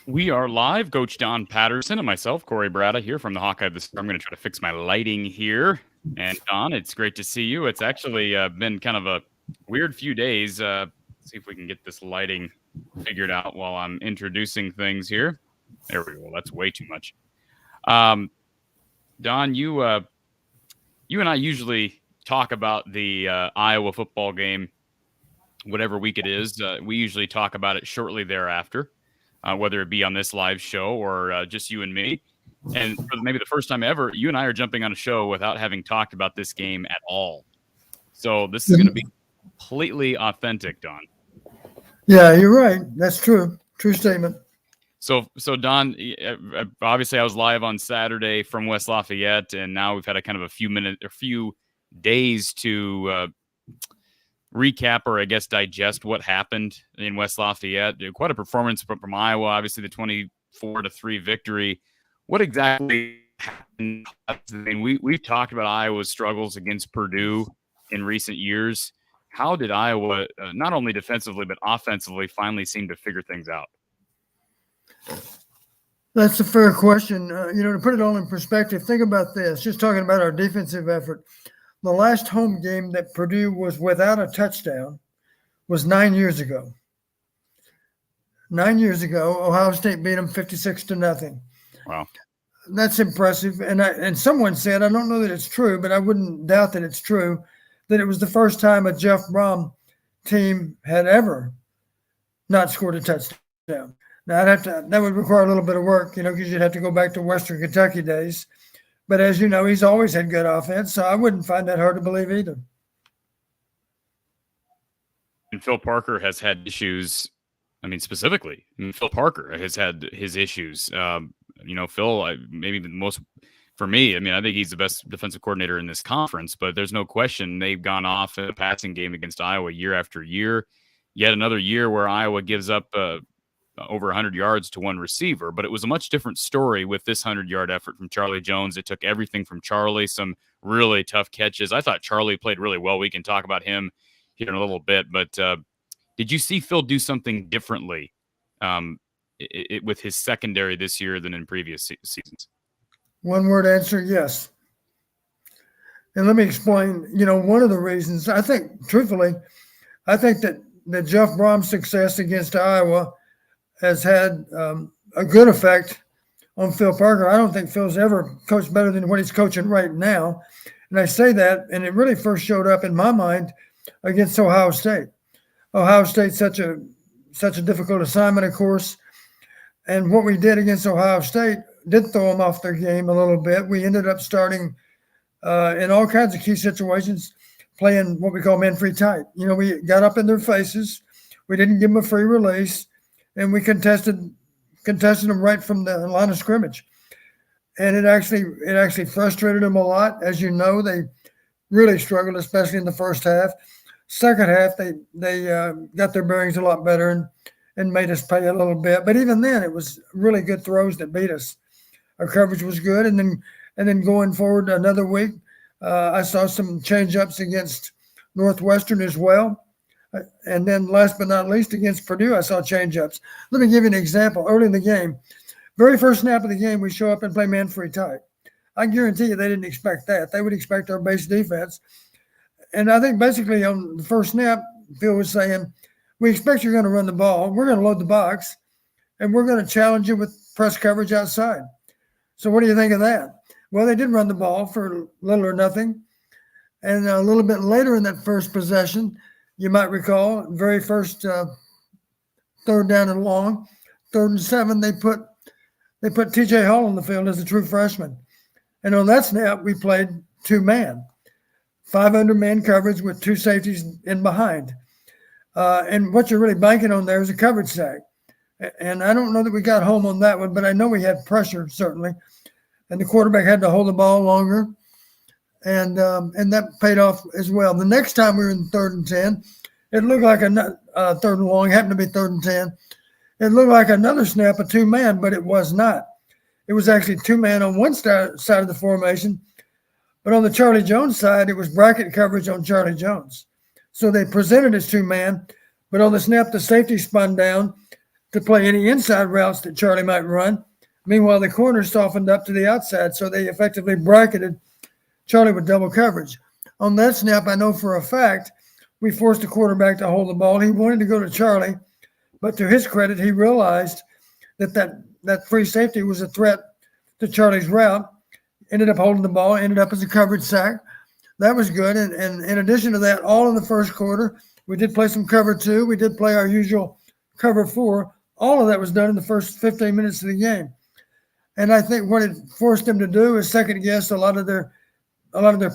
We are live. Coach Don Patterson and myself, Corey Bratta, here from the Hawkeye. I'm going to try to fix my lighting here. And Don, it's great to see you. It's actually been kind of a weird few days. See if we can get this lighting figured out while I'm introducing things here. There we go. That's way too much. Don, you and I usually talk about the Iowa football game, whatever week it is. We usually talk about it shortly thereafter. Whether it be on this live show or just you and me. And for maybe the first time ever, you and I are jumping on a show without having talked about this game at all. So this is going to be completely authentic, Don. Yeah, you're right. That's true. True statement. So Don, obviously I was live on Saturday from West Lafayette, and now we've had a kind of a few days to recap or I guess digest what happened in West Lafayette. Quite a performance from Iowa, obviously the 24-3 victory. What exactly happened? I mean, we've talked about Iowa's struggles against Purdue in recent years. How did Iowa, not only defensively but offensively, finally seem to figure things out? That's a fair question. To put it all in perspective, think about this. Just talking about our defensive effort. The last home game that Purdue was without a touchdown was 9 years ago. 9 years ago, Ohio State beat them 56-0. Wow. That's impressive. And someone said, I don't know that it's true, but I wouldn't doubt that it's true, that it was the first time a Jeff Brom team had ever not scored a touchdown. Now, that would require a little bit of work, because you'd have to go back to Western Kentucky days. But as you know, he's always had good offense, so I wouldn't find that hard to believe either. And Phil Parker has had issues. Specifically, Phil Parker has had his issues. Phil, maybe the most for me. I think he's the best defensive coordinator in this conference, but there's no question they've gone off in a passing game against Iowa year after year. Yet another year where Iowa gives up over 100 yards to one receiver, but it was a much different story with this 100-yard effort from Charlie Jones. It took everything from Charlie, some really tough catches. I thought Charlie played really well. We can talk about him here in a little bit, but did you see Phil do something differently with his secondary this year than in previous seasons? One word answer, yes. And let me explain, one of the reasons, I think that Jeff Brom's success against Iowa has had a good effect on Phil Parker. I don't think Phil's ever coached better than what he's coaching right now. And I say that, and it really first showed up in my mind against Ohio State. Ohio State's such a difficult assignment, of course. And what we did against Ohio State did throw them off their game a little bit. We ended up starting in all kinds of key situations, playing what we call man-free tight. We got up in their faces. We didn't give them a free release. And we contested them right from the line of scrimmage. And it actually frustrated them a lot. As you know, they really struggled, especially in the first half. Second half, they got their bearings a lot better and made us pay a little bit. But even then, it was really good throws that beat us. Our coverage was good. And then going forward another week, I saw some change-ups against Northwestern as well. And then last but not least, against Purdue, I saw change-ups. Let me give you an example. Early in the game, very first snap of the game, we show up and play man-free tight. I guarantee you they didn't expect that. They would expect our base defense. And I think basically on the first snap, Phil was saying, we expect you're going to run the ball. We're going to load the box, and we're going to challenge you with press coverage outside. So what do you think of that? Well, they did run the ball for little or nothing. And a little bit later in that first possession, you might recall, very first third down and long, 3rd and 7, they put T.J. Hall on the field as a true freshman. And on that snap, we played 2-man, 500-man coverage with 2 safeties in behind. And what you're really banking on there is a coverage sack. And I don't know that we got home on that one, but I know we had pressure, certainly. And the quarterback had to hold the ball longer. and that paid off as well. The next time we were in 3rd and 10, it looked like a 3rd and long, happened to be 3rd and 10. It looked like another snap, a 2-man, but it was not. It was actually 2-man on one side of the formation, but on the Charlie Jones side, it was bracket coverage on Charlie Jones. So they presented as 2-man, but on the snap, the safety spun down to play any inside routes that Charlie might run. Meanwhile, the corner softened up to the outside, so they effectively bracketed Charlie with double coverage. On that snap, I know for a fact we forced the quarterback to hold the ball. He wanted to go to Charlie, but to his credit, he realized that free safety was a threat to Charlie's route, ended up holding the ball, ended up as a coverage sack. That was good. And in addition to that, all in the first quarter, we did play some cover 2. We did play our usual cover 4. All of that was done in the first 15 minutes of the game. And I think what it forced them to do is second guess a lot of their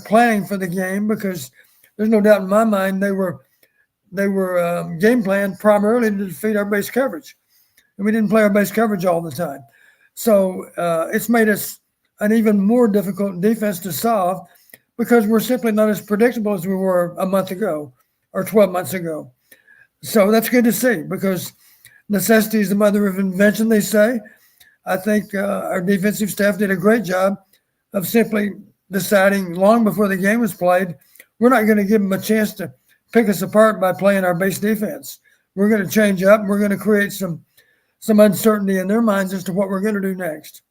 planning for the game, because there's no doubt in my mind they were game planned primarily to defeat our base coverage, and we didn't play our base coverage all the time. So it's made us an even more difficult defense to solve, because we're simply not as predictable as we were a month ago or 12 months ago. So that's good to see, because necessity is the mother of invention, they say. I think our defensive staff did a great job of simply deciding long before the game was played, we're not going to give them a chance to pick us apart by playing our base defense. We're going to change up. We're going to create some uncertainty in their minds as to what we're going to do next.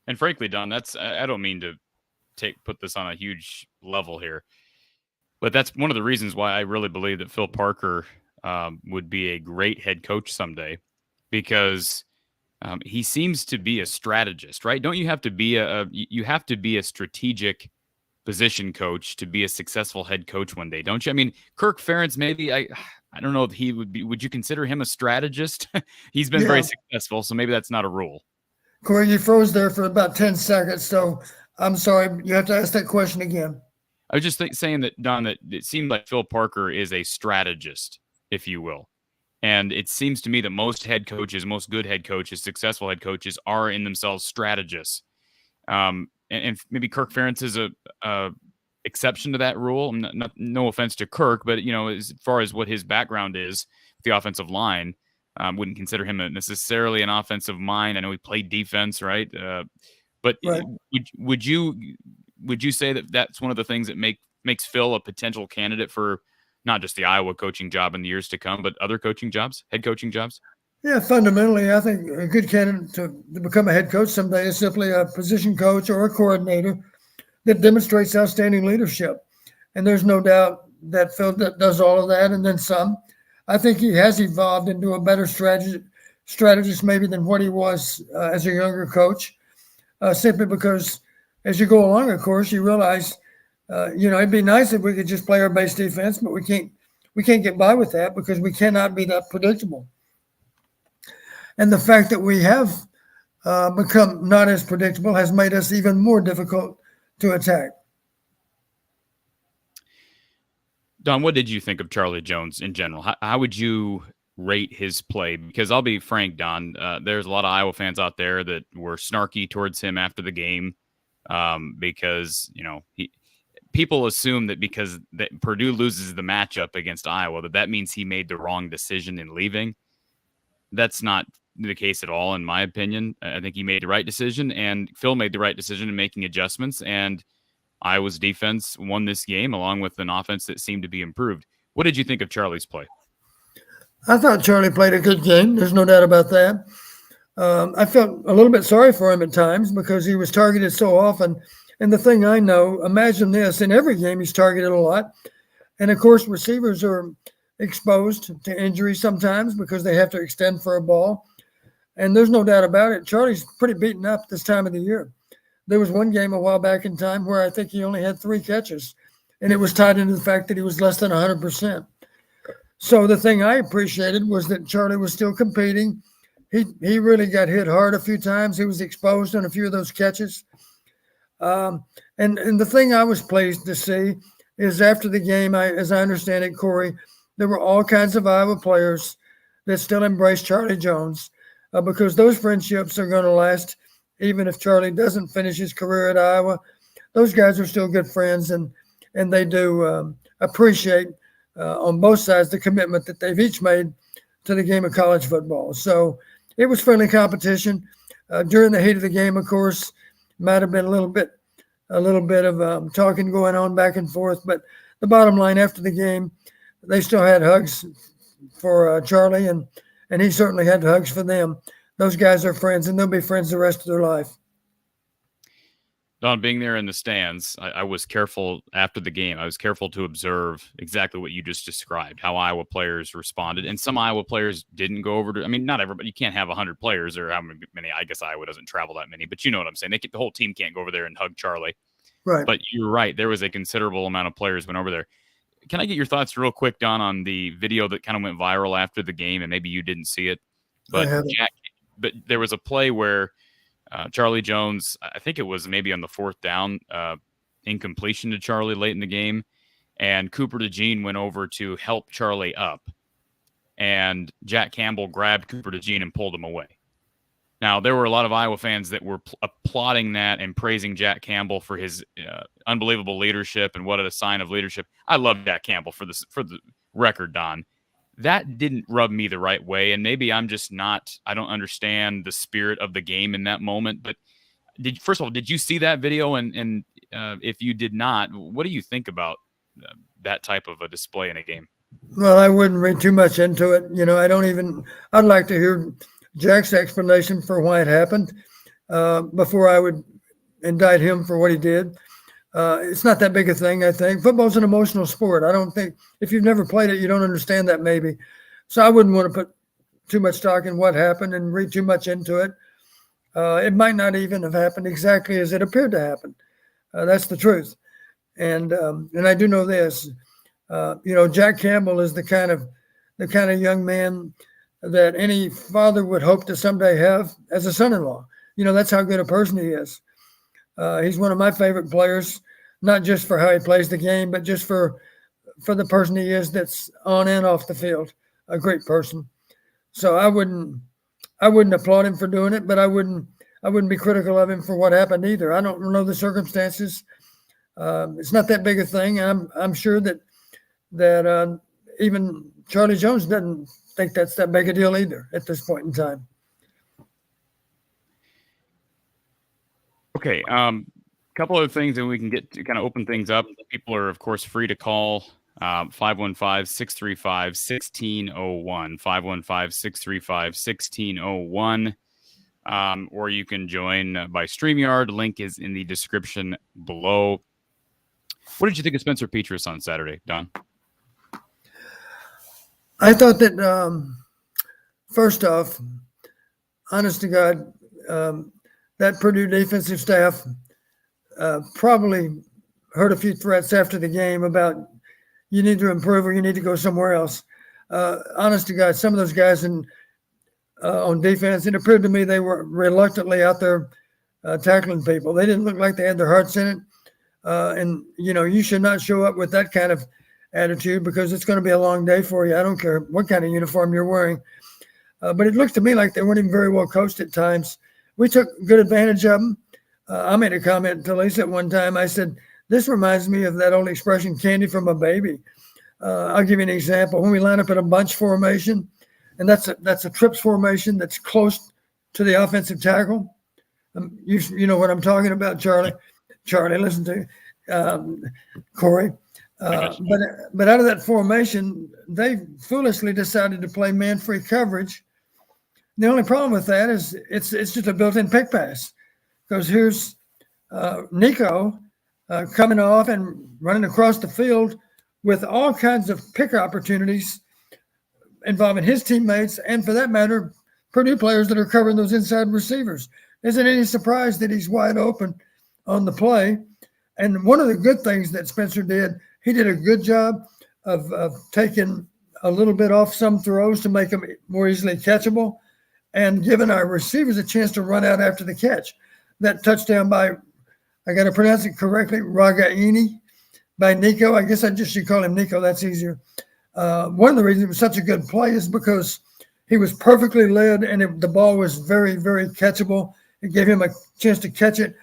And frankly, Don, I don't mean to put this on a huge level here, but that's one of the reasons why I really believe that Phil Parker would be a great head coach someday, because he seems to be a strategist, right? Don't you have to be you have to be a strategic position coach to be a successful head coach one day, don't you? I mean, Kirk Ferentz, maybe I don't know if he would be. Would you consider him a strategist? He's been very successful, so maybe that's not a rule. Corey, you froze there for about 10 seconds, so I'm sorry. You have to ask that question again. I was just saying that, Don, that it seemed like Phil Parker is a strategist, if you will. And it seems to me that most head coaches, most good head coaches, successful head coaches are in themselves strategists. And maybe Kirk Ferentz is a exception to that rule. No offense to Kirk, but as far as what his background is, the offensive line, wouldn't consider him necessarily an offensive mind. I know he played defense, right? But right. Would you say that that's one of the things that makes Phil a potential candidate for not just the Iowa coaching job in the years to come, but other coaching jobs, head coaching jobs? Yeah, fundamentally, I think a good candidate to become a head coach someday is simply a position coach or a coordinator that demonstrates outstanding leadership. And there's no doubt that Phil does all of that and then some. I think he has evolved into a better strategist maybe than what he was as a younger coach, simply because as you go along, of course, you realize, it'd be nice if we could just play our base defense, but we can't get by with that because we cannot be that predictable. And the fact that we have become not as predictable has made us even more difficult to attack. Don, what did you think of Charlie Jones in general? How would you rate his play? Because I'll be frank, Don, there's a lot of Iowa fans out there that were snarky towards him after the game because, people assume that because Purdue loses the matchup against Iowa, that means he made the wrong decision in leaving. That's not the case at all, in my opinion. I think he made the right decision, and Phil made the right decision in making adjustments, and Iowa's defense won this game along with an offense that seemed to be improved. What did you think of Charlie's play? I thought Charlie played a good game. There's no doubt about that. I felt a little bit sorry for him at times because he was targeted so often. And the thing I know, imagine this, in every game he's targeted a lot. And, of course, receivers are exposed to injury sometimes because they have to extend for a ball. And there's no doubt about it. Charlie's pretty beaten up this time of the year. There was one game a while back in time where I think he only had 3 catches, and it was tied into the fact that he was less than 100%. So the thing I appreciated was that Charlie was still competing. He really got hit hard a few times. He was exposed on a few of those catches. And the thing I was pleased to see is after the game, as I understand it, Corey, there were all kinds of Iowa players that still embrace Charlie Jones because those friendships are going to last even if Charlie doesn't finish his career at Iowa. those guys are still good friends, and they do appreciate on both sides the commitment that they've each made to the game of college football. So it was friendly competition. During the heat of the game, of course, might have been a little bit of talking going on back and forth, but the bottom line, after the game, they still had hugs for Charlie, and he certainly had hugs for them. Those guys are friends, and they'll be friends the rest of their life. Don, being there in the stands, I was careful after the game. I was careful to observe exactly what you just described, how Iowa players responded. And some Iowa players didn't go over to, I mean, not everybody, you can't have 100 players or how many, I guess Iowa doesn't travel that many, but you know what I'm saying. The whole team can't go over there and hug Charlie. Right. But you're right. There was a considerable amount of players went over there. Can I get your thoughts real quick, Don, on the video that kind of went viral after the game, and maybe you didn't see it, but but there was a play where Charlie Jones, I think it was maybe on the fourth down, incompletion to Charlie late in the game, and Cooper DeJean went over to help Charlie up, and Jack Campbell grabbed Cooper DeJean and pulled him away. Now, there were a lot of Iowa fans that were applauding that and praising Jack Campbell for his unbelievable leadership and what a sign of leadership. I love Jack Campbell for the record, Don. That didn't rub me the right way, and maybe I'm just not – I don't understand the spirit of the game in that moment. But first of all, did you see that video? And if you did not, what do you think about that type of a display in a game? Well, I wouldn't read too much into it. You know, I'd like to hear Jack's explanation for why it happened before I would indict him for what he did. It's not that big a thing, I think. Football's an emotional sport. I don't think if you've never played it, you don't understand that maybe. So I wouldn't want to put too much stock in what happened and read too much into it. It might not even have happened exactly as it appeared to happen. That's the truth. And I do know this. Jack Campbell is the kind of young man that any father would hope to someday have as a son-in-law. You know, that's how good a person he is. He's one of my favorite players, not just for how he plays the game, but just for the person he is that's on and off the field. A great person. So I wouldn't applaud him for doing it, but I wouldn't be critical of him for what happened either. I don't know the circumstances. It's not that big a thing. I'm sure that even Charlie Jones doesn't think that's that big a deal either at this point in time. Okay, couple other things, and we can get to kind of open things up. People are, of course, free to call 515-635-1601, 515-635-1601, or you can join by StreamYard. Link is in the description below. What did you think of Spencer Petras on Saturday, Don? I thought that, first off, honest to God, that Purdue defensive staff probably heard a few threats after the game about you need to improve or you need to go somewhere else. Honest to God, some of those guys on defense, it appeared to me they were reluctantly out there tackling people. They didn't look like they had their hearts in it. And, you should not show up with that kind of attitude because it's going to be a long day for you. I don't care what kind of uniform you're wearing. But it looked to me like they weren't even very well coached at times. We took good advantage of them. I made a comment to Lisa at one time. I said, this reminds me of that old expression, candy from a baby. I'll give you an example. When we line up in a bunch formation, and that's a trips formation that's close to the offensive tackle. You know what I'm talking about, Charlie. Charlie, listen to Corey. But out of that formation, they foolishly decided to play man-free coverage. The only problem with that is it's just a built-in pick pass because here's Nico coming off and running across the field with all kinds of pick opportunities involving his teammates and, for that matter, Purdue players that are covering those inside receivers. Isn't any surprise that he's wide open on the play? And one of the good things that Spencer did, he did a good job of taking a little bit off some throws to make them more easily catchable and giving our receivers a chance to run out after the catch. That touchdown by, I got to pronounce it correctly, Ragaini by Nico. I guess I just should call him Nico. That's easier. One of the reasons it was such a good play is because he was perfectly led and the ball was very, very catchable. It gave him a chance to catch it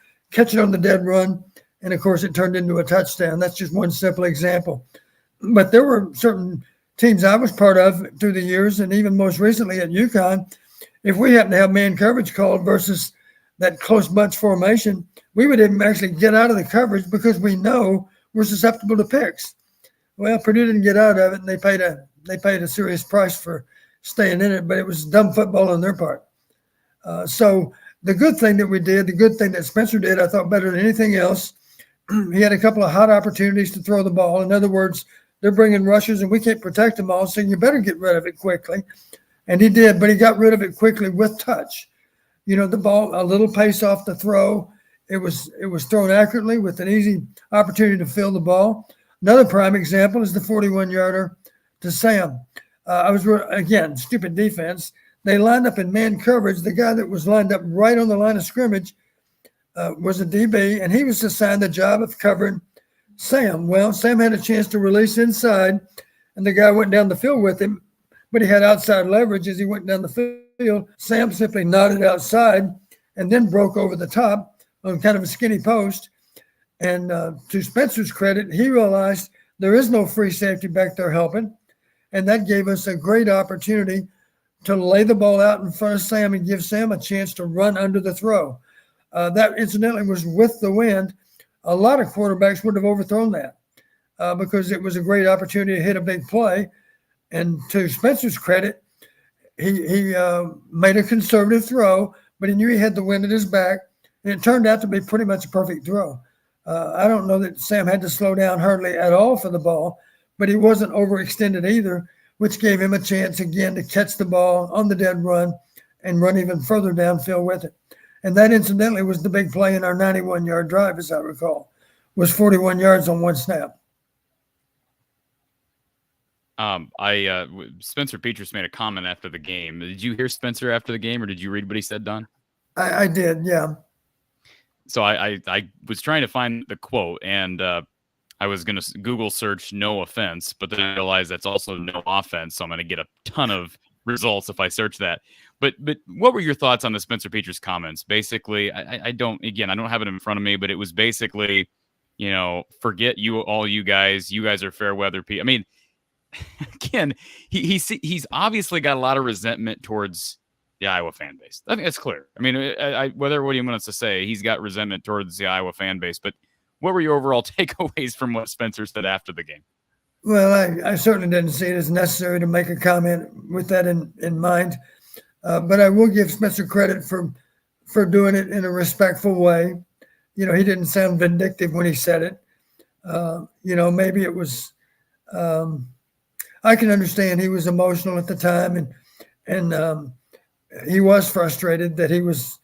on the dead run And of course, it turned into a touchdown. That's just one simple example. But there were certain teams I was part of through the years, and even most recently at UConn, if we happened to have man coverage called versus that close bunch formation, we would even actually get out of the coverage because we know we're susceptible to picks. Well, Purdue didn't get out of it, and they paid a serious price for staying in it, but it was dumb football on their part. So the good thing that we did, the good thing that Spencer did, I thought better than anything else, he had a couple of hot opportunities to throw the ball. In other words, they're bringing rushers, and we can't protect them all, so you better get rid of it quickly. And he did, but he got rid of it quickly with touch. The ball, a little pace off the throw. It was thrown accurately with an easy opportunity to fill the ball. Another prime example is the 41-yarder to Sam. Again, stupid defense. They lined up in man coverage. The guy that was lined up right on the line of scrimmage was a DB, and he was assigned the job of covering Sam. Well, Sam had a chance to release inside, and the guy went down the field with him, but he had outside leverage as he went down the field. Sam simply nodded outside and then broke over the top on kind of a skinny post. And to Spencer's credit, he realized there is no free safety back there helping, and that gave us a great opportunity to lay the ball out in front of Sam and give Sam a chance to run under the throw. That incidentally was with the wind. A lot of quarterbacks would have overthrown that because it was a great opportunity to hit a big play. And to Spencer's credit, he made a conservative throw, but he knew he had the wind at his back, and it turned out to be pretty much a perfect throw. I don't know that Sam had to slow down hardly at all for the ball, but he wasn't overextended either, which gave him a chance again to catch the ball on the dead run and run even further downfield with it. And that incidentally was the big play in our 91-yard drive, as I recall, was 41 yards on one snap. Spencer Petras made a comment after the game. Did you hear Spencer after the game, or did you read what he said, Don? I did, yeah. So I was trying to find the quote, and I was going to Google search "no offense," but then I realized that's also no offense. So I'm going to get a ton of results if I search that. But what were your thoughts on the Spencer Petras comments? Basically, I don't have it in front of me, but it was basically, forget you guys. You guys are fair weather people. I mean, again, he's obviously got a lot of resentment towards the Iowa fan base. I think that's clear. I mean, what do you want us to say? He's got resentment towards the Iowa fan base. But what were your overall takeaways from what Spencer said after the game? Well, I certainly didn't see it as necessary to make a comment with that in mind. But I will give Spencer credit for doing it in a respectful way. He didn't sound vindictive when he said it. Maybe it was I can understand he was emotional at the time, and he was frustrated that he was.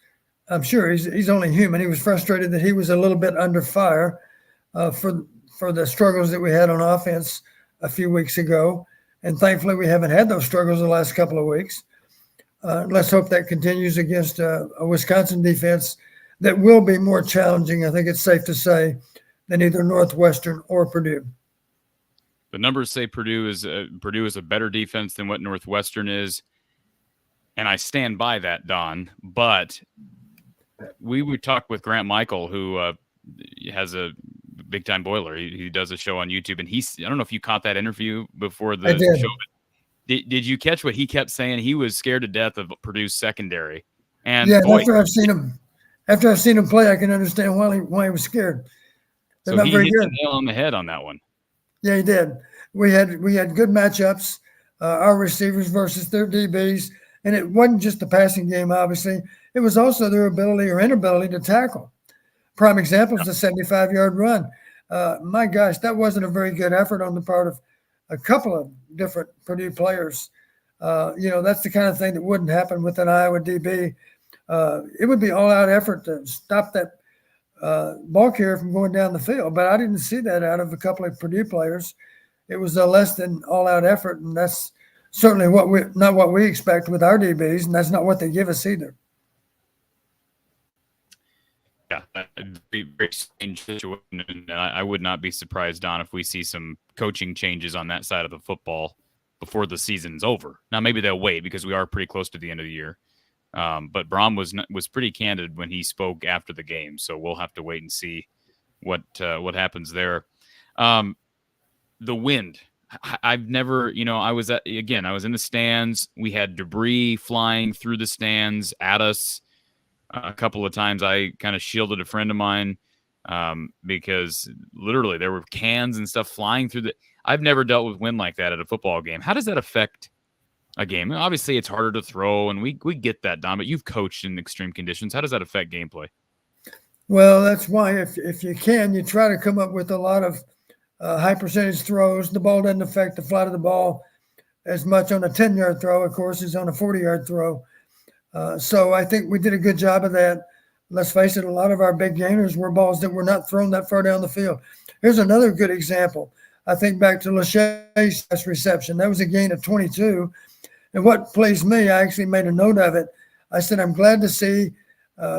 I'm sure he's only human. He was frustrated that he was a little bit under fire for the struggles that we had on offense a few weeks ago, and thankfully we haven't had those struggles the last couple of weeks. Let's hope that continues against a Wisconsin defense that will be more challenging, I think it's safe to say, than either Northwestern or Purdue. The numbers say Purdue is a better defense than what Northwestern is, and I stand by that, Don. But we talked with Grant Michael, who has a big-time boiler. He does a show on YouTube, and I don't know if you caught that interview before the show. Did you catch what he kept saying? He was scared to death of Purdue's secondary. And yeah, after I've seen him play, I can understand why he was scared. They're so he hit the nail on the head on that one. Yeah, he did. We had good matchups, our receivers versus their DBs, and it wasn't just the passing game, obviously. It was also their ability or inability to tackle. Prime example is the 75-yard run. My gosh, that wasn't a very good effort on the part of a couple of different Purdue players. That's the kind of thing that wouldn't happen with an Iowa DB. It would be all-out effort to stop that ball carrier from going down the field, but I didn't see that out of a couple of Purdue players. It was a less than all-out effort, and that's certainly not what we expect with our DBs, and that's not what they give us either. Yeah, that'd be a very strange situation, and I would not be surprised, Don, if we see some coaching changes on that side of the football before the season's over. Now, maybe they'll wait because we are pretty close to the end of the year. But Brahm was pretty candid when he spoke after the game, so we'll have to wait and see what happens there. The wind. I've never, I was in the stands. We had debris flying through the stands at us a couple of times. I kind of shielded a friend of mine because literally there were cans and stuff flying through I've never dealt with wind like that at a football game. How does that affect a game? Obviously, it's harder to throw, and we get that, Don, but you've coached in extreme conditions. How does that affect gameplay? Well, that's why if you can, you try to come up with a lot of high percentage throws. The ball doesn't affect the flight of the ball as much on a 10-yard throw, of course, as on a 40-yard throw. So I think we did a good job of that. Let's face it, a lot of our big gainers were balls that were not thrown that far down the field. Here's another good example. I think back to Lachey's reception. That was a gain of 22. And what pleased me, I actually made a note of it. I said, I'm glad to see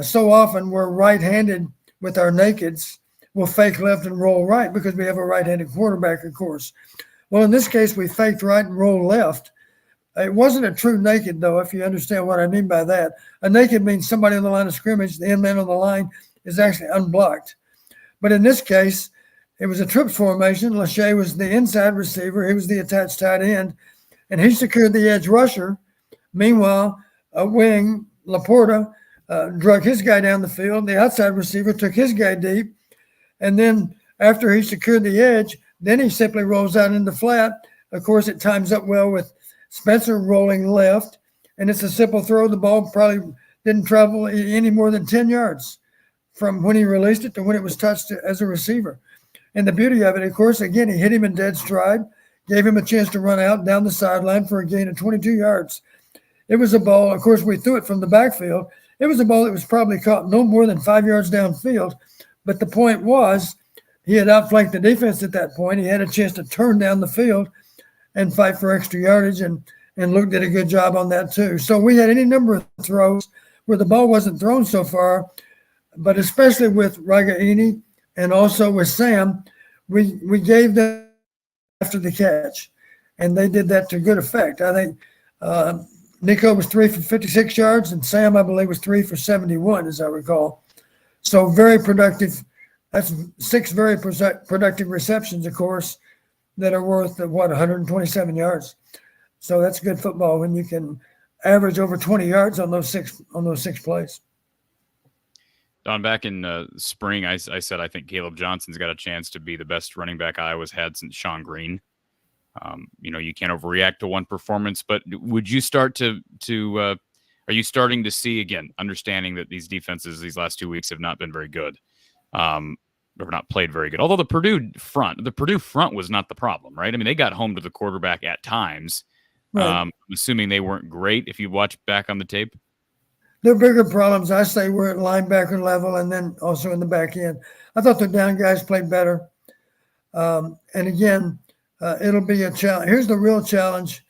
so often we're right-handed with our nakeds. We'll fake left and roll right because we have a right-handed quarterback, of course. Well, in this case, we faked right and rolled left. It wasn't a true naked, though, if you understand what I mean by that. A naked means somebody on the line of scrimmage, the end man on the line is actually unblocked. But in this case, it was a trips formation. Lachey was the inside receiver. He was the attached tight end, and he secured the edge rusher. Meanwhile, a wing, LaPorta, drug his guy down the field. The outside receiver took his guy deep. And then after he secured the edge, then he simply rolls out in the flat. Of course, it times up well with Spencer rolling left. And it's a simple throw. The ball probably didn't travel any more than 10 yards from when he released it to when it was touched as a receiver. And the beauty of it, of course, again, he hit him in dead stride, gave him a chance to run out down the sideline for a gain of 22 yards. It was a ball, of course, we threw it from the backfield. It was a ball that was probably caught no more than 5 yards downfield. But the point was, he had outflanked the defense at that point. He had a chance to turn down the field and fight for extra yardage, and Luke did a good job on that too. So we had any number of throws where the ball wasn't thrown so far, but especially with Ragaini and also with Sam, we gave them after the catch, and they did that to good effect. I think Nico was 3 for 56 yards, and Sam, I believe, was 3 for 71, as I recall. So very productive. That's 6 very productive receptions, of course, that are worth, 127 yards. So that's good football when you can average over 20 yards on those six plays. Don, back in spring, I said I think Kaleb Johnson's got a chance to be the best running back Iowa's had since Sean Green. You can't overreact to one performance, but would you start are you starting to see, again, understanding that these defenses these last 2 weeks have not been very good, or not played very good? Although the Purdue front was not the problem, right? I mean, they got home to the quarterback at times. Right. I'm assuming they weren't great if you watch back on the tape. Their bigger problems, I say, were at linebacker level and then also in the back end. I thought the down guys played better. And again, it'll be a challenge. Here's the real challenge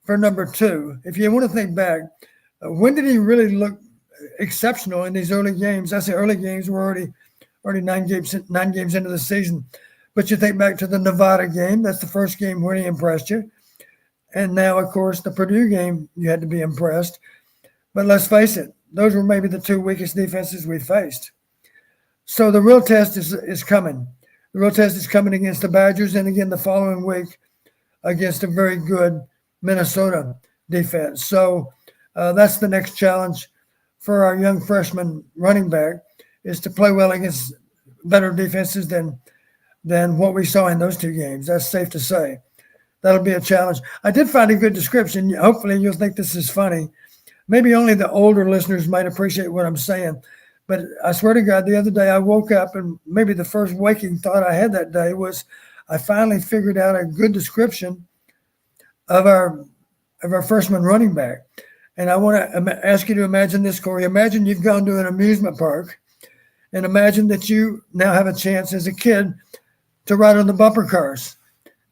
for number 2. If you want to think back, when did he really look exceptional in these early games? I say early games, we're already 9 games into the season. But you think back to the Nevada game, that's the first game where he impressed you. And now, of course, the Purdue game, you had to be impressed. But let's face it, those were maybe the 2 weakest defenses we faced. So the real test is coming. The real test is coming against the Badgers, and again the following week against a very good Minnesota defense. So that's the next challenge for our young freshman running back, is to play well against better defenses than what we saw in those 2 games. That's safe to say. That'll be a challenge. I did find a good description. Hopefully you'll think this is funny. Maybe only the older listeners might appreciate what I'm saying. But I swear to God, the other day I woke up and maybe the first waking thought I had that day was I finally figured out a good description of our freshman running back. And I want to ask you to imagine this, Corey. Imagine you've gone to an amusement park, and imagine that you now have a chance as a kid to ride on the bumper cars.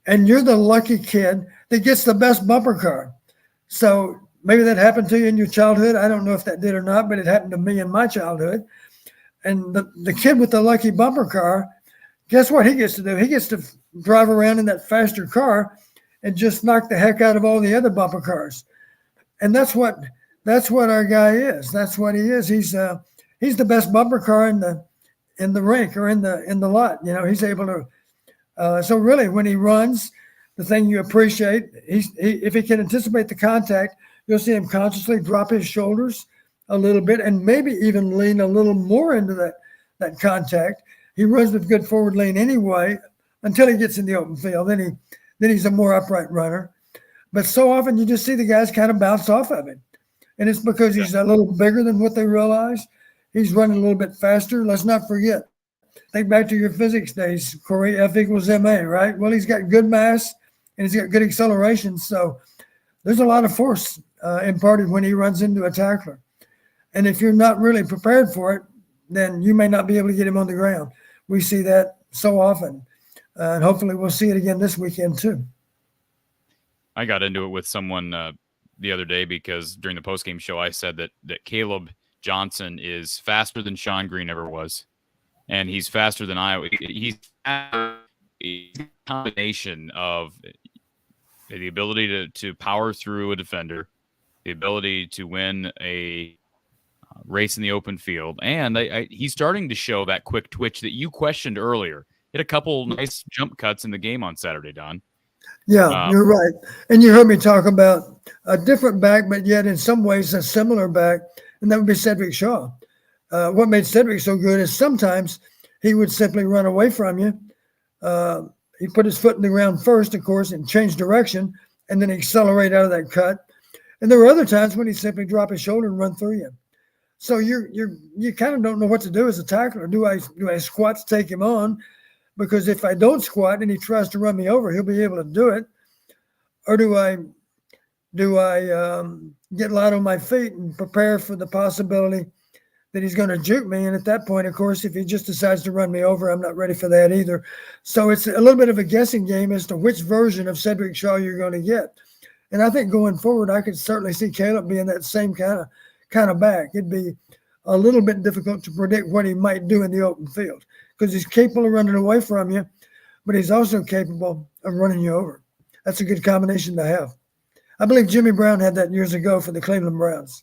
And you're the lucky kid that gets the best bumper car. So maybe that happened to you in your childhood. I don't know if that did or not, but it happened to me in my childhood. And the kid with the lucky bumper car, guess what he gets to do? He gets to drive around in that faster car and just knock the heck out of all the other bumper cars. And that's what our guy is. That's what he is. He's the best bumper car in in the rink or in the lot. He's able to. So really, when he runs, the thing you appreciate, if he can anticipate the contact, you'll see him consciously drop his shoulders a little bit and maybe even lean a little more into that contact. He runs with good forward lean anyway until he gets in the open field. Then he's a more upright runner. But so often you just see the guys kind of bounce off of him. And it's because he's a little bigger than what they realize. He's running a little bit faster. Let's not forget. Think back to your physics days, Corey, F equals MA, right? Well, he's got good mass and he's got good acceleration. So there's a lot of force imparted when he runs into a tackler. And if you're not really prepared for it, then you may not be able to get him on the ground. We see that so often. And hopefully we'll see it again this weekend too. I got into it with someone the other day because during the postgame show, I said that Kaleb Johnson is faster than Sean Green ever was. And he's faster than Iowa. He's a combination of the ability to power through a defender, the ability to win a race in the open field, and he's starting to show that quick twitch that you questioned earlier. Hit a couple nice jump cuts in the game on Saturday, Don. Yeah, you're right. And you heard me talk about a different back, but yet in some ways a similar back, and that would be Cedric Shaw. What made Cedric so good is sometimes he would simply run away from you. He put his foot in the ground first, of course, and change direction, and then accelerate out of that cut. And there were other times when he simply drop his shoulder and run through you. So you kind of don't know what to do as a tackler. Do I squat to take him on? Because if I don't squat and he tries to run me over, he'll be able to do it. Or do I get light on my feet and prepare for the possibility that he's going to juke me? And at that point, of course, if he just decides to run me over, I'm not ready for that either. So it's a little bit of a guessing game as to which version of Cedric Shaw you're going to get. And I think going forward, I could certainly see Kaleb being that same kind of back. It'd be a little bit difficult to predict what he might do in the open field because he's capable of running away from you, but he's also capable of running you over. That's a good combination to have. I believe Jimmy Brown had that years ago for the Cleveland Browns.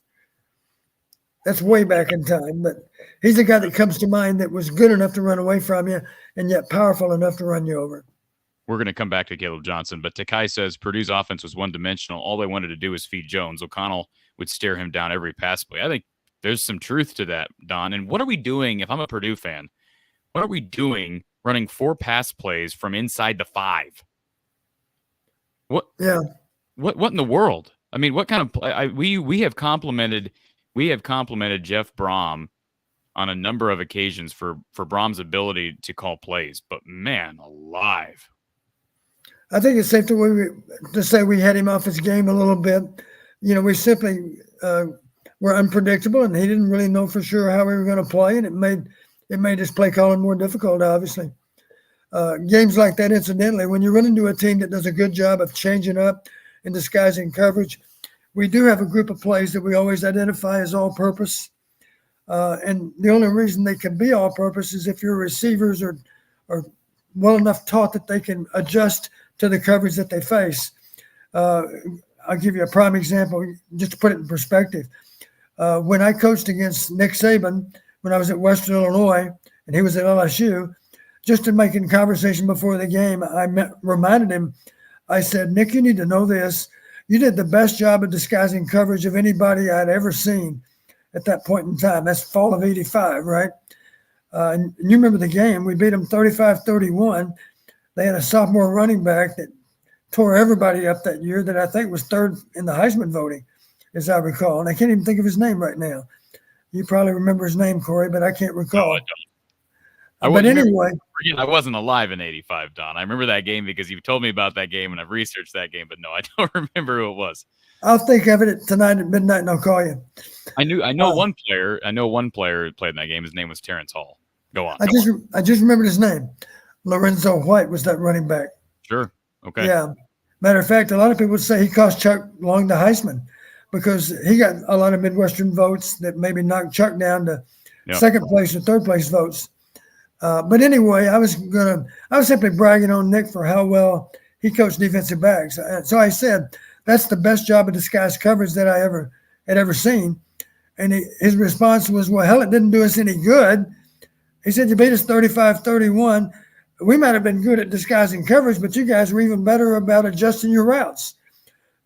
That's way back in time, but he's the guy that comes to mind that was good enough to run away from you and yet powerful enough to run you over. We're going to come back to Kaleb Johnson, but Takai says Purdue's offense was one-dimensional. All they wanted to do was feed Jones. O'Connell would stare him down every pass play. I think there's some truth to that, Don. And what are we doing, if I'm a Purdue fan, what are we doing running 4 pass plays from inside the 5? What? Yeah. What in the world? I mean, what kind of we have complimented Jeff Brom on a number of occasions for Brom's ability to call plays, but man alive. I think it's safe to say we had him off his game a little bit. We simply were unpredictable, and he didn't really know for sure how we were going to play, and it made his play calling more difficult, obviously. Games like that, incidentally, when you run into a team that does a good job of changing up and disguising coverage, we do have a group of plays that we always identify as all-purpose. And the only reason they can be all-purpose is if your receivers are well enough taught that they can adjust to the coverage that they face. I'll give you a prime example just to put it in perspective. When I coached against Nick Saban, when I was at Western Illinois, and he was at LSU, just in making conversation before the game, I reminded him, I said, Nick, you need to know this. You did the best job of disguising coverage of anybody I'd ever seen at that point in time. That's fall of 85, right? And you remember the game. We beat them 35-31. They had a sophomore running back that tore everybody up that year that I think was third in the Heisman voting, as I recall. And I can't even think of his name right now. You probably remember his name, Corey, but I can't recall. No, I don't. But anyway. I wasn't alive in 85, Don. I remember that game because you told me about that game and I've researched that game, but no, I don't remember who it was. I'll think of it tonight at midnight and I'll call you. I know one player who played in that game. His name was Terrence Hall. Go on. I just remembered his name. Lorenzo White was that running back. Sure. Okay. Yeah. Matter of fact, a lot of people say he cost Chuck Long the Heisman because he got a lot of Midwestern votes that maybe knocked Chuck down to second place or third place votes. But anyway, I was simply bragging on Nick for how well he coached defensive backs. So I said, that's the best job of disguised coverage that I had ever seen. And his response was, well, hell, it didn't do us any good. He said, you beat us 35-31. We might have been good at disguising coverage, but you guys were even better about adjusting your routes.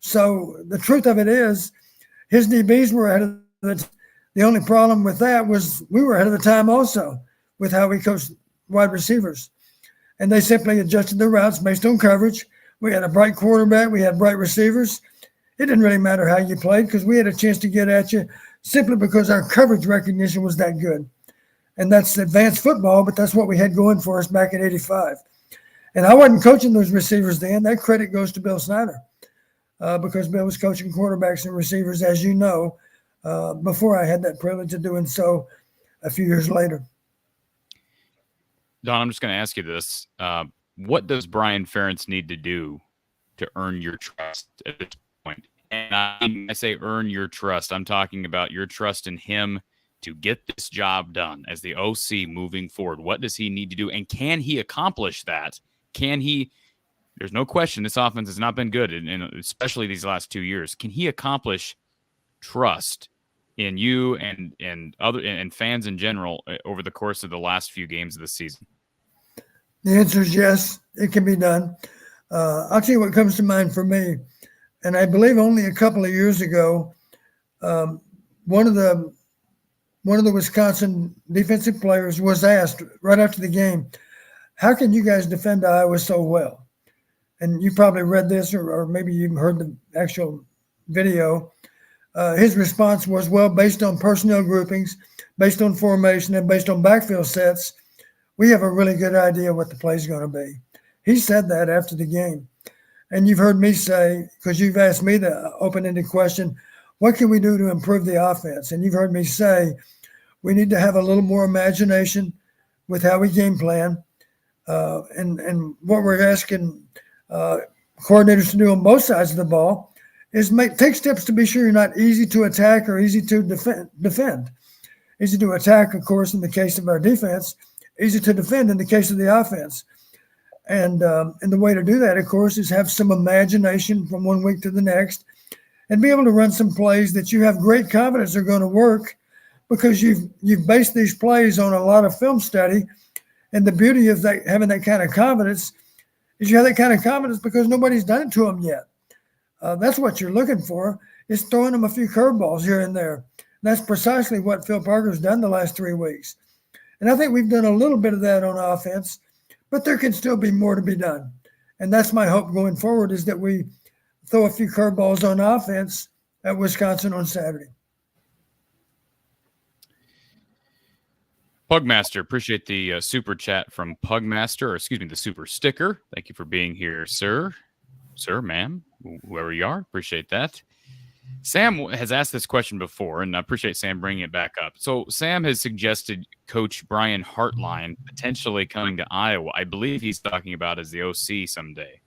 So the truth of it is, his DBs were ahead of the only problem with that was we were ahead of the time also with how we coached wide receivers. And they simply adjusted their routes based on coverage. We had a bright quarterback. We had bright receivers. It didn't really matter how you played because we had a chance to get at you simply because our coverage recognition was that good. And that's advanced football, but that's what we had going for us back in '85. And I wasn't coaching those receivers then. That credit goes to Bill Snyder because Bill was coaching quarterbacks and receivers, as you know, before I had that privilege of doing so a few years later. Don, I'm just going to ask you this. What does Brian Ferentz need to do to earn your trust at this point? And I say earn your trust. I'm talking about your trust in him to get this job done as the OC moving forward. What does he need to do? And can he accomplish that? Can he? There's no question this offense has not been good, and especially these last 2 years. Can he accomplish trust in you and other and fans in general over the course of the last few games of the season? The answer is yes, it can be done. I'll tell you what comes to mind for me. And I believe only a couple of years ago, one of the Wisconsin defensive players was asked right after the game, how can you guys defend Iowa so well? And you probably read this or maybe you heard the actual video. His response was, well, based on personnel groupings, based on formation, and based on backfield sets, we have a really good idea what the play is going to be. He said that after the game. And you've heard me say, because you've asked me the open-ended question, what can we do to improve the offense? And you've heard me say, we need to have a little more imagination with how we game plan. And what we're asking coordinators to do on both sides of the ball is take steps to be sure you're not easy to attack or easy to defend. Easy to attack, of course, in the case of our defense, easy to defend in the case of the offense. And the way to do that, of course, is have some imagination from one week to the next and be able to run some plays that you have great confidence are going to work because you've based these plays on a lot of film study. And the beauty of having that kind of confidence is you have that kind of confidence because nobody's done it to them yet. That's what you're looking for, is throwing them a few curveballs here and there. That's precisely what Phil Parker's done the last 3 weeks. And I think we've done a little bit of that on offense, but there can still be more to be done. And that's my hope going forward, is that we throw a few curveballs on offense at Wisconsin on Saturday. Pugmaster, appreciate the super chat from Pugmaster, or excuse me, the super sticker. Thank you for being here, sir. Sir, ma'am, whoever you are, appreciate that. Sam has asked this question before, and I appreciate Sam bringing it back up. So Sam has suggested Coach Brian Hartline potentially coming to Iowa. I believe he's talking about as the OC someday.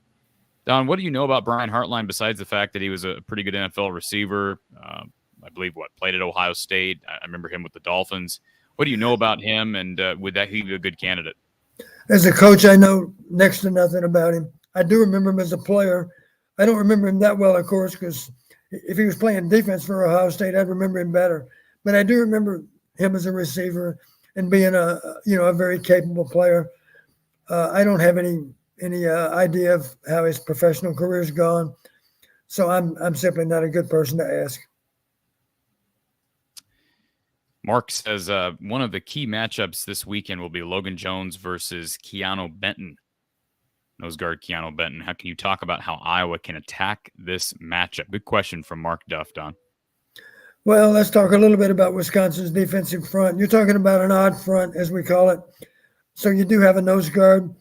Don, what do you know about Brian Hartline besides the fact that he was a pretty good NFL receiver? I believe, played at Ohio State. I remember him with the Dolphins. What do you know about him, and would that he be a good candidate? As a coach, I know next to nothing about him. I do remember him as a player. I don't remember him that well, of course, because if he was playing defense for Ohio State, I'd remember him better. But I do remember him as a receiver and being a very capable player. I don't have any idea of how his professional career's gone, so I'm simply not a good person to ask. Mark says one of the key matchups this weekend will be Logan Jones versus Keanu Benton. Nose guard Keanu Benton. How can you talk about how Iowa can attack this matchup? Good question from Mark Duff, Don. Well, let's talk a little bit about Wisconsin's defensive front. You're talking about an odd front, as we call it. So you do have a nose guard.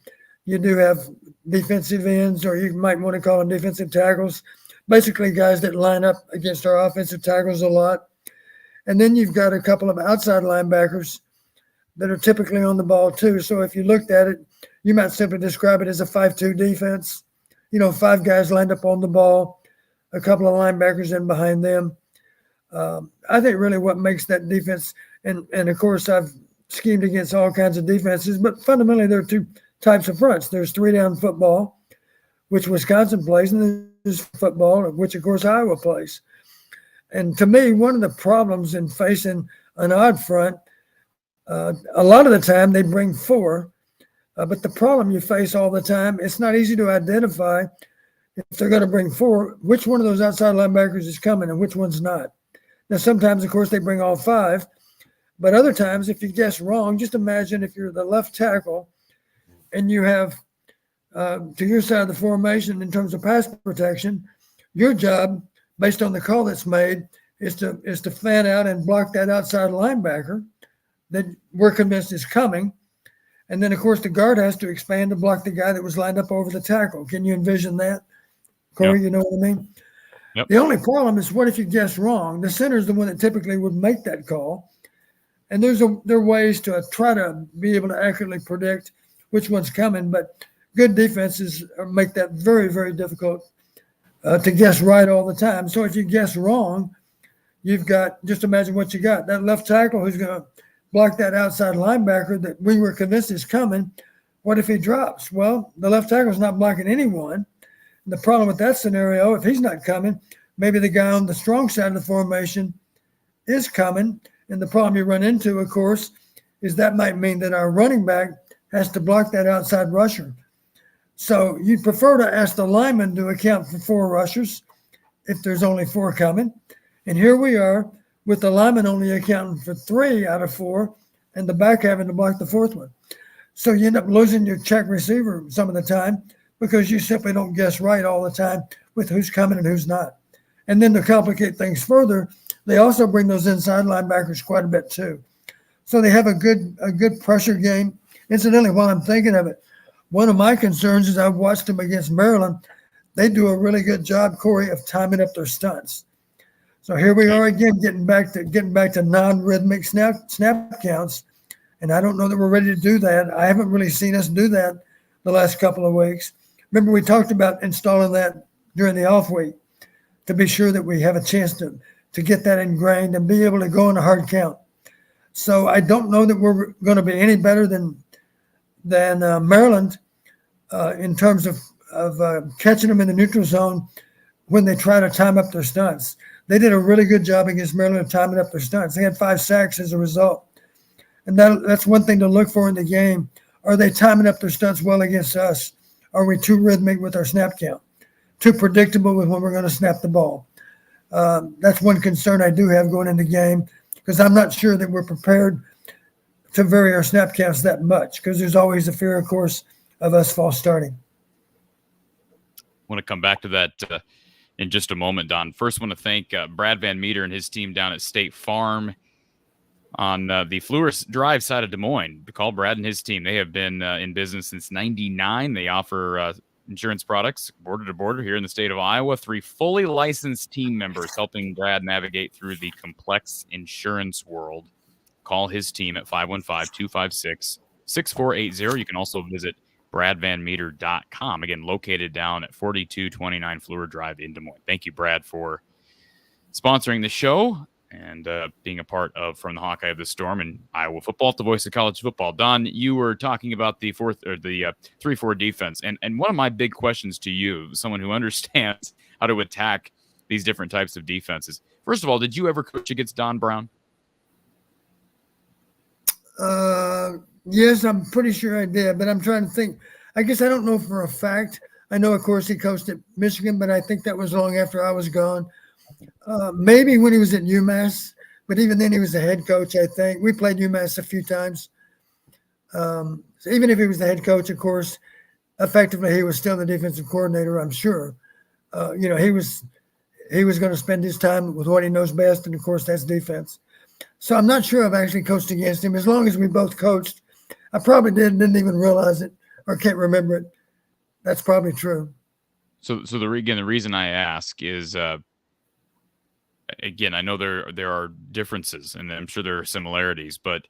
You do have defensive ends, or you might want to call them defensive tackles. Basically, guys that line up against our offensive tackles a lot. And then you've got a couple of outside linebackers that are typically on the ball too. So if you looked at it, you might simply describe it as a 5-2 defense. 5 guys lined up on the ball, a couple of linebackers in behind them. I think really what makes that defense, and of course I've schemed against all kinds of defenses, but fundamentally there are 2 types of fronts. There's 3-down football, which Wisconsin plays, and there's football, which of course Iowa plays. And to me, one of the problems in facing an odd front A lot of the time they bring 4, but the problem you face all the time, it's not easy to identify if they're going to bring 4, which one of those outside linebackers is coming and which one's not. Now, sometimes, of course, they bring all 5, but other times, if you guess wrong, just imagine if you're the left tackle and you have to your side of the formation in terms of pass protection, your job, based on the call that's made, is to fan out and block that outside linebacker that we're convinced is coming. And then, of course, the guard has to expand to block the guy that was lined up over the tackle. Can you envision that, Corey? Yep. You know what I mean? Yep. The only problem is, what if you guess wrong? The center is the one that typically would make that call. And there are ways to try to be able to accurately predict which one's coming, but good defenses make that very, very difficult to guess right all the time. So if you guess wrong, you've got, just imagine what you got. That left tackle who's going to block that outside linebacker that we were convinced is coming. What if he drops? Well, the left tackle's not blocking anyone. And the problem with that scenario, if he's not coming, maybe the guy on the strong side of the formation is coming. And the problem you run into, of course, is that might mean that our running back has to block that outside rusher. So you'd prefer to ask the lineman to account for 4 rushers if there's only 4 coming. And here we are with the lineman only accounting for 3 out of 4 and the back having to block the 4th one. So you end up losing your check receiver some of the time because you simply don't guess right all the time with who's coming and who's not. And then to complicate things further, they also bring those inside linebackers quite a bit too. So they have a good pressure game. Incidentally, while I'm thinking of it, one of my concerns is I've watched them against Maryland. They do a really good job, Corey, of timing up their stunts. So here we are again, getting back to non-rhythmic snap counts, and I don't know that we're ready to do that. I haven't really seen us do that the last couple of weeks. Remember, we talked about installing that during the off week to be sure that we have a chance to get that ingrained and be able to go in a hard count. So I don't know that we're going to be any better than Maryland in terms of catching them in the neutral zone when they try to time up their stunts. They did a really good job against Maryland of timing up their stunts. They had 5 sacks as a result. And that's one thing to look for in the game. Are they timing up their stunts well against us? Are we too rhythmic with our snap count? Too predictable with when we're going to snap the ball? That's one concern I do have going into the game because I'm not sure that we're prepared to vary our snap counts that much because there's always a fear, of course, of us false starting. I want to come back to that in just a moment, Don. First, I want to thank Brad Van Meter and his team down at State Farm on the Fleur Drive side of Des Moines. Call Brad and his team. They have been in business since '99. They offer insurance products border to border here in the state of Iowa. 3 fully licensed team members helping Brad navigate through the complex insurance world. Call his team at 515-256-6480. You can also visit bradvanmeter.com. Again, located down at 4229 Fleur Drive in Des Moines. Thank you, Brad, for sponsoring the show and being a part of From the Hawkeye of the Storm and Iowa football, the voice of college football. Don, you were talking about the 3-4 defense. And one of my big questions to you, someone who understands how to attack these different types of defenses. First of all, did you ever coach against Don Brown? Yes, I'm pretty sure I did, but I'm trying to think. I guess I don't know for a fact. I know, of course, he coached at Michigan, but I think that was long after I was gone. Maybe when he was at UMass, but even then he was the head coach, I think. We played UMass a few times. So even if he was the head coach, of course, effectively he was still the defensive coordinator, I'm sure. He was going to spend his time with what he knows best, and, of course, that's defense. So I'm not sure I've actually coached against him. As long as we both coached, I probably didn't even realize it or can't remember it. That's probably true. So the reason I ask is, again, I know there are differences, and I'm sure there are similarities, but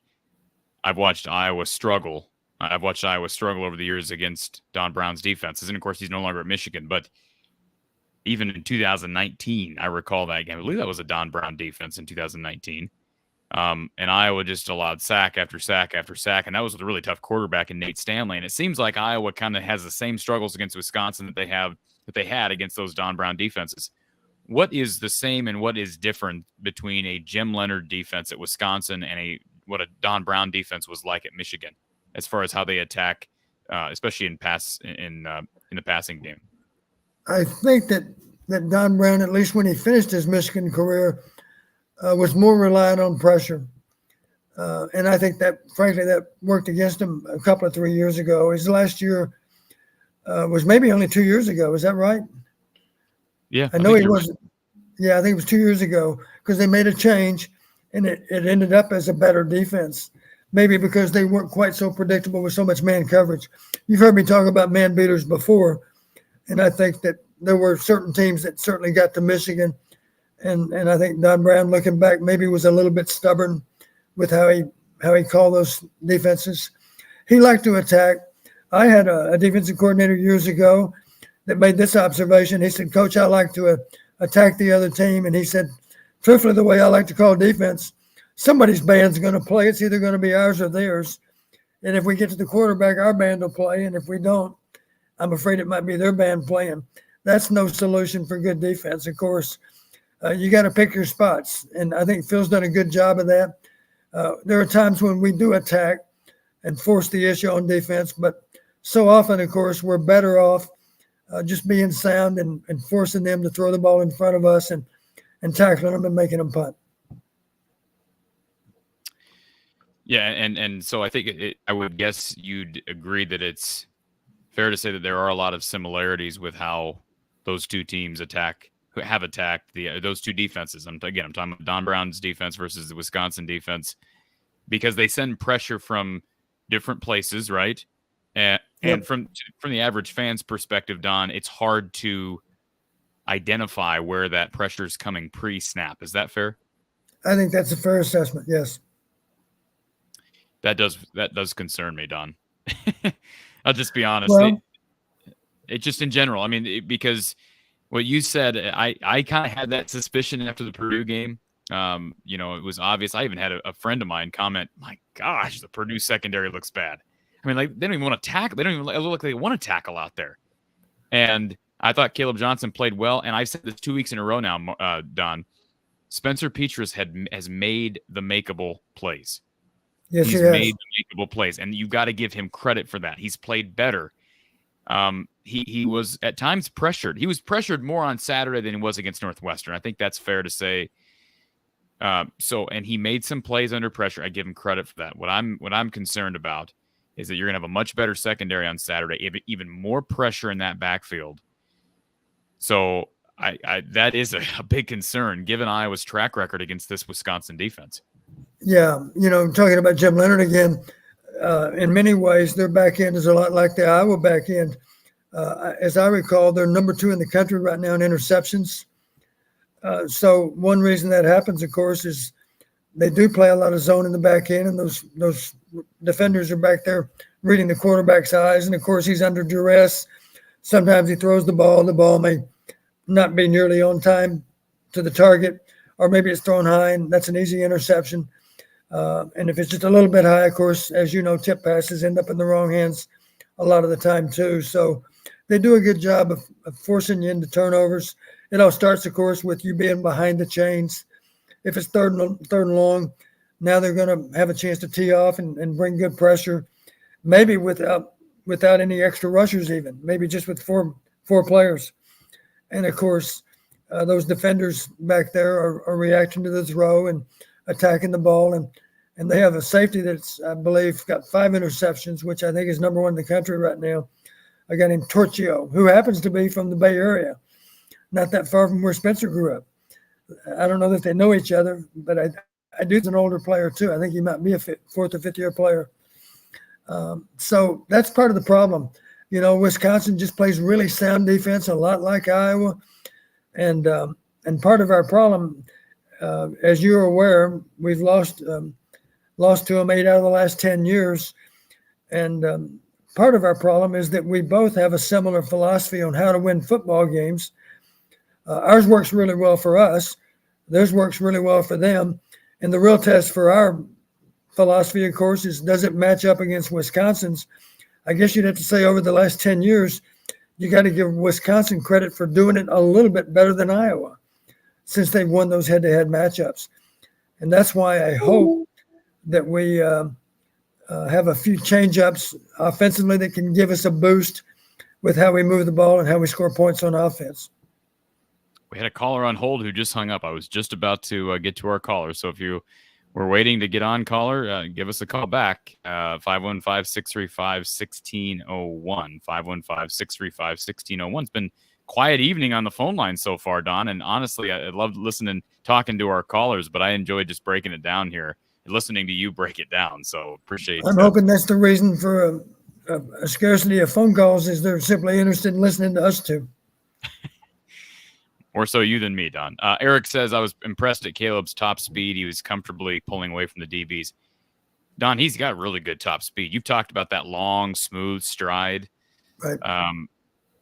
I've watched Iowa struggle. I've watched Iowa struggle over the years against Don Brown's defenses, and of course, he's no longer at Michigan. But even in 2019, I recall that game. I believe that was a Don Brown defense in 2019. And Iowa just allowed sack after sack after sack, and that was with a really tough quarterback in Nate Stanley. And it seems like Iowa kind of has the same struggles against Wisconsin that they had against those Don Brown defenses. What is the same and what is different between a Jim Leonhard defense at Wisconsin and a what a Don Brown defense was like at Michigan, as far as how they attack, especially in the passing game. I think that Don Brown, at least when he finished his Michigan career, was more reliant on pressure. And I think that, frankly, that worked against him a couple of 3 years ago. His last year was maybe only 2 years ago. Is that right? Yeah. I know he wasn't. Yeah, I think it was 2 years ago because they made a change and it ended up as a better defense. Maybe because they weren't quite so predictable with so much man coverage. You've heard me talk about man beaters before, and I think that there were certain teams that certainly got to Michigan. And I think Don Brown, looking back, maybe was a little bit stubborn with how he called those defenses. He liked to attack. I had a defensive coordinator years ago that made this observation. He said, "Coach, I like to attack the other team." And he said, truthfully, the way I like to call defense, somebody's band's going to play. It's either going to be ours or theirs. And if we get to the quarterback, our band will play. And if we don't, I'm afraid it might be their band playing. That's no solution for good defense. Of course, you got to pick your spots. And I think Phil's done a good job of that. There are times when we do attack and force the issue on defense, but so often, of course, we're better off just being sound and forcing them to throw the ball in front of us and tackling them and making them punt. Yeah, and so I think I would guess you'd agree that it's fair to say that there are a lot of similarities with how those two teams have attacked those two defenses. I'm talking about Don Brown's defense versus the Wisconsin defense, because they send pressure from different places, right? And from the average fan's perspective, Don, it's hard to identify where that pressure is coming pre-snap. Is that fair? I think that's a fair assessment. Yes. That does concern me, Don. I'll just be honest. Well, it just in general. I mean, because what you said, I kind of had that suspicion after the Purdue game. It was obvious. I even had a friend of mine comment, "My gosh, the Purdue secondary looks bad." I mean, like, they don't even want to tackle. They don't even look like they want to tackle out there. And I thought Kaleb Johnson played well. And I've said this 2 weeks in a row now, Don. Spencer Petras has made the makeable plays. Yes, he's made the makeable plays, and you got to give him credit for that. He's played better. He was at times pressured. He was pressured more on Saturday than he was against Northwestern. I think that's fair to say. And he made some plays under pressure. I give him credit for that. What I'm concerned about is that you're going to have a much better secondary on Saturday, even more pressure in that backfield. So that is a big concern given Iowa's track record against this Wisconsin defense. Yeah, talking about Jim Leonhard again, in many ways, their back end is a lot like the Iowa back end. As I recall, they're number 2 in the country right now in interceptions. So one reason that happens, of course, is they do play a lot of zone in the back end, and those defenders are back there reading the quarterback's eyes. And, of course, he's under duress. Sometimes he throws the ball. The ball may not be nearly on time to the target, or maybe it's thrown high, and that's an easy interception. And if it's just a little bit high, of course, as you know, tip passes end up in the wrong hands a lot of the time too. So they do a good job of forcing you into turnovers. It all starts, of course, with you being behind the chains. If it's third and long, now they're going to have a chance to tee off and bring good pressure, maybe without any extra rushers even, maybe just with four players. And, of course, those defenders back there are reacting to the throw and attacking the ball. And they have a safety that's, I believe, got 5 interceptions, which I think is number 1 in the country right now, a guy named Torchio, who happens to be from the Bay Area, not that far from where Spencer grew up. I don't know that they know each other, but I do think he's an older player too. I think he might be a 4th or 5th year player. So that's part of the problem. Wisconsin just plays really sound defense, a lot like Iowa. And part of our problem, as you're aware, we've lost to them 8 out of the last 10 years. And part of our problem is that we both have a similar philosophy on how to win football games. Ours works really well for us. Theirs works really well for them. And the real test for our philosophy, of course, is does it match up against Wisconsin's? I guess you'd have to say over the last 10 years, you got to give Wisconsin credit for doing it a little bit better than Iowa since they've won those head-to-head matchups. And that's why I hope that we have a few change-ups offensively that can give us a boost with how we move the ball and how we score points on offense. We had a caller on hold who just hung up. I was just about to get to our caller. So if you were waiting to get on, caller, give us a call back. 515-635-1601. 515-635-1601. It's been quiet evening on the phone line so far, Don. And honestly, I loved listening, talking to our callers, but I enjoyed just breaking it down here, listening to you break it down. So appreciate I'm hoping that's the reason for a scarcity of phone calls, is they're simply interested in listening to us too. More so you than me, Don. Eric says, I was impressed at Caleb's top speed. He was comfortably pulling away from the DBs. Don, he's got really good top speed. You've talked about that long, smooth stride. Right.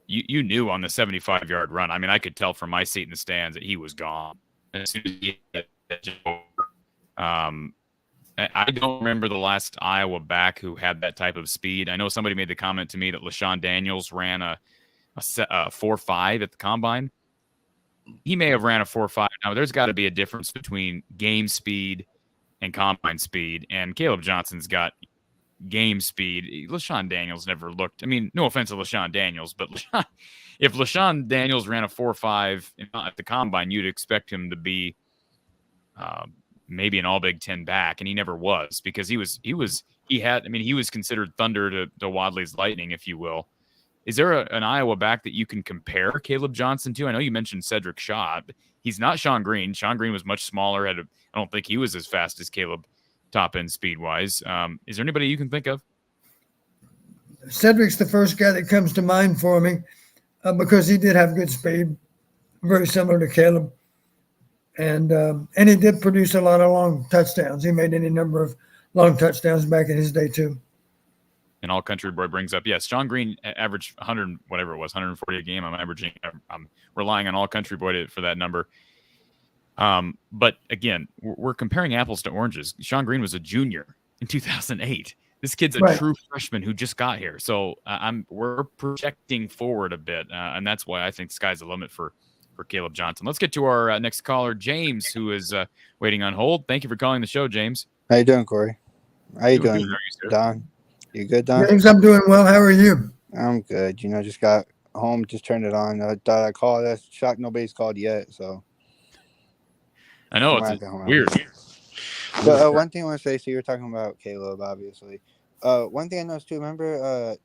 You knew on the 75-yard run. I mean, I could tell from my seat in the stands that he was gone as soon as he hit that jump over. I don't remember the last Iowa back who had that type of speed. I know somebody made the comment to me that LaShawn Daniels ran a 4.5 at the combine. He may have ran a 4.5. Now, there's got to be a difference between game speed and combine speed, and Kaleb Johnson's got game speed. LaShawn Daniels never looked. I mean, no offense to LaShawn Daniels, but if LaShawn Daniels ran a 4.5 at the combine, you'd expect him to be maybe an all Big Ten back, and he never was, because he was considered thunder to Wadley's lightning, if you will. Is there an Iowa back that you can compare Kaleb Johnson to? I know you mentioned Cedric Shaw. But he's not Sean Green. Sean Green was much smaller. I don't think he was as fast as Kaleb top end speed wise. Is there anybody you can think of? Cedric's the first guy that comes to mind for me because he did have good speed, very similar to Kaleb. And he did produce a lot of long touchdowns. He made any number of long touchdowns back in his day too. And All Country Boy brings up, yes, Sean Green averaged 100, whatever it was, 140 a game. I'm relying on All Country Boy for that number. But again, we're comparing apples to oranges. Sean Green was a junior in 2008. This kid's a true freshman who just got here. So we're projecting forward a bit, and that's why I think the sky's the limit for Kaleb Johnson. Let's get to our next caller, James, who is waiting on hold. Thank you for calling the show, James. How you doing, Corey? How you doing, Don? You good, Don? James, I'm doing well. How are you? I'm good. Just got home, just turned it on. I thought I'd call. That's shocked nobody's called yet. So I know it's weird. So one thing I want to say, so you're talking about Kaleb, obviously. One thing I noticed too. Remember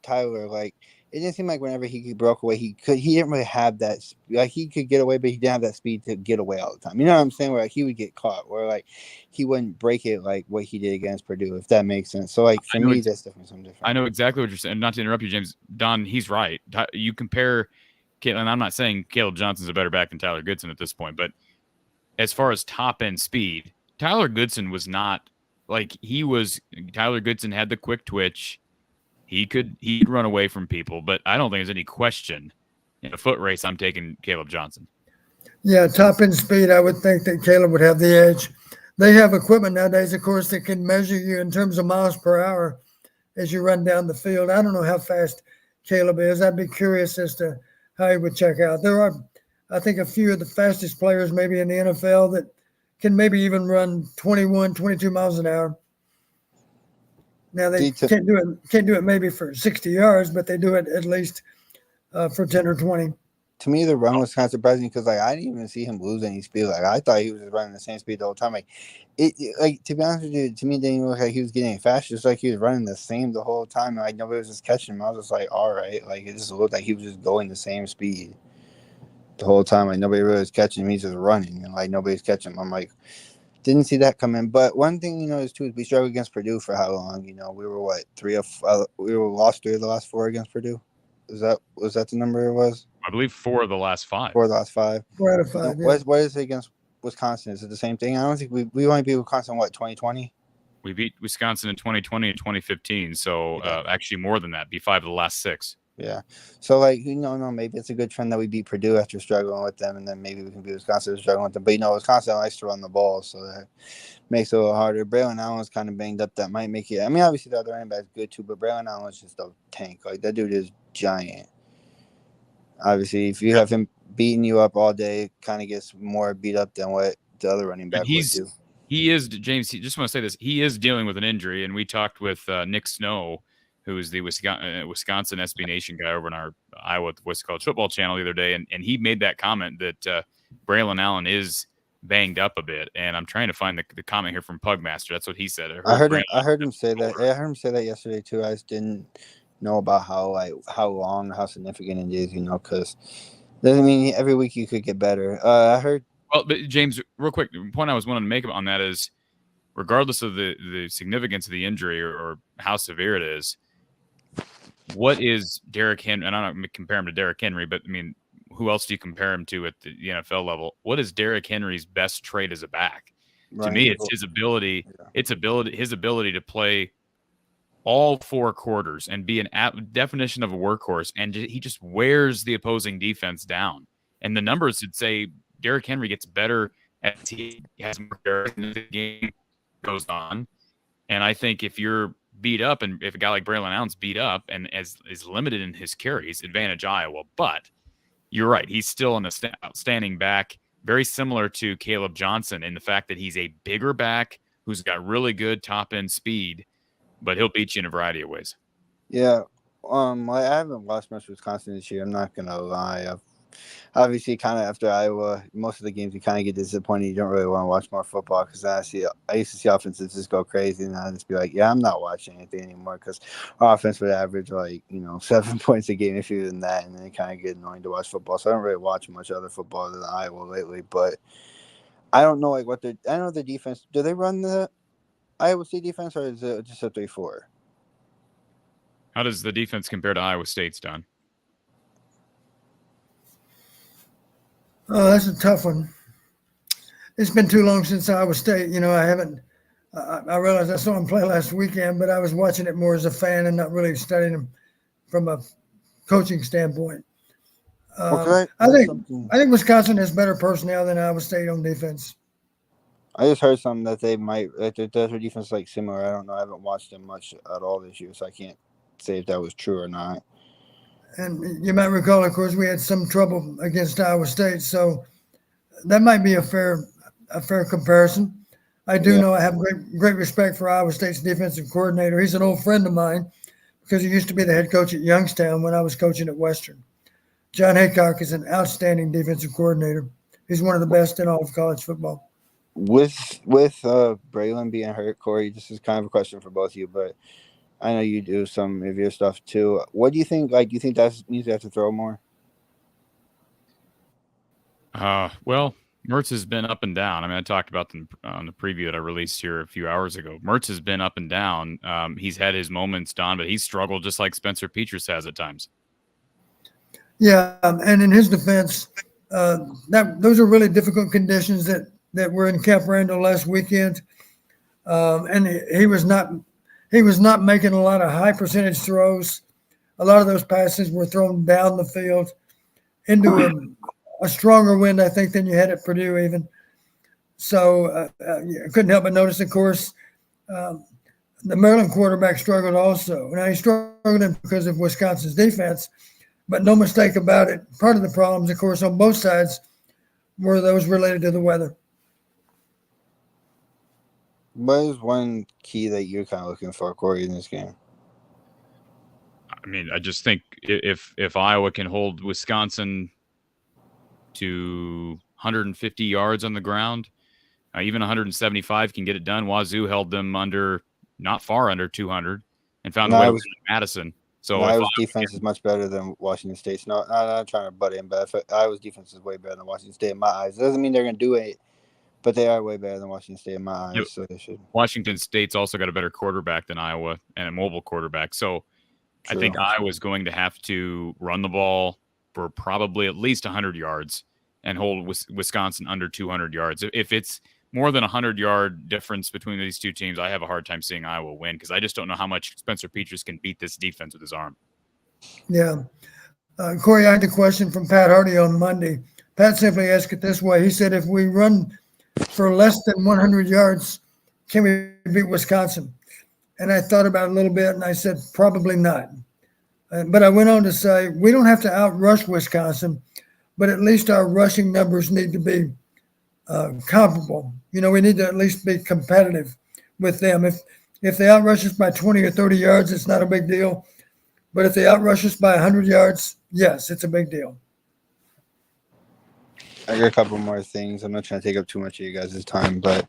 Tyler? Like, it didn't seem like whenever he broke away, he didn't really have that. Like, he could get away, but he didn't have that speed to get away all the time. You know what I'm saying? Where he would get caught, or like he wouldn't break it like what he did against Purdue, if that makes sense. So like for me, that's definitely something different. I know exactly what you're saying. Not to interrupt you, James. Don, he's right. You compare, and I'm not saying Kaleb Johnson's a better back than Tyler Goodson at this point, but as far as top end speed, Tyler Goodson was not like Tyler Goodson had the quick twitch. He'd run away from people, but I don't think there's any question in a foot race I'm taking Kaleb Johnson. Yeah, top end speed, I would think that Kaleb would have the edge. They have equipment nowadays, of course, that can measure you in terms of miles per hour as you run down the field. I don't know how fast Kaleb is. I'd be curious as to how he would check out. There are, I think, a few of the fastest players maybe in the NFL that can maybe even run 21, 22 miles an hour. Now, they can't do it maybe for 60 yards, but they do it at least for 10 or 20. To me, the run was kind of surprising because I didn't even see him lose any speed. Like, I thought he was just running the same speed the whole time. Like, to be honest with you, to me, it didn't look like he was getting faster. Just like he was running the same the whole time. Like, nobody was just catching him. I was just like, all right. Like, it just looked like he was just going the same speed the whole time. Like, nobody really was catching him. He's just running, and like nobody's catching him. I'm like, didn't see that coming. But one thing is too, is we struggled against Purdue for how long? We were lost 3 of the last 4 against Purdue. Was that the number it was? I believe 4 of the last 5. 4 of the last 5. 4 out of 5. Yeah. What is it against Wisconsin? Is it the same thing? I don't think we only beat Wisconsin 2020. We beat Wisconsin in 2020 and 2015. So actually more than that, be 5 of the last 6. Yeah. So like, maybe it's a good trend that we beat Purdue after struggling with them, and then maybe we can beat Wisconsin struggling with them. But Wisconsin likes to run the ball, so that makes it a little harder. Braylon Allen's kind of banged up. That might make it. I mean, obviously the other running back's good too, but Braylon Allen's just a tank. Like, that dude is giant. Obviously, if you have him beating you up all day, it kind of gets more beat up than what the other running back would do. he is, James, just want to say this. He is dealing with an injury, and we talked with Nick Snow, who is the Wisconsin SB Nation guy over in our Iowa College Football channel the other day, and he made that comment that Braylon Allen is banged up a bit, and I'm trying to find the comment here from Pugmaster. That's what he said. I heard him say that. I heard him say that yesterday too. I just didn't know about how long, how significant it is, because doesn't mean every week you could get better. I heard. Well, but James, real quick, the point I was wanting to make on that is, regardless of the significance of the injury or how severe it is, what is Derrick Henry? And I don't compare him to Derrick Henry, but I mean, who else do you compare him to at the NFL level? What is Derrick Henry's best trait as a back? Right. To me, it's his ability. Yeah. His ability to play all 4 quarters and be an definition of a workhorse, and he just wears the opposing defense down. And the numbers would say Derrick Henry gets better as he has more as the game goes on. And I think if you're beat up, and if a guy like Braylon Allen's beat up and is limited in his carries, advantage Iowa. But you're right. He's still an outstanding back, very similar to Kaleb Johnson in the fact that he's a bigger back who's got really good top-end speed, but he'll beat you in a variety of ways. Yeah. I haven't watched much Wisconsin this year. I'm not going to lie. Obviously, kind of after Iowa, most of the games you kind of get disappointed. You don't really want to watch more football because I used to see offenses just go crazy, and I'd just be like, yeah, I'm not watching anything anymore because our offense would average 7 points a game, if even that, and then it kind of get annoying to watch football. So I don't really watch much other football than Iowa lately. But I don't know I know the defense. Do they run the Iowa State defense, or is it just a 3-4? How does the defense compare to Iowa State's, Don? Oh, that's a tough one. It's been too long since Iowa State. I haven't. I realized I saw him play last weekend, but I was watching it more as a fan and not really studying him from a coaching standpoint. I think Wisconsin has better personnel than Iowa State on defense. I just heard something that they might their defense is similar. I don't know. I haven't watched them much at all this year, so I can't say if that was true or not. And you might recall, of course, we had some trouble against Iowa State, so that might be a fair comparison. I do know I have great respect for Iowa State's defensive coordinator. He's an old friend of mine because he used to be the head coach at Youngstown when I was coaching at Western. John Haycock is an outstanding defensive coordinator. He's one of the best in all of college football. With Braylon being hurt, Corey, this is kind of a question for both of you, but I know you do some of your stuff too. What do you think? Do you think that means you have to throw more? Well, Mertz has been up and down. I mean, I talked about them on the preview that I released here a few hours ago. Mertz has been up and down. He's had his moments, Don, but he's struggled just like Spencer Petras has at times. Yeah, and in his defense, those are really difficult conditions that were in Camp Randall last weekend, and he was not making a lot of high percentage throws. A lot of those passes were thrown down the field into a stronger wind, I think, than you had at Purdue even. So I couldn't help but notice, of course, the Maryland quarterback struggled also. Now, he struggled because of Wisconsin's defense, but no mistake about it. Part of the problems, of course, on both sides were those related to the weather. What is one key that you're kind of looking for, Corey, in this game? I mean, I just think if Iowa can hold Wisconsin to 150 yards on the ground, even 175 can get it done. Wazoo held them not far under 200 and found a way to win Madison. So Iowa's defense is much better than Washington State's. No, I'm not trying to butt in, but Iowa's defense is way better than Washington State in my eyes. It doesn't mean they're going to do it, but they are way better than Washington State in my eyes. Yep. So they should. Washington State's also got a better quarterback than Iowa and a mobile quarterback. So true. I think Iowa's going to have to run the ball for probably at least 100 yards and hold Wisconsin under 200 yards. If it's more than 100-yard difference between these two teams, I have a hard time seeing Iowa win because I just don't know how much Spencer Petras can beat this defense with his arm. Yeah. Corey, I had a question from Pat Hardy on Monday. Pat simply asked it this way. He said, if we run for less than 100 yards, can we beat Wisconsin? And I thought about it a little bit, and I said, probably not. But I went on to say, we don't have to outrush Wisconsin, but at least our rushing numbers need to be comparable. We need to at least be competitive with them. If they outrush us by 20 or 30 yards, it's not a big deal. But if they outrush us by 100 yards, yes, it's a big deal. I got a couple more things. I'm not trying to take up too much of you guys' time, but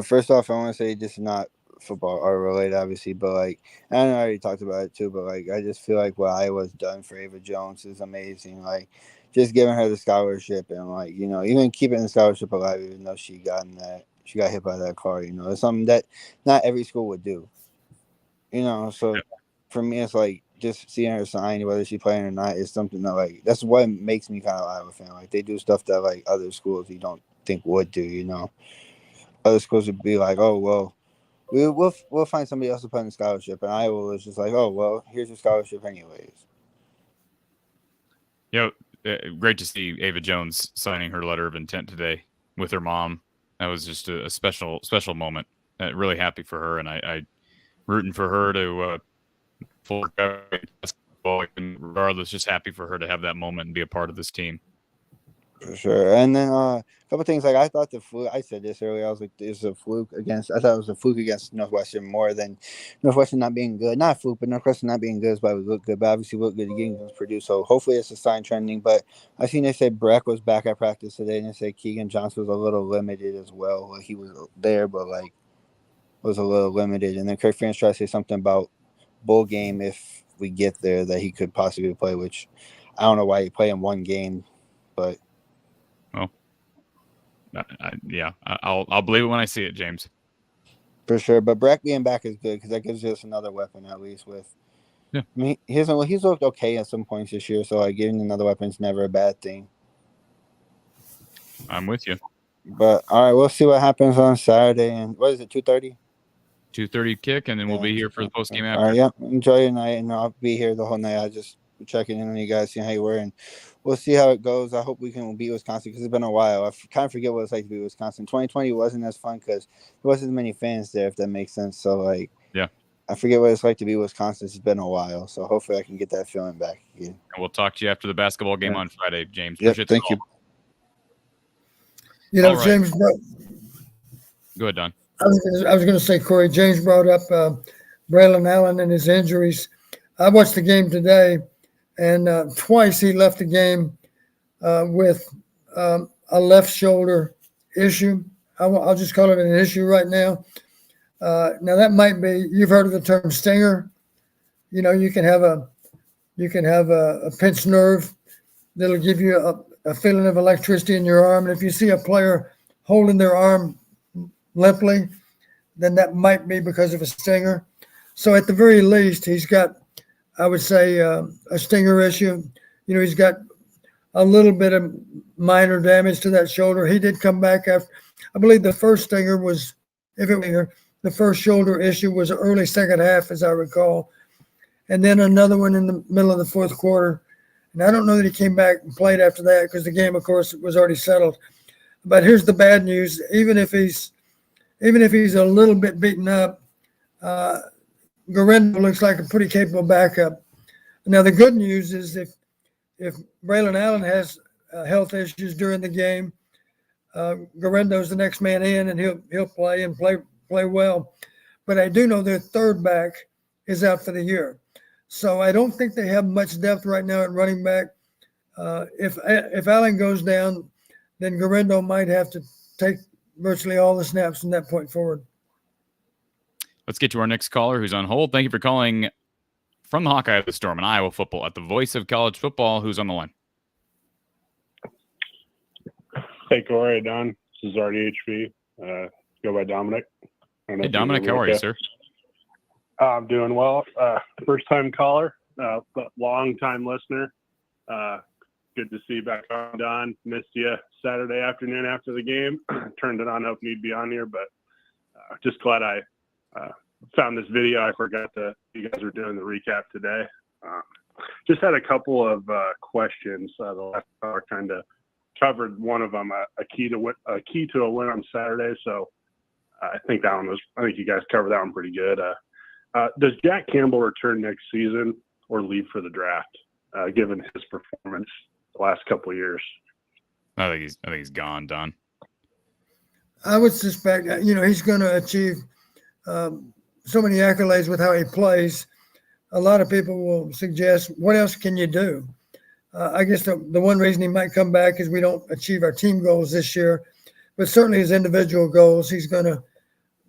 first off, I want to say this is not football or related, obviously, but like, I know I already talked about it too, but like, I just feel like what Iowa's done for Ava Jones is amazing. Like, just giving her the scholarship and like, even keeping the scholarship alive, even though she got hit by that car. It's something that not every school would do. So for me, it's like just seeing her sign, whether she's playing or not, is something that like that's what makes me kind of Iowa fan. Like they do stuff that like other schools you don't think would do. Other schools would be like, oh well, we'll find somebody else to put in the scholarship, and Iowa was just like, oh well, here's your scholarship anyways. Great to see Ava Jones signing her letter of intent today with her mom. That was just a special moment. Really happy for her, and I rooting for her to full recovery, and regardless, just happy for her to have that moment and be a part of this team. For sure. And then a couple things, like I thought the fluke, I said this earlier, I was like, there's a fluke against, I thought it was a fluke against Northwestern more than Northwestern not being good. Not a fluke, but Northwestern not being good is why we look good, but obviously we look good again against Purdue. So hopefully it's a sign trending. But I seen they say Breck was back at practice today, and they say Keegan Johnson was a little limited as well. Like he was there, but like was a little limited. And then Kirk Ferentz tried to say something about bowl game if we get there that he could possibly play, which I don't know why he play in one game, but I'll believe it when I see it, James. For sure, but Breck being back is good because that gives us another weapon at least. With, I mean, he's looked okay at some points this year, so like giving another weapon is never a bad thing. I'm with you. But all right, we'll see what happens on Saturday. And what is it? 2:30. 2:30 kick, and then we'll be here for the post game after. All right, yeah. Enjoy your night, and I'll be here the whole night. I just checking in on you guys, seeing how you were, and we'll see how it goes. I hope we can beat Wisconsin because it's been a while. I kind of forget what it's like to beat Wisconsin. 2020 wasn't as fun because there wasn't as many fans there, if that makes sense. So, like, I forget what it's like to beat Wisconsin. It's been a while. So, hopefully I can get that feeling back again. And we'll talk to you after the basketball game on Friday, James. Yep, thank you. Right. James, go ahead, Don. I was going to say, Corey, James brought up Braylon Allen and his injuries. I watched the game today, and twice he left the game with a left shoulder issue. I'll just call it an issue right now. Now that might be, you've heard of the term stinger. You can have a pinched nerve that'll give you a feeling of electricity in your arm. And if you see a player holding their arm limply, then that might be because of a stinger. So at the very least, he's got, I would say, a stinger issue. He's got a little bit of minor damage to that shoulder. He did come back after, I believe the first stinger was, the first shoulder issue was early second half, as I recall. And then another one in the middle of the fourth quarter. And I don't know that he came back and played after that because the game, of course, was already settled. But here's the bad news. Even if he's a little bit beaten up, Garendo looks like a pretty capable backup. Now, the good news is if Braylon Allen has health issues during the game, Garendo's the next man in, and he'll play and play well. But I do know their third back is out for the year. So I don't think they have much depth right now at running back. If Allen goes down, then Garendo might have to take virtually all the snaps from that point forward. Let's get to our next caller who's on hold. Thank you for calling from the Hawkeye of the Storm in Iowa football at the voice of college football. Who's on the line? Hey, Corey, Don. This is RDHV. Go by Dominic. Hey, Dominic. How are you, sir? I'm doing well. First-time caller, but long-time listener. Good to see you back on, Don. Missed you Saturday afternoon after the game. Turned it on, hoping you'd be on here, but just glad I found this video. I forgot that you guys were doing the recap today. Just had a couple of questions. The last hour kind of covered one of them, a key to a win on Saturday. So I think you guys covered that one pretty good. Does Jack Campbell return next season or leave for the draft, given his performance the last couple of years? I think he's gone, Don. I would suspect, he's going to achieve so many accolades with how he plays. A lot of people will suggest, what else can you do? I guess the one reason he might come back is we don't achieve our team goals this year, but certainly his individual goals, he's going to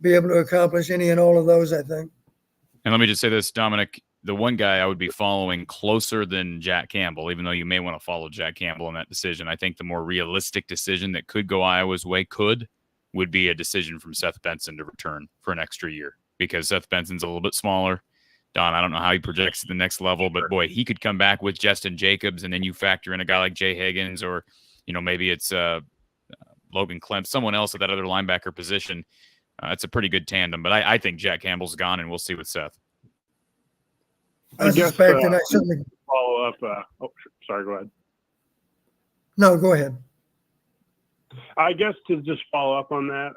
be able to accomplish any and all of those, I think. And let me just say this, Dominic, the one guy I would be following closer than Jack Campbell, even though you may want to follow Jack Campbell in that decision, I think the more realistic decision that could go Iowa's way would be a decision from Seth Benson to return for an extra year, because Seth Benson's a little bit smaller. Don, I don't know how he projects to the next level, but boy, he could come back with Justin Jacobs, and then you factor in a guy like Jay Higgins, or maybe it's Logan Klemp, someone else at that other linebacker position. It's a pretty good tandem, but I think Jack Campbell's gone, and we'll see with Seth. I suspect, and I certainly follow up. Sorry, go ahead. No, go ahead. I guess to just follow up on that,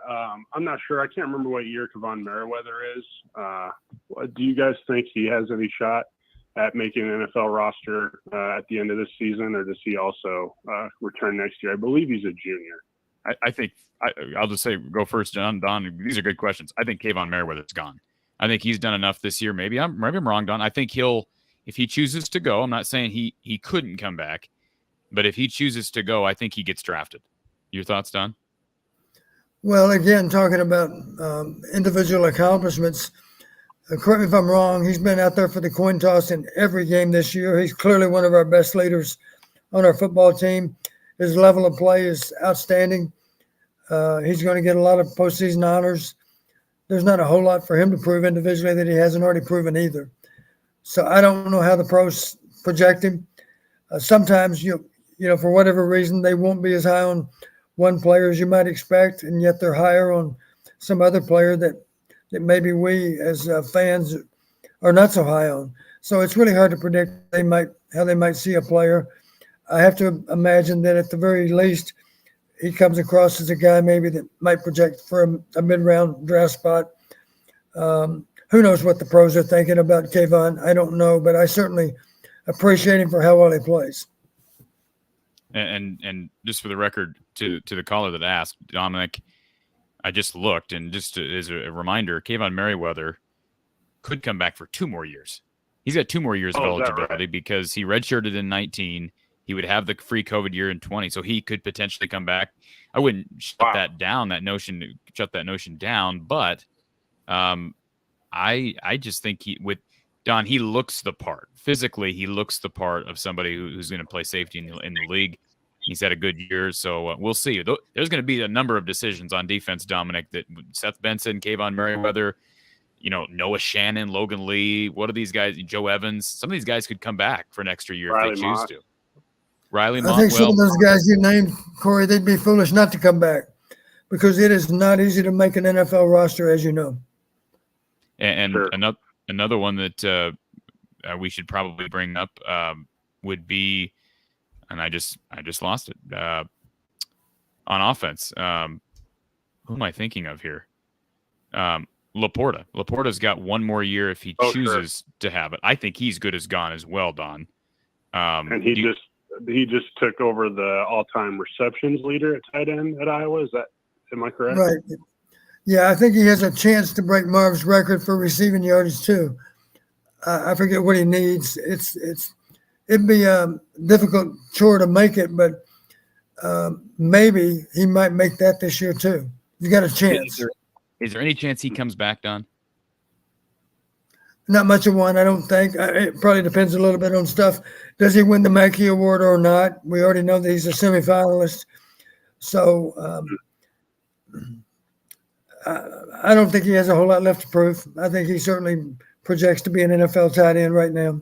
I'm not sure. I can't remember what year Kevon Merriweather is. Do you guys think he has any shot at making an NFL roster at the end of this season, or does he also return next year? I believe he's a junior. I think I'll just say, go first, John. Don, these are good questions. I think Kevon Merriweather's gone. I think he's done enough this year. Maybe I'm wrong, Don. I think if he chooses to go, I'm not saying he couldn't come back, but if he chooses to go, I think he gets drafted. Your thoughts, Don? Well, again, talking about individual accomplishments, correct me if I'm wrong, he's been out there for the coin toss in every game this year. He's clearly one of our best leaders on our football team. His level of play is outstanding. He's going to get a lot of postseason honors. There's not a whole lot for him to prove individually that he hasn't already proven either. So I don't know how the pros project him. Sometimes, for whatever reason, they won't be as high on one player as you might expect, and yet they're higher on some other player that maybe we as fans are not so high on. So it's really hard to predict how they might see a player. I have to imagine that at the very least, he comes across as a guy maybe that might project for a mid-round draft spot. Who knows what the pros are thinking about Kevon? I don't know, but I certainly appreciate him for how well he plays. And just for the record, to the caller that asked, Dominic, I just looked, and just as a reminder, Kevon Merriweather could come back for 2 more years. He's got 2 more years of eligibility, right? Because he redshirted in 19. He would have the free COVID year in 20, so he could potentially come back. I wouldn't shut that notion down, but I just think he looks the part. Physically, he looks the part of somebody who's going to play safety in the league. He's had a good year, so we'll see. There's going to be a number of decisions on defense, Dominic, that Seth Benson, Kevon Merriweather, Noah Shannon, Logan Lee, what are these guys? Joe Evans. Some of these guys could come back for an extra year if they choose to. Riley Moss. I think some of those guys you named, Corey, they'd be foolish not to come back, because it is not easy to make an NFL roster, as you know. And sure. another one that we should probably bring up would be, and I just lost it, on offense. Who am I thinking of here? LaPorta. LaPorta's got 1 more year if he chooses to have it. I think he's good as gone as well, Don. And he just took over the all-time receptions leader at tight end at Iowa. Am I correct? Right. Yeah, I think he has a chance to break Marv's record for receiving yardage too. I forget what he needs. It'd be a difficult chore to make it, but maybe he might make that this year too. He's got a chance. Is there any chance he comes back, Don? Not much of one, I don't think. It probably depends a little bit on stuff. Does he win the Mackey Award or not? We already know that he's a semifinalist. So I don't think he has a whole lot left to prove. I think he certainly projects to be an NFL tight end right now.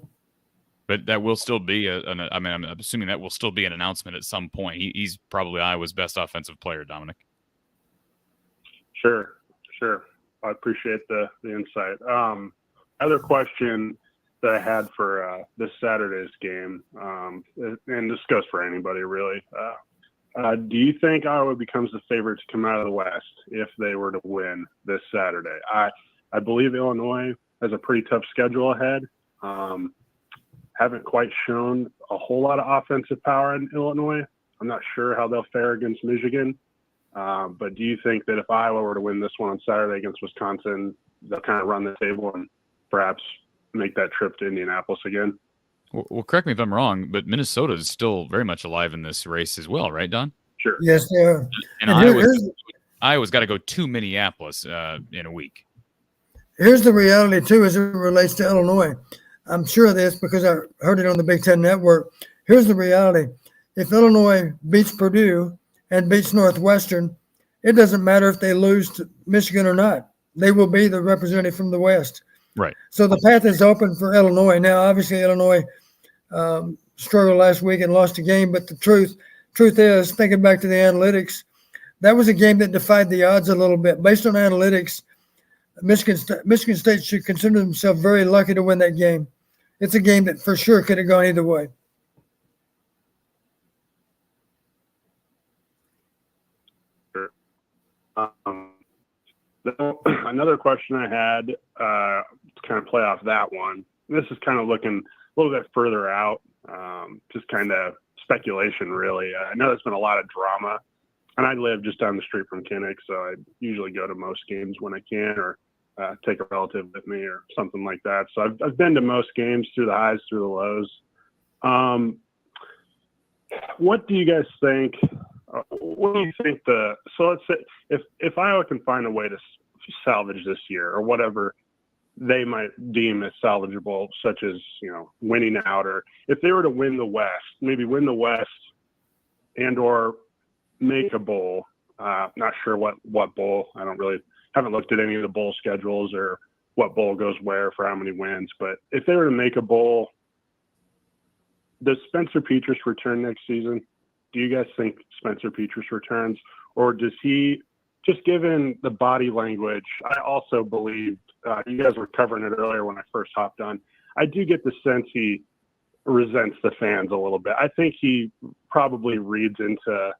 But that will still be I'm assuming that will still be an announcement at some point. He's probably Iowa's best offensive player, Dominic. Sure. I appreciate the insight. Other question that I had for this Saturday's game, and this goes for anybody really. Do you think Iowa becomes the favorite to come out of the West if they were to win this Saturday? I believe Illinois has a pretty tough schedule ahead. Haven't quite shown a whole lot of offensive power in Illinois. I'm not sure how they'll fare against Michigan. But do you think that if Iowa were to win this one on Saturday against Wisconsin, they'll kind of run the table and perhaps make that trip to Indianapolis again? Well, correct me if I'm wrong, but Minnesota is still very much alive in this race as well, right, Don? Sure. Yes, they are. And Iowa's got to go to Minneapolis in a week. Here's the reality, too, as it relates to Illinois. I'm sure of this because I heard it on the Big Ten Network. Here's the reality. If Illinois beats Purdue and beats Northwestern, it doesn't matter if they lose to Michigan or not. They will be the representative from the West. Right. So the path is open for Illinois. Now, obviously, Illinois struggled last week and lost a game, but the truth is, thinking back to the analytics, that was a game that defied the odds a little bit. Based on analytics, Michigan State should consider themselves very lucky to win that game. It's a game that for sure could have gone either way. Sure. Another question I had to kind of play off that one. This is kind of looking a little bit further out, just kind of speculation, really. I know there's been a lot of drama, and I live just down the street from Kinnick, so I usually go to most games when I can, or take a relative with me or something like that. So I've been to most games, through the highs, through the lows. What do you guys think? What do you think so let's say if Iowa can find a way to salvage this year, or whatever they might deem as salvageable, such as, winning out, or if they were to win the West, maybe win the West and or make a bowl. Not sure what bowl. I haven't looked at any of the bowl schedules or what bowl goes where for how many wins. But if they were to make a bowl, does Spencer Petras return next season? Do you guys think Spencer Petras returns, or does he, just given the body language? I also believe, you guys were covering it earlier when I first hopped on, I do get the sense he resents the fans a little bit. I think he probably reads into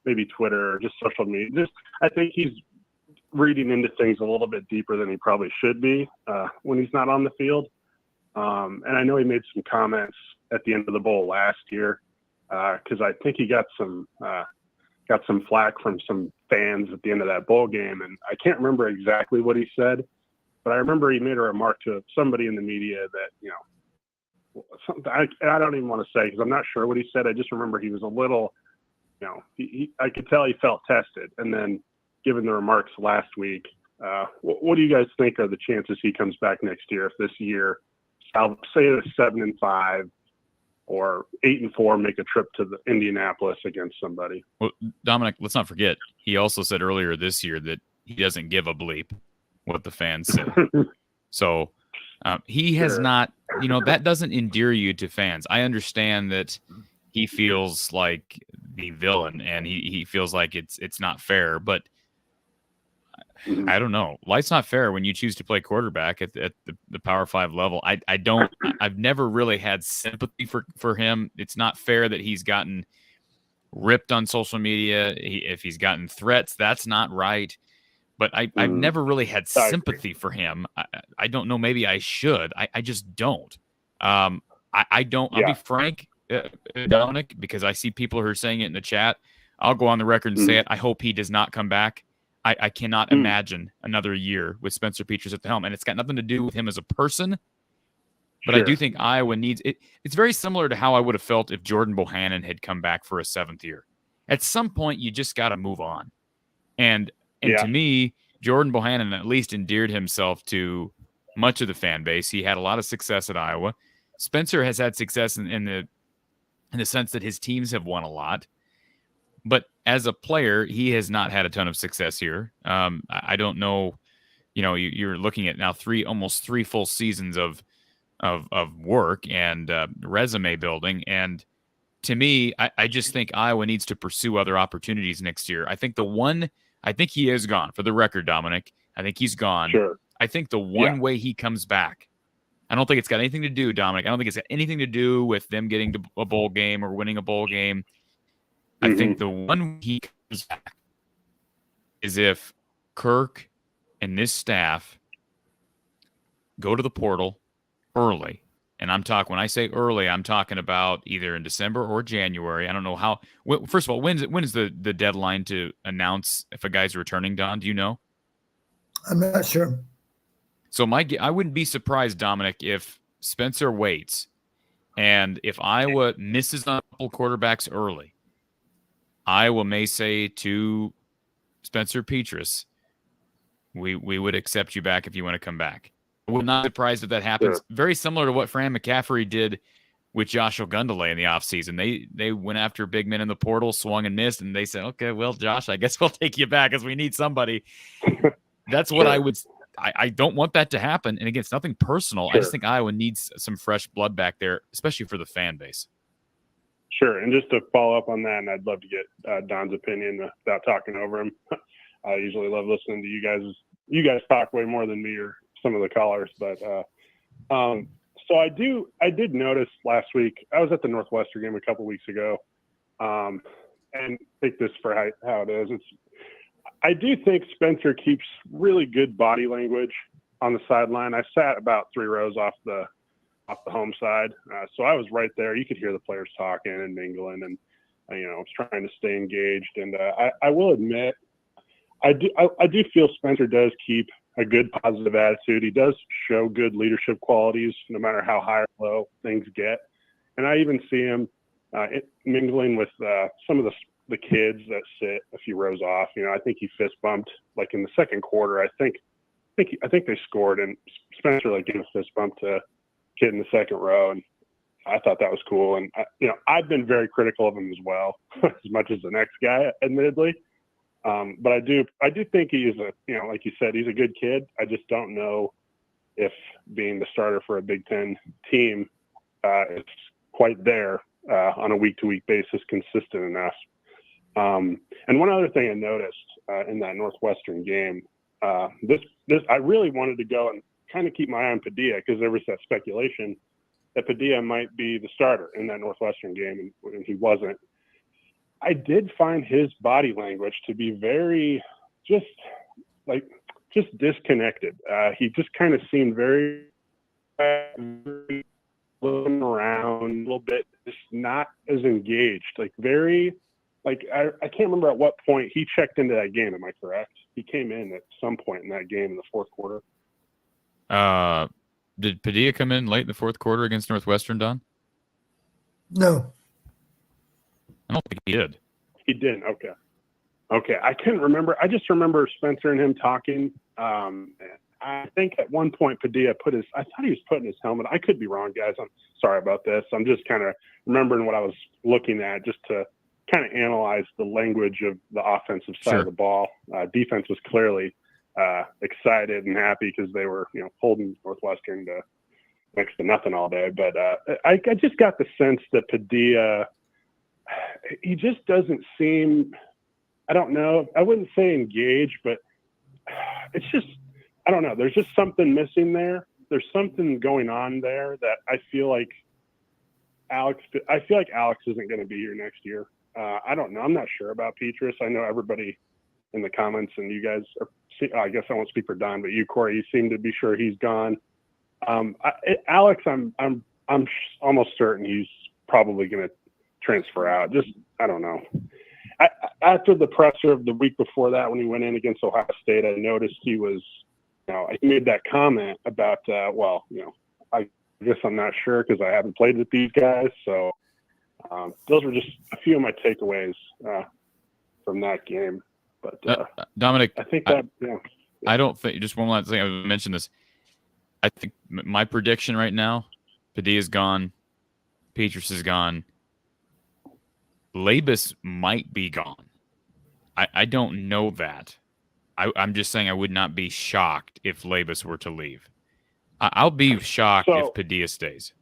maybe Twitter or just social media. I think he's reading into things a little bit deeper than he probably should be when he's not on the field. And I know he made some comments at the end of the bowl last year, because I think he got some flack from some fans at the end of that bowl game, and I can't remember exactly what he said, but I remember he made a remark to somebody in the media that, I don't even want to say, because I'm not sure what he said. I just remember he was a little, I could tell he felt tested. And then, given the remarks last week, what do you guys think are the chances he comes back next year? If this year, I'll say it's 7-5 or 8-4, make a trip to the Indianapolis against somebody. Well, Dominic, let's not forget, he also said earlier this year that he doesn't give a bleep what the fans say. So he has not, that doesn't endear you to fans. I understand that he feels like the villain and he feels like it's not fair, but I don't know. Life's not fair when you choose to play quarterback at the Power 5 level. I've never really had sympathy for him. It's not fair that he's gotten ripped on social media. If he's gotten threats, that's not right. But I've never really had sympathy for him. I don't know. Maybe I should. I just don't. I don't. I'll be frank, Dominic, because I see people who are saying it in the chat. I'll go on the record and say it. I hope he does not come back. I cannot imagine another year with Spencer Petras at the helm. And it's got nothing to do with him as a person. But I do think Iowa needs it. It's very similar to how I would have felt if Jordan Bohannon had come back for a 7th year. At some point, you just got to move on. And to me, Jordan Bohannon at least endeared himself to much of the fan base. He had a lot of success at Iowa. Spencer has had success in the sense that his teams have won a lot. But as a player, he has not had a ton of success here. I don't know. You're looking at now almost three full seasons of work and resume building. And to me, I just think Iowa needs to pursue other opportunities next year. I think he is gone. For the record, Dominic, I think he's gone. Sure. I think the one way he comes back, I don't think it's got anything to do, Dominic. I don't think it's got anything to do with them getting to a bowl game or winning a bowl game. I think the one he comes back is if Kirk and this staff go to the portal early And when I say early, I'm talking about either in December or January. I don't know how. First of all, when is the deadline to announce if a guy's returning, Don? Do you know? I'm not sure. So I wouldn't be surprised, Dominic, if Spencer waits, and if Iowa misses on a couple quarterbacks early, Iowa may say to Spencer Petras, we would accept you back if you want to come back. I would not be surprised if that happens. Sure. Very similar to what Fran McCaffrey did with Josh Ogundele in the offseason. They went after big men in the portal, swung and missed, and they said, okay, well, Josh, I guess we'll take you back as we need somebody. That's what I don't want that to happen. And again, it's nothing personal. Sure. I just think Iowa needs some fresh blood back there, especially for the fan base. Sure. And just to follow up on that, and I'd love to get Don's opinion without talking over him. I usually love listening to you guys. You guys talk way more than me or some of the callers, but so I did notice last week, I was at the Northwestern game a couple weeks ago, and take this for how it is. I do think Spencer keeps really good body language on the sideline. I sat about 3 rows off the home side, so I was right there. You could hear the players talking and mingling, and I was trying to stay engaged. And I will admit, I do feel Spencer does keep a good positive attitude. He does show good leadership qualities, no matter how high or low things get. And I even see him mingling with some of the kids that sit a few rows off. I think he fist bumped like in the second quarter. I think they scored, and Spencer gave a fist bump to a kid in the second row, and I thought that was cool. And I've been very critical of him as well, as much as the next guy, admittedly. But I do think he is like you said, he's a good kid. I just don't know if being the starter for a Big Ten team is quite there on a week-to-week basis, consistent enough. And one other thing I noticed in that Northwestern game, this I really wanted to go and kind of keep my eye on Padilla, because there was that speculation that Padilla might be the starter in that Northwestern game, and he wasn't. I did find his body language to be very just disconnected. He just kind of seemed very looking around a little bit, just not as engaged, very I can't remember at what point he checked into that game. Am I correct? He came in at some point in that game in the fourth quarter. Did Padilla come in late in the fourth quarter against Northwestern, Don? No. I don't think he did. He didn't. Okay. I couldn't remember. I just remember Spencer and him talking. I think at one point Padilla I thought he was putting his helmet. I could be wrong, guys. I'm sorry about this. I'm just kind of remembering what I was looking at just to kind of analyze the language of the offensive side of the ball. Defense was clearly excited and happy because they were, holding Northwestern to next to nothing all day. But I just got the sense that Padilla, he just doesn't seem, I don't know, I wouldn't say engaged, but it's just, I don't know. There's just something missing there. There's something going on there that I feel like Alex isn't going to be here next year. I don't know. I'm not sure about Petras. I know everybody in the comments, and you guys I guess I won't speak for Don, but you, Corey, you seem to be sure he's gone. Alex, I'm almost certain he's probably going to transfer out. Just, I don't know. After the presser of the week before that, when he went in against Ohio State, I noticed he was, he made that comment about, I guess I'm not sure because I haven't played with these guys. So those were just a few of my takeaways from that game. But Dominic, I think that, I don't think, just one last thing, I mentioned this. I think my prediction right now, Padilla's gone, Petras is gone, Labus might be gone. I don't know that. I'm just saying I would not be shocked if Labus were to leave. I'll be shocked if Padilla stays.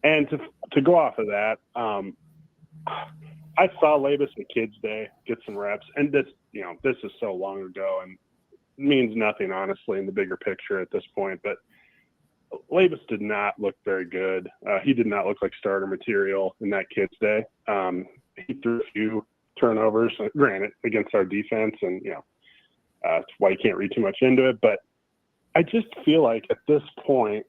And to go off of that, I saw Labus at Kids Day get some reps, and this is so long ago and means nothing, honestly, in the bigger picture at this point. But Labus did not look very good. He did not look like starter material in that Kids Day. He threw a few turnovers, granted, against our defense, and that's why you can't read too much into it. But I just feel like at this point,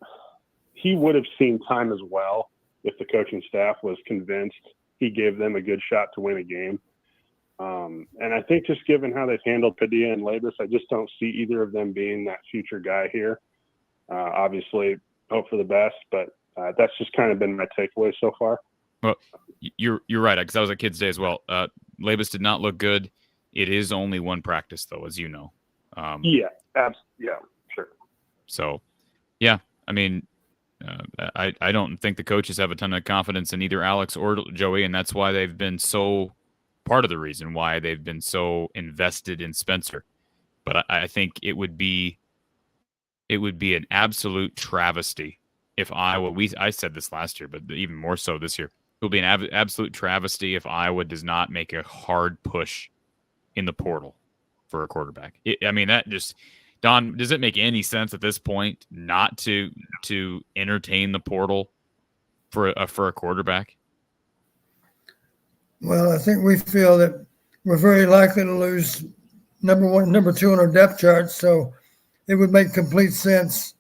he would have seen time as well if the coaching staff was convinced he gave them a good shot to win a game. And I think just given how they've handled Padilla and Labus, I just don't see either of them being that future guy here. Obviously, hope for the best, but that's just kind of been my takeaway so far. Well, you're right, because I was at Kids Day as well. Labus did not look good. It is only one practice, though, as you know. Yeah, sure. So, yeah, I mean, I don't think the coaches have a ton of confidence in either Alex or Joey, and that's why they've been so part of the reason why they've been so invested in Spencer. But I think it would be an absolute travesty if Iowa, I said this last year, but even more so this year, it will be an absolute travesty if Iowa does not make a hard push in the portal for a quarterback. That just, Don, does it make any sense at this point not to entertain the portal for a quarterback? Well, I think we feel that we're very likely to lose number one and number two on our depth chart, so it would make complete sense.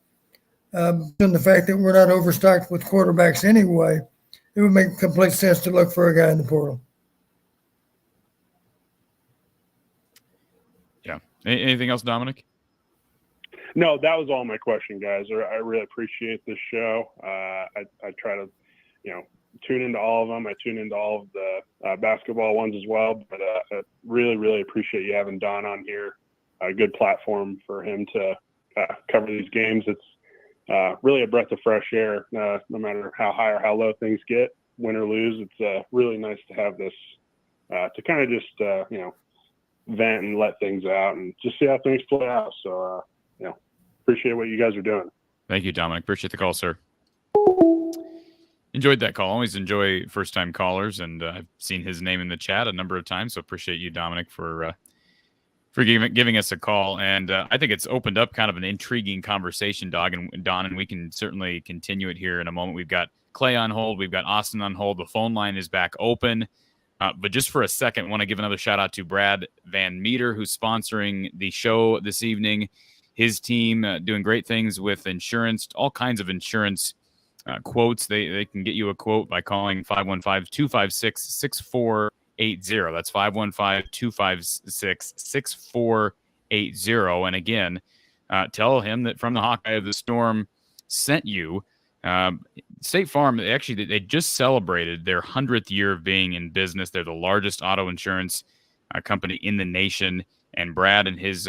In the fact that we're not overstocked with quarterbacks anyway, it would make complete sense to look for a guy in the portal. Yeah. Anything else, Dominic? No, that was all my question, guys. I really appreciate this show. I try to, tune into all of them. I tune into all of the basketball ones as well. But I really, really appreciate you having Don on here. A good platform for him to cover these games. It's really a breath of fresh air, no matter how high or how low things get, win or lose. It's really nice to have this to kind of just, vent and let things out and just see how things play out. So, appreciate what you guys are doing. Thank you, Dominic. Appreciate the call, sir. Enjoyed that call. Always enjoy first-time callers, and I've seen his name in the chat a number of times, so appreciate you, Dominic, for giving us a call. And I think it's opened up kind of an intriguing conversation, Don, and we can certainly continue it here in a moment. We've got Clay on hold. We've got Austin on hold. The phone line is back open. But just for a second, I want to give another shout-out to Brad Van Meter, who's sponsoring the show this evening. His team doing great things with insurance, all kinds of insurance quotes. They can get you a quote by calling 515-256-6480. That's 515-256-6480. And again, tell him that From the Hawkeye of the Storm sent you. State Farm, they just celebrated their 100th year of being in business. They're the largest auto insurance company in the nation. And Brad and his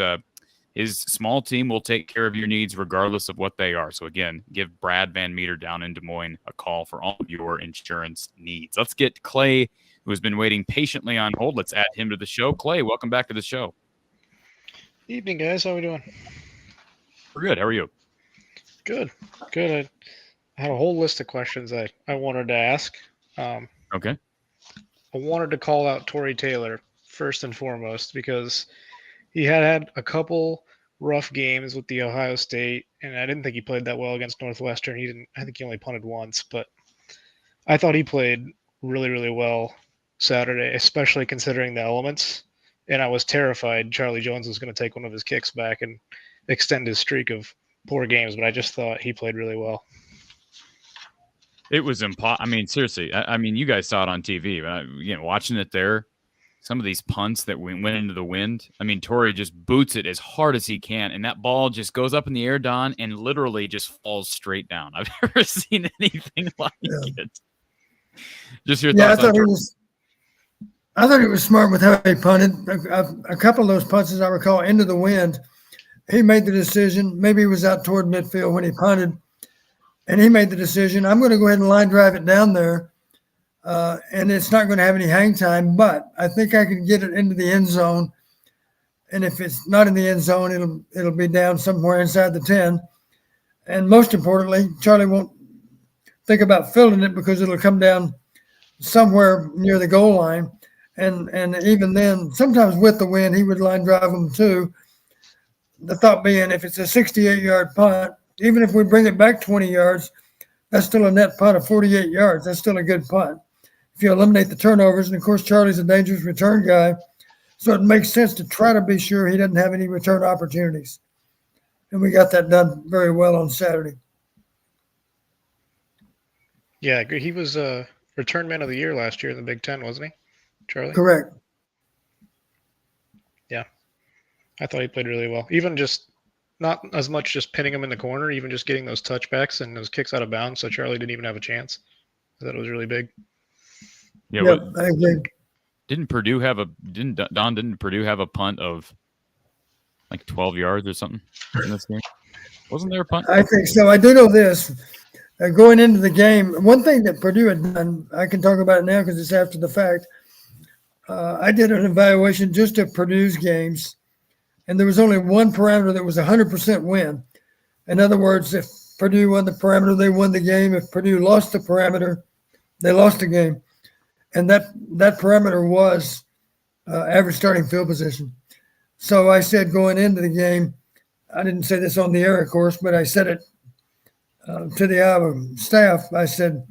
small team will take care of your needs regardless of what they are. So again, give Brad Van Meter down in Des Moines a call for all of your insurance needs. Let's get Clay, who has been waiting patiently on hold. Let's add him to the show. Clay, welcome back to the show. Evening, guys. How are we doing? We're good. How are you? Good. I had a whole list of questions I wanted to ask. Okay. I wanted to call out Tory Taylor first and foremost because he had a couple rough games with the Ohio State, and I didn't think he played that well against Northwestern. I think he only punted once, but I thought he played really, really well Saturday, especially considering the elements. And I was terrified Charlie Jones was going to take one of his kicks back and extend his streak of poor games, but I just thought he played really well. It was impossible. Seriously. You guys saw it on TV, but watching it there, some of these punts that went into the wind. Tory just boots it as hard as he can, and that ball just goes up in the air, Don, and literally just falls straight down. I've never seen anything like it. Just your thoughts on Tory. I thought he was smart with how he punted. A couple of those punts, as I recall, into the wind. He made the decision. Maybe he was out toward midfield when he punted, and he made the decision, I'm going to go ahead and line drive it down there. And it's not going to have any hang time, but I think I can get it into the end zone. And if it's not in the end zone, it'll be down somewhere inside the 10. And most importantly, Charlie won't think about filling it because it'll come down somewhere near the goal line. And even then, sometimes with the wind, he would line drive them too. The thought being, if it's a 68-yard punt, even if we bring it back 20 yards, that's still a net punt of 48 yards. That's still a good punt. If you eliminate the turnovers, and of course, Charlie's a dangerous return guy, so it makes sense to try to be sure he doesn't have any return opportunities. And we got that done very well on Saturday. Yeah, he was return man of the year last year in the Big Ten, wasn't he, Charlie? Correct. Yeah, I thought he played really well. Even just not as much just pinning him in the corner, even just getting those touchbacks and those kicks out of bounds, so Charlie didn't even have a chance. I thought it was really big. Yeah, Yep, I agree. Didn't Purdue have a punt of like 12 yards or something in this game? Wasn't there a punt? I think so. I do know this. Going into the game, one thing that Purdue had done, I can talk about it now because it's after the fact. I did an evaluation just of Purdue's games, and there was only one parameter that was 100% win. In other words, if Purdue won the parameter, they won the game. If Purdue lost the parameter, they lost the game. And that parameter was average starting field position. So I said going into the game, I didn't say this on the air, of course, but I said it to the Iowa staff. I said,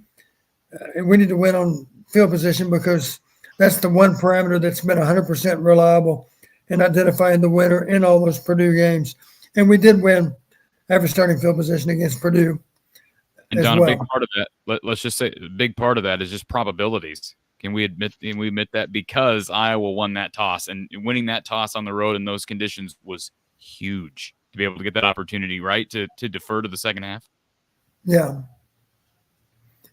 we need to win on field position because that's the one parameter that's been 100% reliable in identifying the winner in all those Purdue games. And we did win average starting field position against Purdue. And Don, a big part of that, let's just say a big part of that is just probabilities. Can we admit that because Iowa won that toss, and winning that toss on the road in those conditions was huge to be able to get that opportunity, right, to defer to the second half? Yeah.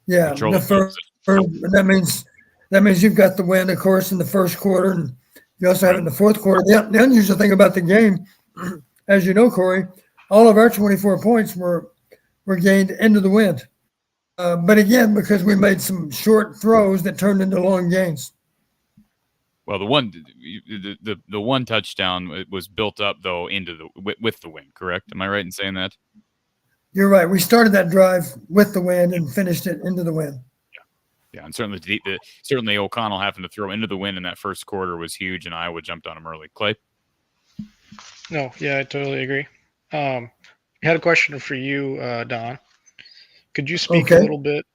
Yeah. That means you've got the win, of course, in the first quarter, and you also have it in the fourth quarter. The unusual thing about the game, as you know, Corey, all of our 24 points were gained into the wind. But again, because we made some short throws that turned into long gains. Well, the one touchdown was built up though with the win. Correct? Am I right in saying that? You're right. We started that drive with the wind and finished it into the wind. Yeah, and certainly O'Connell having to throw into the wind in that first quarter was huge, and Iowa jumped on him early. Clay? No, yeah, I totally agree. I had a question for you, Don. Could you speak a little bit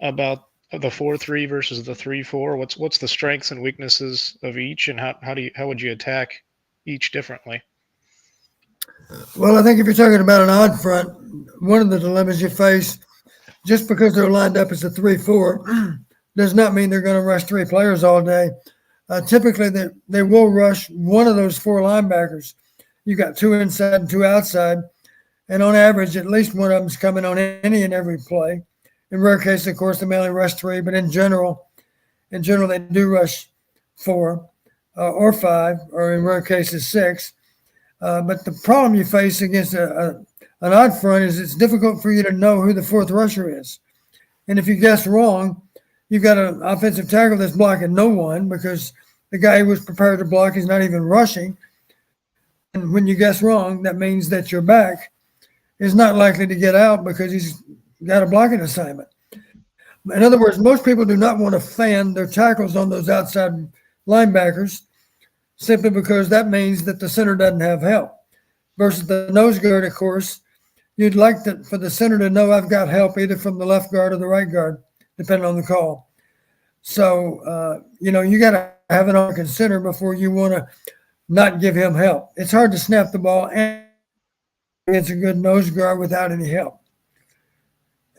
about the 4-3 versus the 3-4? What's the strengths and weaknesses of each, and how would you attack each differently? Well, I think if you're talking about an odd front, one of the dilemmas you face, just because they're lined up as a 3-4, does not mean they're going to rush three players all day. Typically, they will rush one of those four linebackers. You got two inside and two outside. And on average, at least one of them's coming on any and every play. In rare cases, of course, they may only rush three, but in general, they do rush four or five, or in rare cases, six. But the problem you face against an odd front is it's difficult for you to know who the fourth rusher is. And if you guess wrong, you've got an offensive tackle that's blocking no one because the guy who was prepared to block is not even rushing. And when you guess wrong, that means that your back is not likely to get out because he's got a blocking assignment. In other words, most people do not want to fan their tackles on those outside linebackers simply because that means that the center doesn't have help. Versus the nose guard, of course, you'd like for the center to know I've got help either from the left guard or the right guard, depending on the call. So, you got to have it on center before you want to not give him help. It's hard to snap the ball and it's a good nose guard without any help.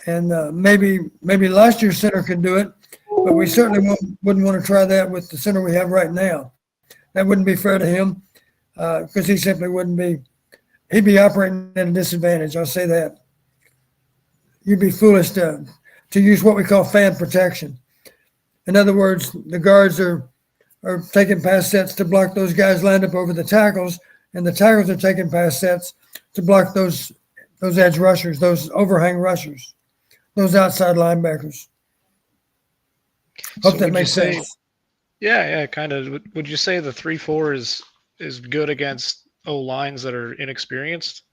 And maybe last year's center could do it, but we certainly wouldn't want to try that with the center we have right now. That wouldn't be fair to him because he simply wouldn't be – he'd be operating at a disadvantage. I'll say that. You'd be foolish to use what we call fan protection. In other words, the guards are taking pass sets to block those guys lined up over the tackles, and the tackles are taking pass sets to block those edge rushers, those overhang rushers, those outside linebackers. Hope that makes sense. Yeah, kind of. Would you say the 3-4 is good against O-lines that are inexperienced?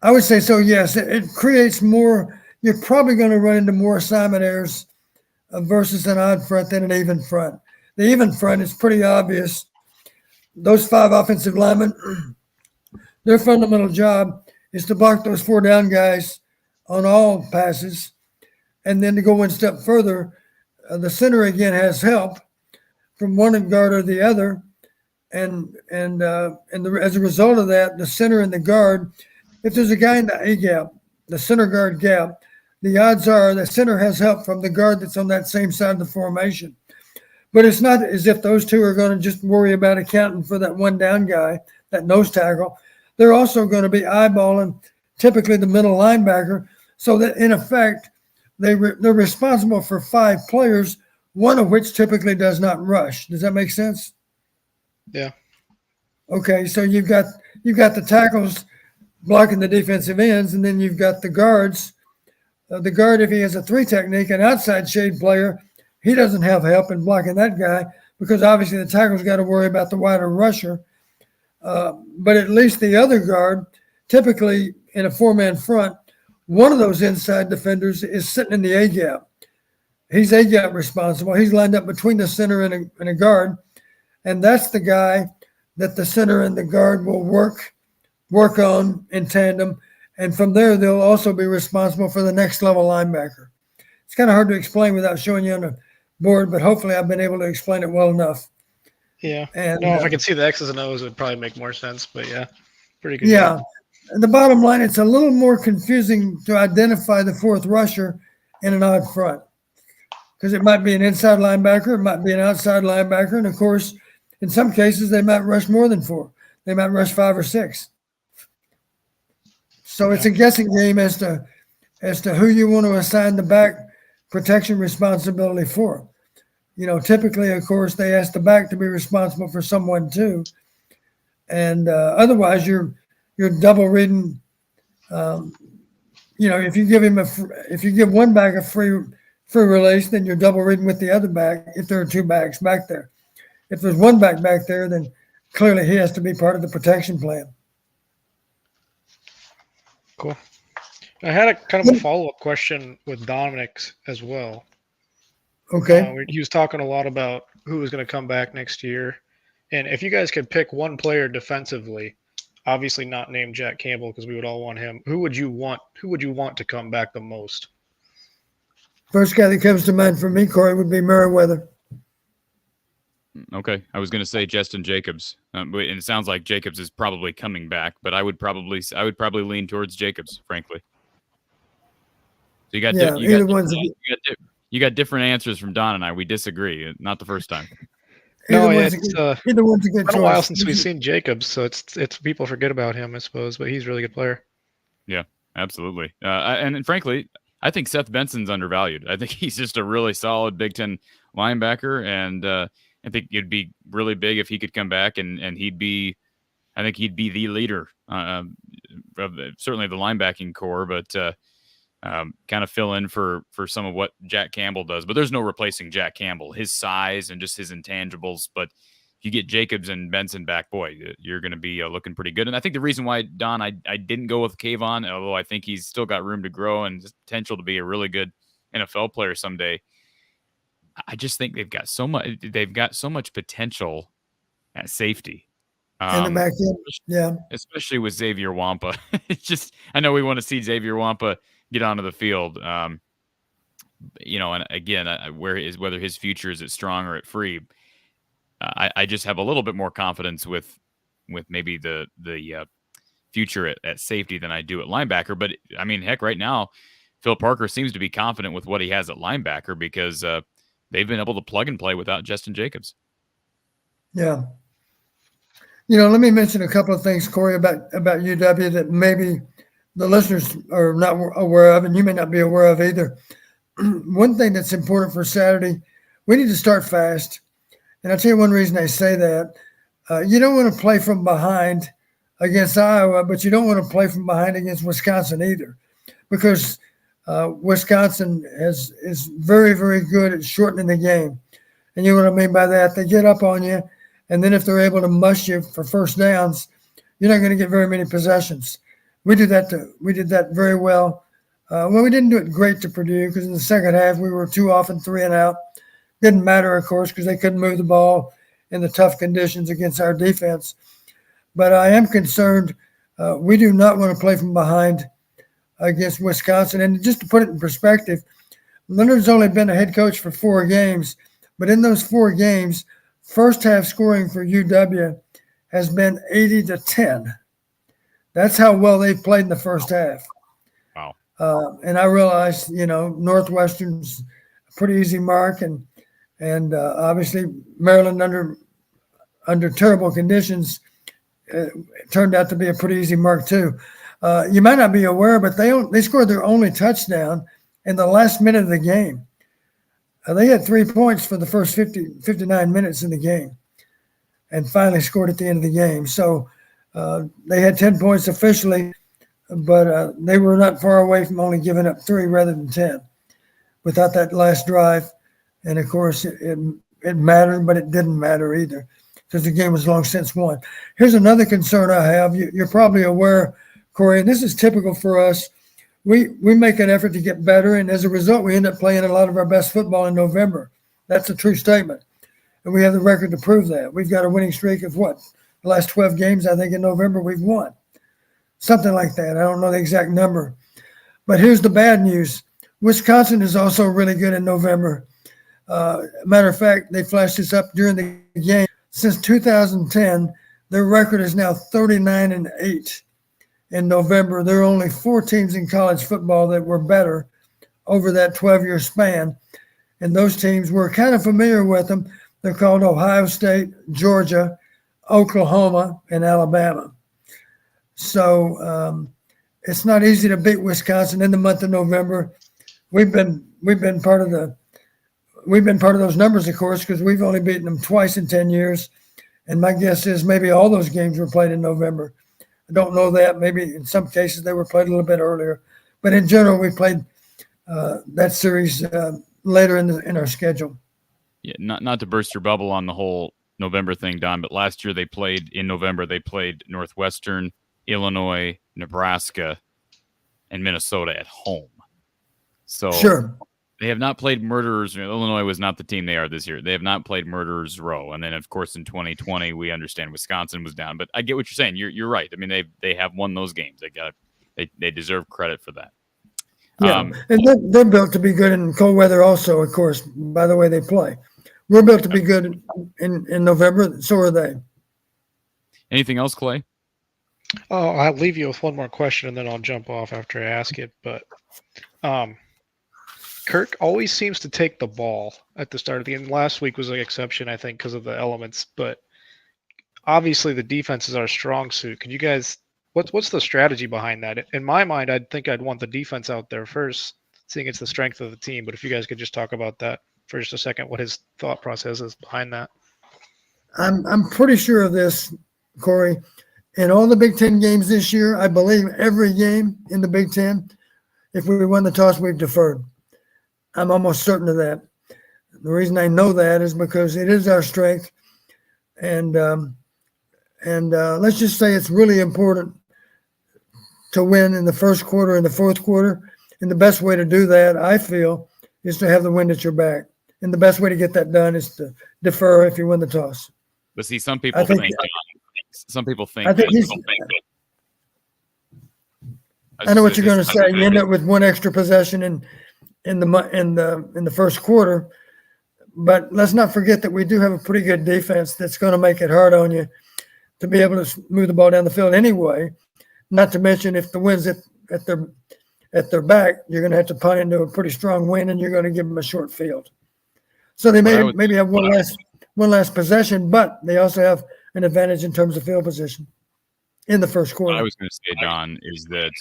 I would say so, yes. It creates more – you're probably going to run into more assignment errors versus an odd front than an even front. The even front is pretty obvious. Those five offensive linemen, their fundamental job is to block those four down guys on all passes. And then to go one step further, the center again has help from one guard or the other. And as a result of that, the center and the guard, if there's a guy in the A gap, the center guard gap, the odds are the center has help from the guard that's on that same side of the formation. But it's not as if those two are going to just worry about accounting for that one down guy, that nose tackle. They're also going to be eyeballing typically the middle linebacker, so that in effect they're responsible for 5 players, one of which typically does not rush. Does that make sense? Yeah. Okay, so you've got the tackles blocking the defensive ends, and then you've got the guards. The guard, if he has a 3 technique, an outside shade player, he doesn't have help in blocking that guy because obviously the tackle's got to worry about the wider rusher. But at least the other guard, typically in a 4-man front, one of those inside defenders is sitting in the A-gap. He's A-gap responsible. He's lined up between the center and a guard, and that's the guy that the center and the guard will work on in tandem. And from there, they'll also be responsible for the next level linebacker. It's kind of hard to explain without showing you on the board, but hopefully I've been able to explain it well enough. Yeah. And no, if I could see the X's and O's, it would probably make more sense. But yeah, pretty good. Yeah. And the bottom line, it's a little more confusing to identify the 4th rusher in an odd front because it might be an inside linebacker, it might be an outside linebacker, and of course, in some cases, they might rush more than 4. They might rush 5 or 6. So it's a guessing game as to who you want to assign the back protection responsibility for. You know, typically, of course, they ask the back to be responsible for someone too, and otherwise, you're double reading. You know, if you give one back a free release, then you're double reading with the other back. If there are 2 backs back there, if there's one back there, then clearly he has to be part of the protection plan. Cool. I had a kind of a follow-up question with Dominic as well. Okay. He was talking a lot about who was going to come back next year. And if you guys could pick one player defensively, obviously not named Jack Campbell because we would all want him, who would you want to come back the most? First guy that comes to mind for me, Corey, would be Merriweather. Okay, I was going to say Justin Jacobs, and it sounds like Jacobs is probably coming back, but I would probably lean towards Jacobs, frankly. So you got different answers from Don and I. We disagree. Not the first time. No, it's either one's a good been choice. a while since we've seen Jacobs, so it's people forget about him, I suppose. But he's a really good player. Yeah, absolutely. And frankly, I think Seth Benson's undervalued. I think he's just a really solid Big Ten linebacker, and I think it'd be really big if he could come back, and he'd be the leader of certainly the linebacking core, but kind of fill in for some of what Jack Campbell does. But there's no replacing Jack Campbell, his size and just his intangibles. But if you get Jacobs and Benson back, boy, you're going to be looking pretty good. And I think the reason why, Don, I didn't go with Kayvon, although I think he's still got room to grow and potential to be a really good NFL player someday, I just think they've got so much potential at safety. In the back end, yeah. Especially with Xavier Wampa. It's just, I know we want to see Xavier Wampa get onto the field. You know, and again, whether his future is at strong or at free. I just have a little bit more confidence with maybe the future at safety than I do at linebacker. But I mean, heck, right now, Phil Parker seems to be confident with what he has at linebacker because they've been able to plug and play without Justin Jacobs. Yeah. You know, let me mention a couple of things, Corey, about UW that maybe the listeners are not aware of, and you may not be aware of either. One thing that's important for Saturday, we need to start fast. And I'll tell you one reason I say that. You don't want to play from behind against Iowa, but you don't want to play from behind against Wisconsin either, because Wisconsin is very, very good at shortening the game. And you know what I mean by that? They get up on you, and then if they're able to mush you for first downs, you're not going to get very many possessions. We did that very well. Well, we didn't do it great to Purdue because in the second half we were too often 3 and out. Didn't matter, of course, because they couldn't move the ball in the tough conditions against our defense. But I am concerned. We do not want to play from behind against Wisconsin. And just to put it in perspective, Leonhard's only been a head coach for 4 games, but in those 4 games, first half scoring for UW has been 80-10. That's how well they've played in the first half. Wow. And I realized, Northwestern's a pretty easy mark, and obviously Maryland under terrible conditions turned out to be a pretty easy mark too. You might not be aware, but they scored their only touchdown in the last minute of the game. They had 3 points for the first 59 minutes in the game, and finally scored at the end of the game. So they had 10 points officially, but they were not far away from only giving up 3 rather than 10 without that last drive. And of course, it mattered, but it didn't matter either because the game was long since won. Here's another concern I have. You're probably aware, Corey, and this is typical for us. We make an effort to get better, and as a result, we end up playing a lot of our best football in November. That's a true statement, and we have the record to prove that. We've got a winning streak of the last 12 games, I think, in November we've won. Something like that. I don't know the exact number. But here's the bad news. Wisconsin is also really good in November. Matter of fact, they flashed this up during the game. Since 2010, their record is now 39-8. In November, there are only 4 teams in college football that were better over that 12-year span. And those teams, we're kind of familiar with them. They're called Ohio State, Georgia, Oklahoma, and Alabama. So it's not easy to beat Wisconsin in the month of November. We've been part of those numbers, of course, because we've only beaten them twice in 10 years. And my guess is maybe all those games were played in November. I don't know that. Maybe in some cases they were played a little bit earlier. But in general, we played that series later in our schedule. Yeah, not to burst your bubble on the whole November thing, Don, but last year in November, they played Northwestern, Illinois, Nebraska, and Minnesota at home. So sure. They have not played Murderers. Illinois was not the team they are this year. They have not played Murderers Row. And then, of course, in 2020, we understand Wisconsin was down. But I get what you're saying. You're right. I mean, they have won those games. They deserve credit for that. Yeah, and they're built to be good in cold weather also, of course, by the way they play. We're built to be good in November. So are they. Anything else, Clay? Oh, I'll leave you with one more question, and then I'll jump off after I ask it. But Kirk always seems to take the ball at the start of the game. Last week was an exception, I think, because of the elements. But obviously, the defense is our strong suit. Can you guys – what's the strategy behind that? In my mind, I'd think I'd want the defense out there first, seeing it's the strength of the team. But if you guys could just talk about that for just a second, what his thought process is behind that. I'm pretty sure of this, Corey. In all the Big Ten games this year, I believe every game in the Big Ten, if we won the toss, we've deferred. I'm almost certain of that. The reason I know that is because it is our strength. And let's just say it's really important to win in the first quarter and the fourth quarter. And the best way to do that, I feel, is to have the wind at your back. And the best way to get that done is to defer if you win the toss. But see, some people think I know what you're going to say. You end up with one extra possession in the first quarter, but let's not forget that we do have a pretty good defense that's going to make it hard on you to be able to move the ball down the field anyway. Not to mention if the wind's at their back, you're going to have to punt into a pretty strong wind, and you're going to give them a short field. So they maybe have one last possession, but they also have an advantage in terms of field position in the first quarter. What I was going to say, Don, is that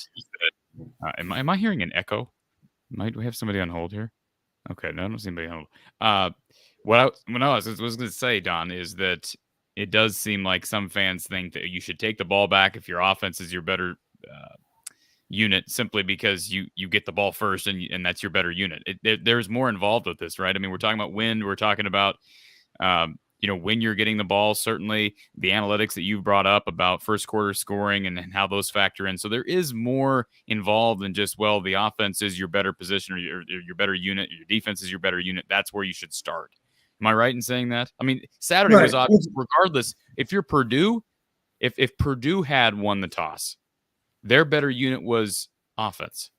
am I hearing an echo? Might we have somebody on hold here? Okay, no, I don't see anybody on hold. What I was going to say, Don, is that it does seem like some fans think that you should take the ball back if your offense is your better unit, simply because you get the ball first and that's your better unit. There's more involved with this, right? I mean, we're talking about wind. We're talking about when you're getting the ball, certainly the analytics that you've brought up about first quarter scoring and how those factor in. So there is more involved than just, well, the offense is your better position or your better unit, your defense is your better unit. That's where you should start. Am I right in saying that? I mean, Saturday was obvious. Regardless, if you're Purdue, if Purdue had won the toss, their better unit was offense.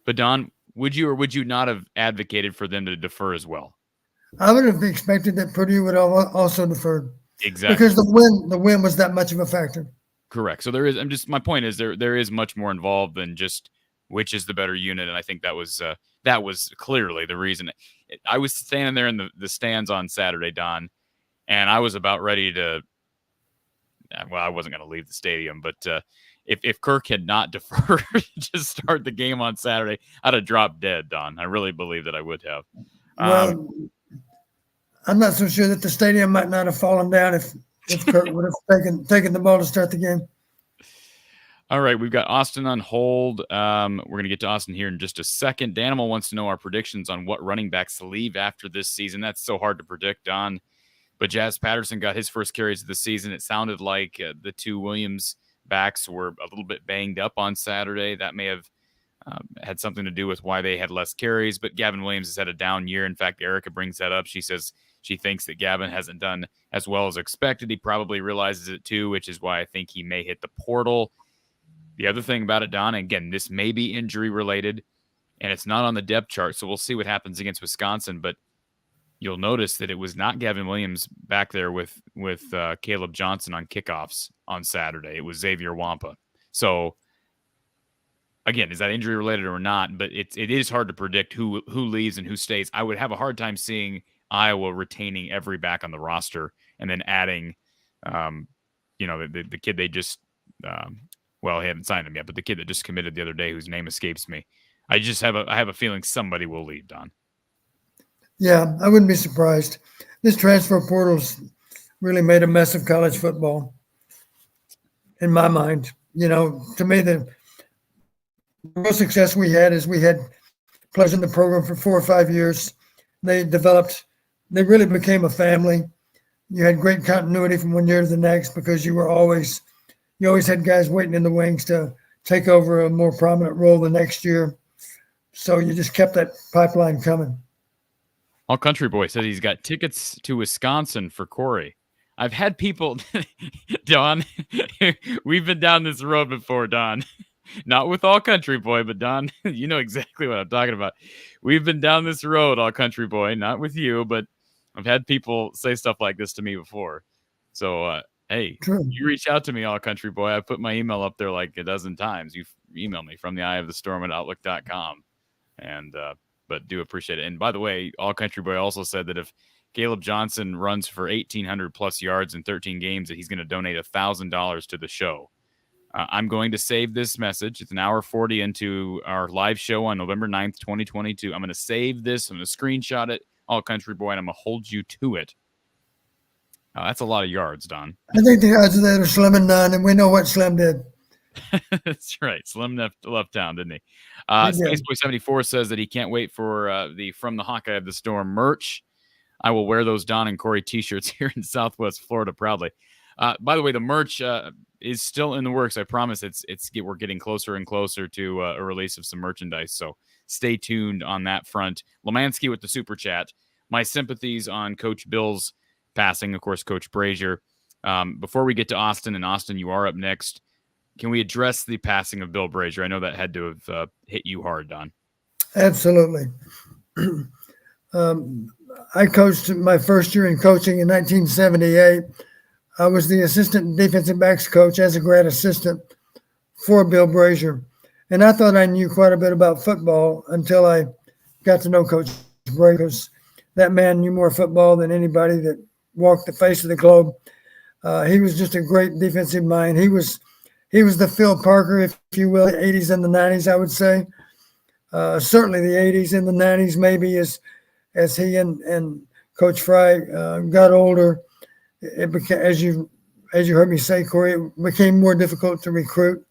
But Don, would you or would you not have advocated for them to defer as well? I would have expected that Purdue would also defer. Exactly. Because the win was that much of a factor. Correct. So there is, my point is there is much more involved than just which is the better unit. And I think that was clearly the reason. I was standing there in the stands on Saturday, Don, and I was about ready to, well, I wasn't going to leave the stadium, but if Kirk had not deferred to start the game on Saturday, I'd have dropped dead, Don. I really believe that I would have. Well, I'm not so sure that the stadium might not have fallen down if Kirk would have taken the ball to start the game. All right, we've got Austin on hold. We're going to get to Austin here in just a second. Danimal wants to know our predictions on what running backs leave after this season. That's so hard to predict, Don. But Jazz Patterson got his first carries of the season. It sounded like the two Williams backs were a little bit banged up on Saturday. That may have had something to do with why they had less carries. But Gavin Williams has had a down year. In fact, Erica brings that up. She says she thinks that Gavin hasn't done as well as expected. He probably realizes it too, which is why I think he may hit the portal. The other thing about it, Don, again, this may be injury related, and it's not on the depth chart, so we'll see what happens against Wisconsin. But you'll notice that it was not Gavin Williams back there with Kaleb Johnson on kickoffs on Saturday. It was Xavier Wampa. So again, is that injury related or not? But it is hard to predict who leaves and who stays. I would have a hard time seeing Iowa retaining every back on the roster and then adding, the kid they just. Well, he haven't signed him yet, but the kid that just committed the other day, whose name escapes me. I have a feeling somebody will leave, Don. Yeah, I wouldn't be surprised. This transfer portal's really made a mess of college football, in my mind. To me, the real success we had is we had players in the program for 4 or 5 years. They really became a family. You had great continuity from one year to the next because you always had guys waiting in the wings to take over a more prominent role the next year. So you just kept that pipeline coming. All Country Boy says he's got tickets to Wisconsin for Corey. I've had people, Don, we've been down this road before, Don. Not with All Country Boy, but Don, you know exactly what I'm talking about. We've been down this road, All Country Boy, not with you, but I've had people say stuff like this to me before. So, hey, True. You reach out to me, All Country Boy. I put my email up there like a dozen times. You've emailed me from the eye of the storm at outlook.com. And, but do appreciate it. And by the way, All Country Boy also said that if Kaleb Johnson runs for 1,800 plus yards in 13 games, that he's going to donate $1,000 to the show. I'm going to save this message. It's an hour 40 into our live show on November 9th, 2022. I'm going to save this. I'm going to screenshot it, All Country Boy, and I'm going to hold you to it. That's a lot of yards, Don. I think the odds of that are slim and none, and we know what Slim did. That's right. Slim left town, didn't he? Spaceboy74 says that he can't wait for the From the Hawkeye of the Storm merch. I will wear those Don and Corey t-shirts here in Southwest Florida proudly. By the way, the merch is still in the works. I promise we're getting closer and closer to a release of some merchandise. So stay tuned on that front. Lemansky with the super chat. My sympathies on Coach Bill's passing, of course, Coach Brashier. Before we get to Austin, and Austin, you are up next. Can we address the passing of Bill Brashier? I know that had to have hit you hard, Don. Absolutely. I coached my first year in coaching in 1978. I was the assistant defensive backs coach as a grad assistant for Bill Brashier. And I thought I knew quite a bit about football until I got to know Coach Brashier. That man knew more football than anybody that walked the face of the globe. He was just a great defensive mind. He was the Phil Parker, if you will, the 80s and the 90s, I would say. Certainly the 80s and the 90s, maybe as he and Coach Fry got older, it became, as you heard me say, Corey, it became more difficult to recruit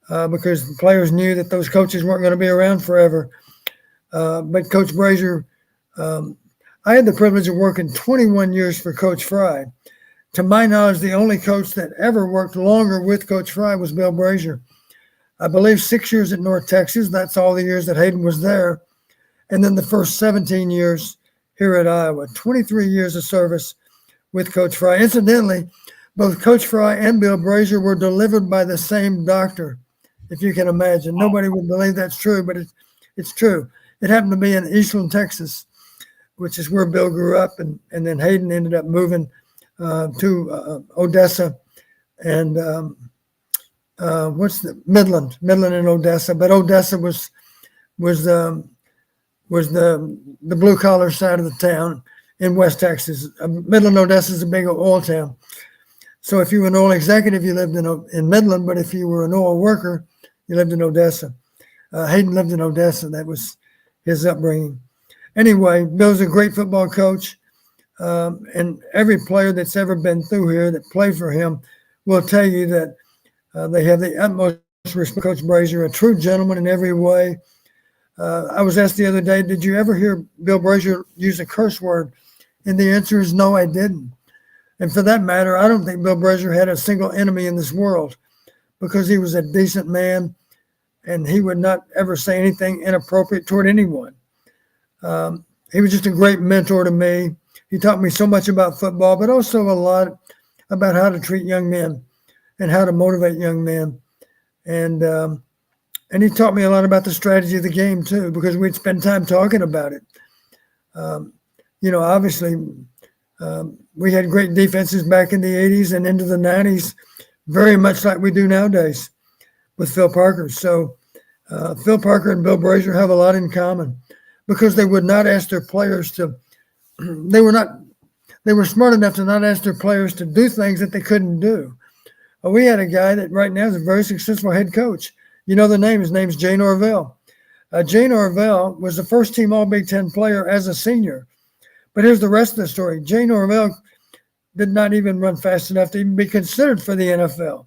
because players knew that those coaches weren't going to be around forever. But Coach Brashier, I had the privilege of working 21 years for Coach Fry. To my knowledge, the only coach that ever worked longer with Coach Fry was Bill Brashier. I believe 6 years at North Texas. That's all the years that Hayden was there. And then the first 17 years here at Iowa. 23 years of service with Coach Fry. Incidentally, both Coach Fry and Bill Brashier were delivered by the same doctor, if you can imagine. Nobody would believe that's true, but it's true. It happened to be in Eastland, Texas, which is where Bill grew up. And then Hayden ended up moving to Odessa. And what's the Midland and Odessa, but Odessa was the blue collar side of the town in West Texas. Midland, Odessa is a big oil town. So if you were an oil executive, you lived in Midland, but if you were an oil worker, you lived in Odessa. Hayden lived in Odessa. That was his upbringing. Anyway, Bill's a great football coach, and every player that's ever been through here that played for him will tell you that they have the utmost respect for Coach Brashier, a true gentleman in every way. I was asked the other day, did you ever hear Bill Brashier use a curse word? And the answer is no, I didn't. And for that matter, I don't think Bill Brashier had a single enemy in this world because he was a decent man and he would not ever say anything inappropriate toward anyone. He was just a great mentor to me. He taught me so much about football, but also a lot about how to treat young men and how to motivate young men. And he taught me a lot about the strategy of the game too, because we'd spend time talking about it. Obviously, we had great defenses back in the 80s and into the 90s, very much like we do nowadays with Phil Parker. So Phil Parker and Bill Brashier have a lot in common because they would not ask their players to, they were smart enough to not ask their players to do things that they couldn't do. We had a guy that right now is a very successful head coach. You know the name. His name's Jay Norvell. Jay Norvell was the first team All-Big Ten player as a senior. But here's the rest of the story. Jay Norvell did not even run fast enough to even be considered for the NFL.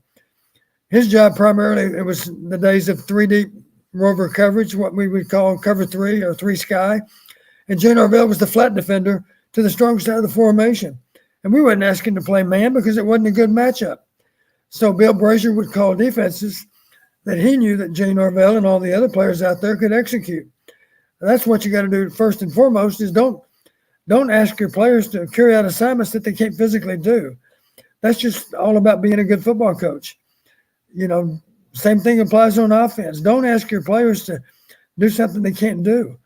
His job primarily, it was the days of 3-deep rover coverage, what we would call cover 3 or 3 sky. And Jay Norvell was the flat defender to the strong side of the formation. And we wasn't asking to play man because it wasn't a good matchup. So Bill Brashier would call defenses that he knew that Jay Norvell and all the other players out there could execute. And that's what you got to do first and foremost is don't ask your players to carry out assignments that they can't physically do. That's just all about being a good football coach. Same thing applies on offense. Don't ask your players to do something they can't do.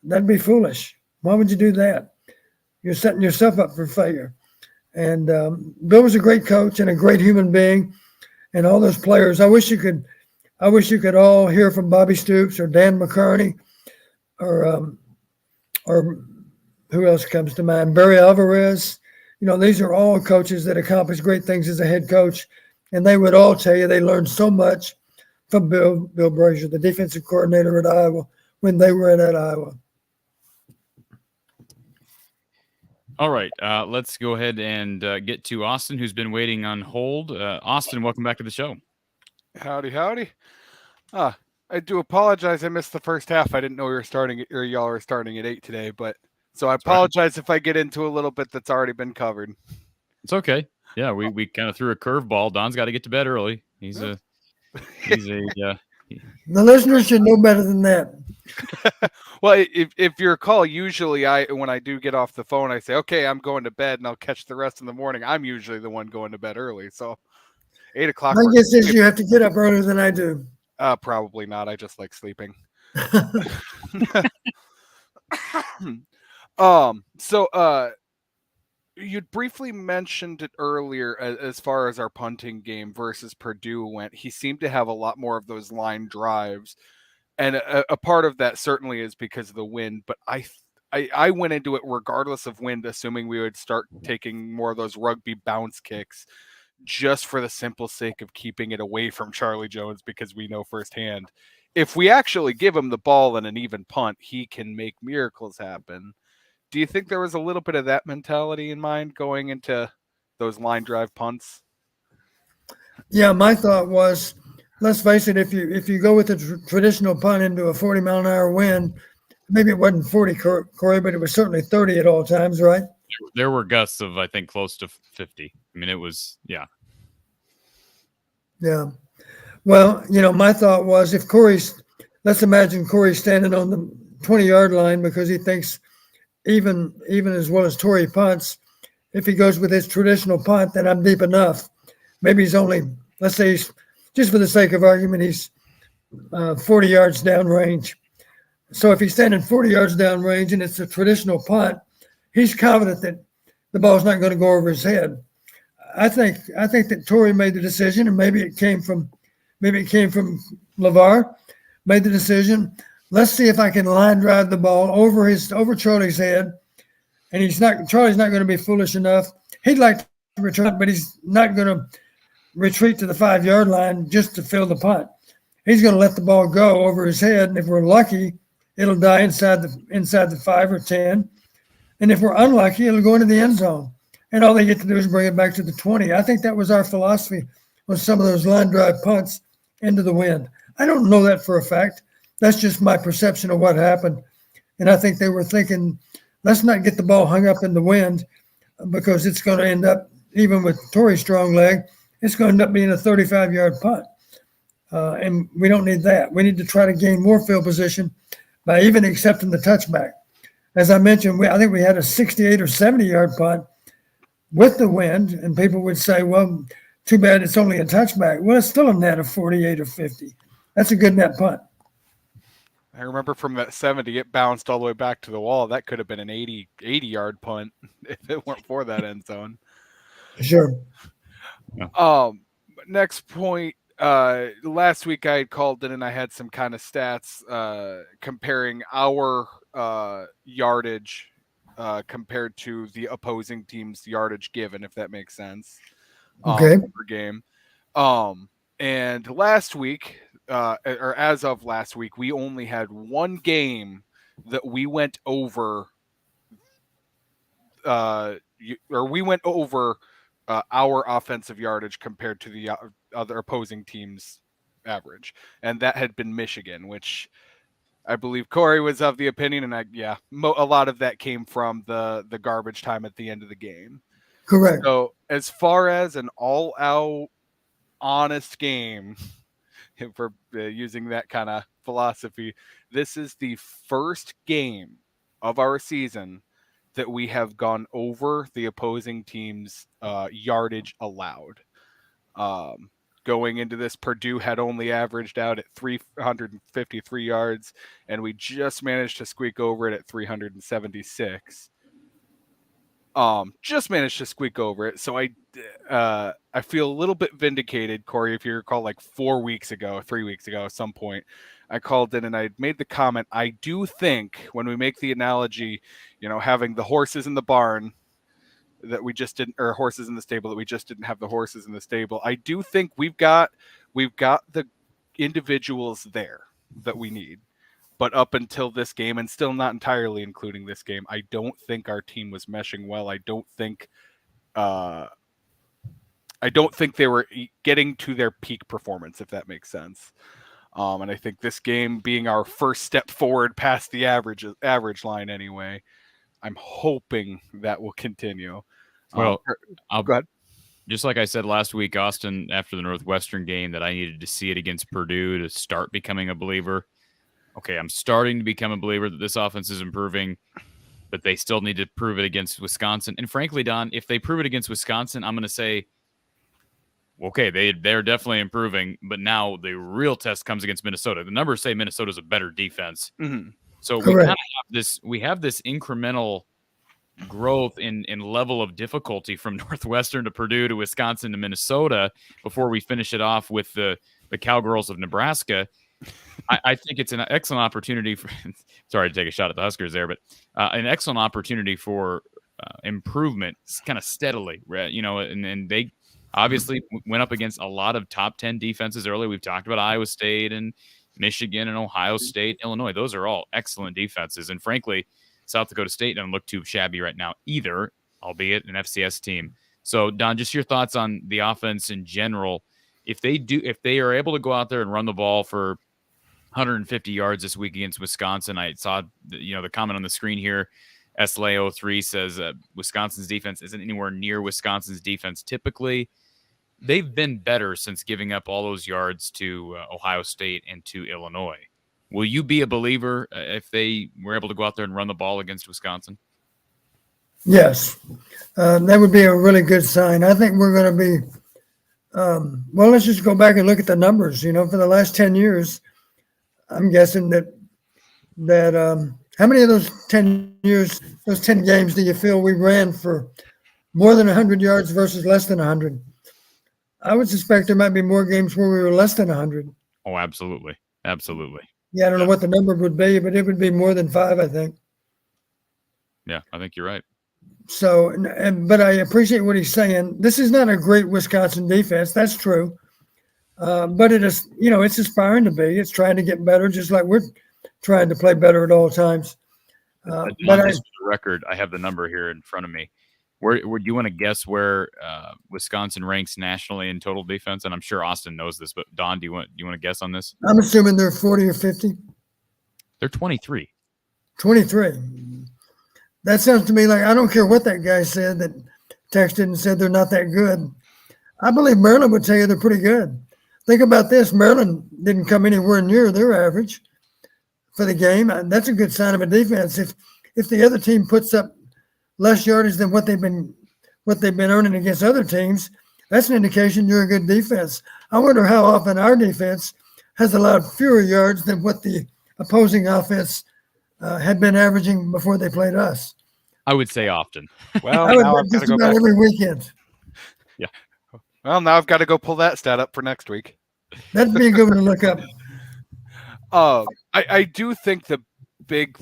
That'd be foolish. Why would you do that? You're setting yourself up for failure. And Bill was a great coach and a great human being. And all those players, I wish you could all hear from Bobby Stoops or Dan McCarney or who else comes to mind? Barry Alvarez. These are all coaches that accomplished great things as a head coach. And they would all tell you they learned so much from Bill Brashier, the defensive coordinator at Iowa, when they were at Iowa. All right, let's go ahead and get to Austin, who's been waiting on hold. Austin, welcome back to the show. Howdy. I do apologize. I missed the first half. I didn't know y'all were starting at 8 today, but so I apologize if I get into a little bit that's already been covered. It's okay. Yeah, we kind of threw a curveball. Don's got to get to bed early. The listeners should know better than that. Well, if you recall, usually when I do get off the phone, I say, okay, I'm going to bed, and I'll catch the rest in the morning. I'm usually the one going to bed early, so 8 o'clock. My guess is you have to get up earlier than I do. Probably not. I just like sleeping. You'd briefly mentioned it earlier as far as our punting game versus Purdue went. He seemed to have a lot more of those line drives. And a part of that certainly is because of the wind. But I went into it regardless of wind, assuming we would start taking more of those rugby bounce kicks just for the simple sake of keeping it away from Charlie Jones, because we know firsthand, if we actually give him the ball and an even punt, he can make miracles happen. Do you think there was a little bit of that mentality in mind going into those line drive punts? Yeah, my thought was, let's face it, if you go with the traditional punt into a 40-mile-an-hour wind, maybe it wasn't 40, Corey, but it was certainly 30 at all times, right? There were gusts of, I think, close to 50. I mean, it was, yeah. Yeah. Well, my thought was let's imagine Corey's standing on the 20-yard line because he thinks even as well as Tory punts, if he goes with his traditional punt, then I'm deep enough. Maybe he's only, let's say he's, just for the sake of argument, he's 40 yards downrange. So if he's standing 40 yards downrange and it's a traditional punt, he's confident that the ball's not going to go over his head. I think that Tory made the decision, and maybe it came from maybe it came from LeVar, made the decision. Let's see if I can line drive the ball over Charlie's head. And Charlie's not going to be foolish enough. He'd like to return, but he's not going to retreat to the 5-yard line just to fill the punt. He's going to let the ball go over his head. And if we're lucky, it'll die inside the 5 or 10. And if we're unlucky, it'll go into the end zone. And all they get to do is bring it back to the 20. I think that was our philosophy with some of those line drive punts into the wind. I don't know that for a fact. That's just my perception of what happened. And I think they were thinking, let's not get the ball hung up in the wind because it's going to end up, even with Tory's strong leg, it's going to end up being a 35-yard punt. And we don't need that. We need to try to gain more field position by even accepting the touchback. As I mentioned, I think we had a 68 or 70-yard punt with the wind, and people would say, well, too bad it's only a touchback. Well, it's still a net of 48 or 50. That's a good net punt. I remember from that 70, it bounced all the way back to the wall. That could have been an 80-yard punt if it weren't for that end zone. Sure. Next point. Last week I had called in and I had some kind of stats comparing our yardage compared to the opposing team's yardage given, if that makes sense. Okay. Per game. And last week, or as of last week, we only had one game that we went over, our offensive yardage compared to the other opposing team's average, and that had been Michigan, which I believe Corey was of the opinion, and a lot of that came from the garbage time at the end of the game. Correct. So as far as an all-out honest game, if we're using that kind of philosophy, this is the first game of our season that we have gone over the opposing team's yardage allowed. Going into this, Purdue had only averaged out at 353 yards, and we just managed to squeak over it at 376. Just managed to squeak over it. So I feel a little bit vindicated, Corey, if you recall, like 3 weeks ago, at some point, I called in and I made the comment. I do think when we make the analogy, having the horses in the barn that we just didn't, or horses in the stable that we just didn't have the horses in the stable. I do think we've got the individuals there that we need. But up until this game, and still not entirely including this game, I don't think our team was meshing well. I don't think they were getting to their peak performance, if that makes sense. And I think this game being our first step forward past the average line anyway, I'm hoping that will continue. Well, go ahead. Just like I said last week, Austin, after the Northwestern game, that I needed to see it against Purdue to start becoming a believer. Okay, I'm starting to become a believer that this offense is improving, but they still need to prove it against Wisconsin. And frankly, Don, if they prove it against Wisconsin, I'm going to say, okay, they're definitely improving, but now the real test comes against Minnesota. The numbers say Minnesota's a better defense. Mm-hmm. So we have this incremental growth in level of difficulty from Northwestern to Purdue to Wisconsin to Minnesota before we finish it off with the Cowgirls of Nebraska. I think it's an excellent opportunity for sorry to take a shot at the Huskers there, but an excellent opportunity for improvement kind of steadily, right? And they obviously went up against a lot of top 10 defenses early. We've talked about Iowa State and Michigan and Ohio State, Illinois. Those are all excellent defenses. And frankly, South Dakota State doesn't look too shabby right now either, albeit an FCS team. So, Don, just your thoughts on the offense in general. If they are able to go out there and run the ball for 150 yards this week against Wisconsin, I saw the comment on the screen here. SLA03 says Wisconsin's defense isn't anywhere near Wisconsin's defense typically. They've been better since giving up all those yards to Ohio State and to Illinois. Will you be a believer if they were able to go out there and run the ball against Wisconsin? Yes. That would be a really good sign. I think we're going to be well, let's just go back and look at the numbers. For the last 10 years, I'm guessing that how many of those 10 years, those 10 games do you feel we ran for more than 100 yards versus less than 100? I would suspect there might be more games where we were less than 100. Oh, absolutely. Absolutely. Yeah, I don't know what the number would be, but it would be more than 5, I think. Yeah, I think you're right. So, but I appreciate what he's saying. This is not a great Wisconsin defense. That's true. But it is, it's aspiring to be. It's trying to get better, just like we're trying to play better at all times. But But just for the record, I have the number here in front of me. Where do you want to guess where Wisconsin ranks nationally in total defense? And I'm sure Austin knows this, but Don, do you want to guess on this? I'm assuming they're 40 or 50. They're 23. 23. That sounds to me like, I don't care what that guy said that texted and said they're not that good. I believe Maryland would tell you they're pretty good. Think about this. Maryland didn't come anywhere near their average for the game. That's a good sign of a defense. If the other team puts up less yardage than what they've been earning against other teams, that's an indication you're a good defense. I wonder how often our defense has allowed fewer yards than what the opposing offense had been averaging before they played us. I would say often. Well, I would now bet I've got to just go about back. every weekend. Well, now I've got to go pull that stat up for next week. That'd be a good one to look up. I do think the big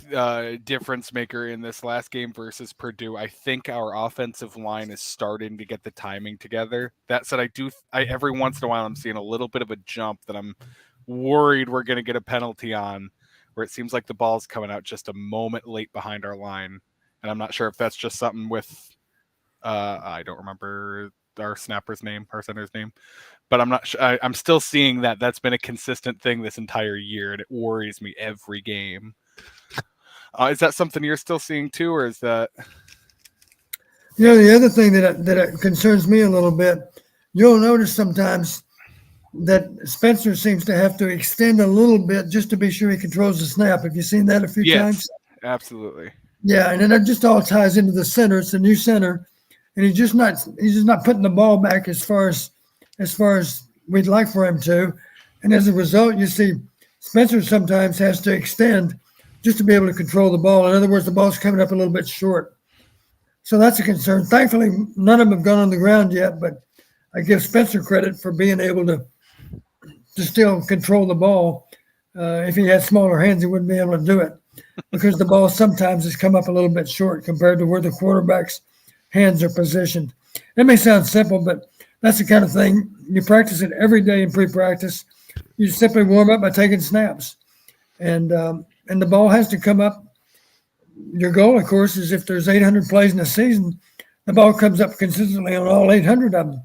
difference maker in this last game versus Purdue, I think our offensive line is starting to get the timing together. That said, I every once in a while I'm seeing a little bit of a jump that I'm worried we're going to get a penalty on, where it seems like the ball's coming out just a moment late behind our line. And I'm not sure if that's just something with I don't remember our snapper's name, our center's name, but I'm not sure. I'm still seeing that. That's been a consistent thing this entire year, and it worries me every game. Is that something you're still seeing too, or is that? The other thing that concerns me a little bit, you'll notice sometimes that Spencer seems to have to extend a little bit just to be sure he controls the snap. Have you seen that a few times? Absolutely. Yeah, and then it just all ties into the center. It's a new center, and he's just not putting the ball back as far as we'd like for him to. And as a result, you see Spencer sometimes has to extend just to be able to control the ball. In other words, the ball's coming up a little bit short. So that's a concern. Thankfully, none of them have gone on the ground yet, but I give Spencer credit for being able to still control the ball. If he had smaller hands, he wouldn't be able to do it because the ball sometimes has come up a little bit short compared to where the quarterback's hands are positioned. That may sound simple, but that's the kind of thing you practice it every day in pre-practice. You simply warm up by taking snaps, and the ball has to come up. Your goal, of course, is if there's 800 plays in a season, the ball comes up consistently on all 800 of them.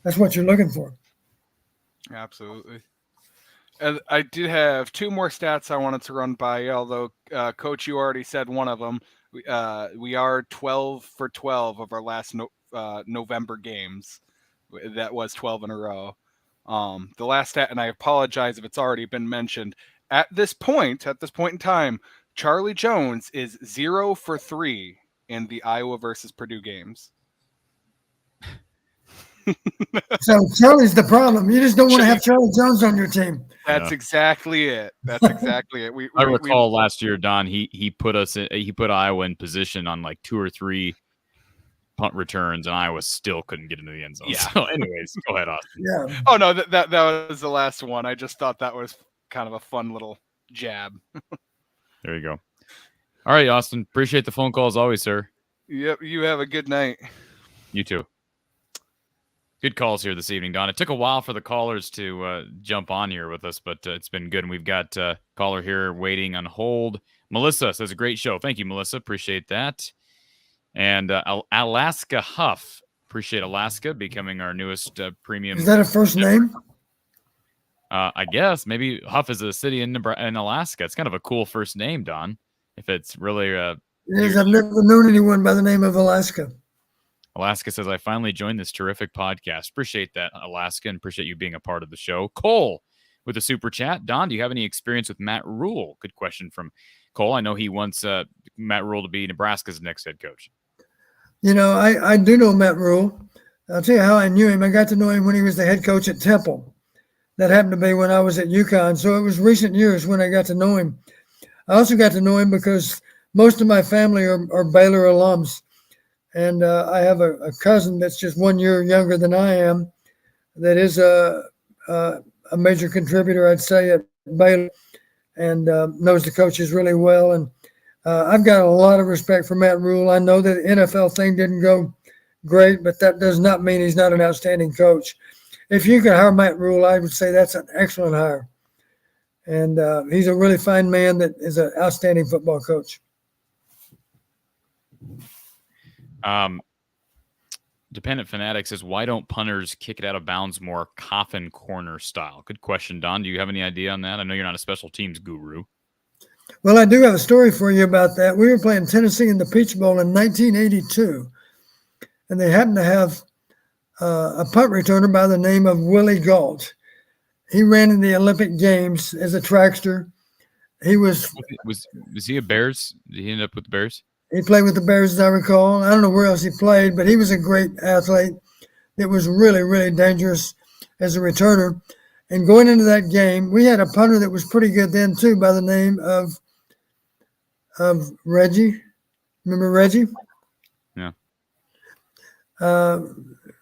That's what you're looking for. Absolutely. And I do have two more stats I wanted to run by you, although, Coach, you already said one of them. We are 12 for 12 of our last November games. That was 12 in a row. The last stat, and I apologize if it's already been mentioned, at this point in time, Charlie Jones is 0 for 3 in the Iowa versus Purdue games. So Charlie's the problem. You just don't want to have Charlie Jones on your team. That's exactly it. That's exactly it. I recall last year, Don, he put Iowa in position on like 2 or 3 punt returns, and Iowa still couldn't get into the end zone. Yeah. So anyways, go ahead, Austin. Yeah. Oh no, that was the last one. I just thought that was kind of a fun little jab. There you go. All right, Austin. Appreciate the phone call as always, sir. Yep. You have a good night. You too. Good calls here this evening, Don. It took a while for the callers to jump on here with us, but it's been good. And we've got a caller here waiting on hold. Melissa says, a great show. Thank you, Melissa. Appreciate that. And Alaska Huff. Appreciate Alaska becoming our newest premium. Is that a first name? I guess. Maybe Huff is a city in Alaska. It's kind of a cool first name, Don. If it's really It is. I've never known anyone by the name of Alaska. Alaska says, I finally joined this terrific podcast. Appreciate that, Alaska, and appreciate you being a part of the show. Cole with a super chat. Don, do you have any experience with Matt Rhule? Good question from Cole. I know he wants Matt Rhule to be Nebraska's next head coach. I do know Matt Rhule. I'll tell you how I knew him. I got to know him when he was the head coach at Temple. That happened to be when I was at UConn. So it was recent years when I got to know him. I also got to know him because most of my family are Baylor alums. And I have a cousin that's just 1 year younger than I am that is a major contributor, I'd say, at Baylor, and knows the coaches really well. And I've got a lot of respect for Matt Rhule. I know that the NFL thing didn't go great, but that does not mean he's not an outstanding coach. If you could hire Matt Rhule, I would say that's an excellent hire. And he's a really fine man that is an outstanding football coach. Dependent Fanatic says, why don't punters kick it out of bounds more coffin corner style? Good question, Don. Do you have any idea on that? I know you're not a special teams guru. Well, I do have a story for you about that. We were playing Tennessee in the Peach Bowl in 1982, and they happened to have a punt returner by the name of Willie Gault. He ran in the Olympic Games as a trackster. He was he a Bears? Did he end up with the Bears? He played with the Bears, as I recall. I don't know where else he played, but he was a great athlete. It was really, really dangerous as a returner. And going into that game, we had a punter that was pretty good then too, by the name of Reggie. Remember Reggie? Yeah.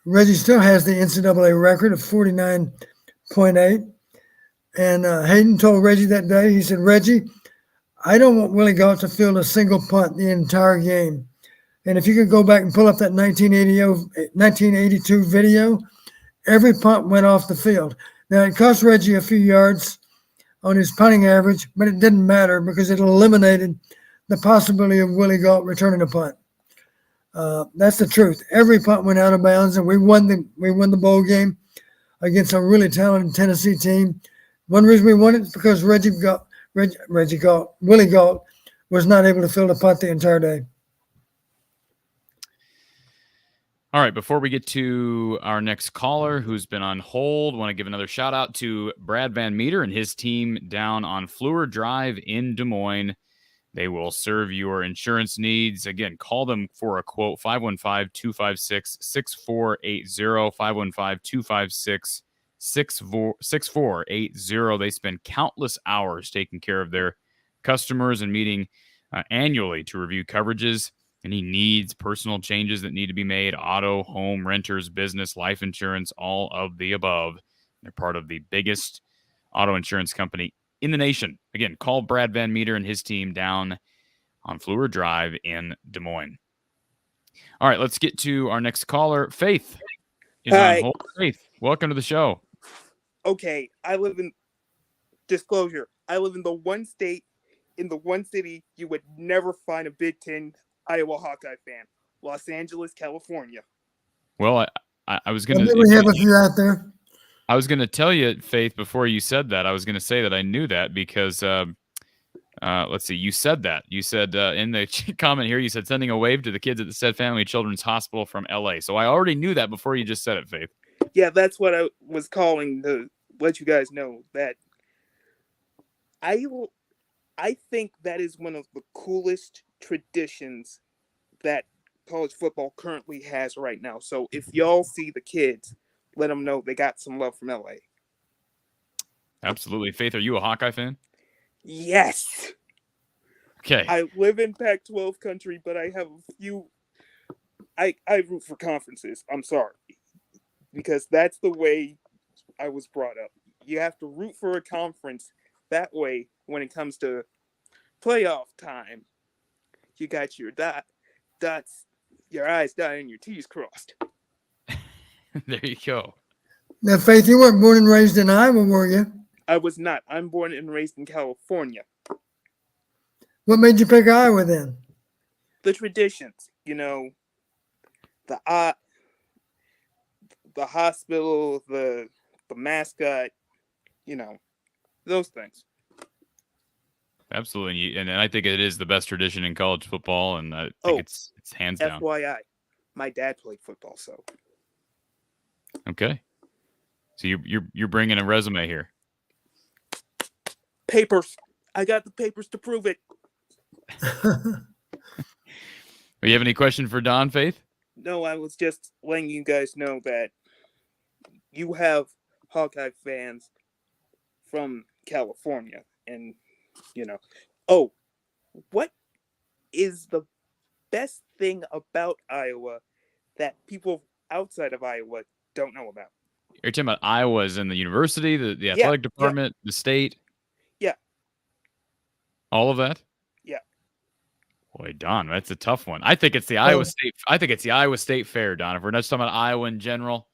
Reggie still has the NCAA record of 49.8. And Hayden told Reggie that day, he said, Reggie, I don't want Willie Gault to field a single punt the entire game. And if you could go back and pull up that 1982 video, every punt went off the field. Now, it cost Reggie a few yards on his punting average, but it didn't matter because it eliminated the possibility of Willie Gault returning a punt. That's the truth. Every punt went out of bounds, and we won the bowl game against a really talented Tennessee team. One reason we won it is because Willie Gault was not able to field a punt the entire day. All right, before we get to our next caller who's been on hold, want to give another shout out to Brad Van Meter and his team down on Fleur Drive in Des Moines. They will serve your insurance needs. Again, call them for a quote, 515-256-6480, 515-256-6480. They spend countless hours taking care of their customers and meeting annually to review coverages. Any needs, personal changes that need to be made, auto, home, renters, business, life insurance, all of the above. They're part of the biggest auto insurance company in the nation. Again, call Brad Van Meter and his team down on Fleur Drive in Des Moines. All right, let's get to our next caller. Faith is on hold. Faith, welcome to the show. Okay, I live in the one state, in the one city you would never find a Big Ten Iowa Hawkeye fan. Los Angeles, California. Well, I was going to... We have a few out there. I was going to tell you, Faith, before you said that. I was going to say that I knew that because, let's see, you said that. You said in the comment here, you said sending a wave to the kids at the said Family Children's Hospital from L.A. So I already knew that before you just said it, Faith. Yeah, that's what I was calling to let you guys know that I think that is one of the coolest traditions that college football currently has right now. So if y'all see the kids, let them know they got some love from LA. Absolutely. Faith, are you a Hawkeye fan? Yes. Okay. I live in Pac-12 country, but I have a few... I root for conferences. I'm sorry. Because that's the way I was brought up. You have to root for a conference. That way, when it comes to playoff time, you got your dots, your I's dotted and your T's crossed. There you go. Now, Faith, you weren't born and raised in Iowa, were you? I was not. I'm born and raised in California. What made you pick Iowa then? The traditions, the hospital, the mascot, those things. Absolutely, and I think it is the best tradition in college football, and I think it's hands down. FYI, my dad played football, so. Okay, so you're bringing a resume here. Papers. I got the papers to prove it. Do you have any question for Don, Faith? No, I was just letting you guys know that you have Hawkeye fans from California, and what is the best thing about Iowa that people outside of Iowa don't know about? You're talking about Iowa as in the university, the athletic department, the state? Yeah. All of that? Yeah. Boy, Don, that's a tough one. I think it's the Iowa State. I think it's the Iowa State Fair, Don. If we're not just talking about Iowa in general,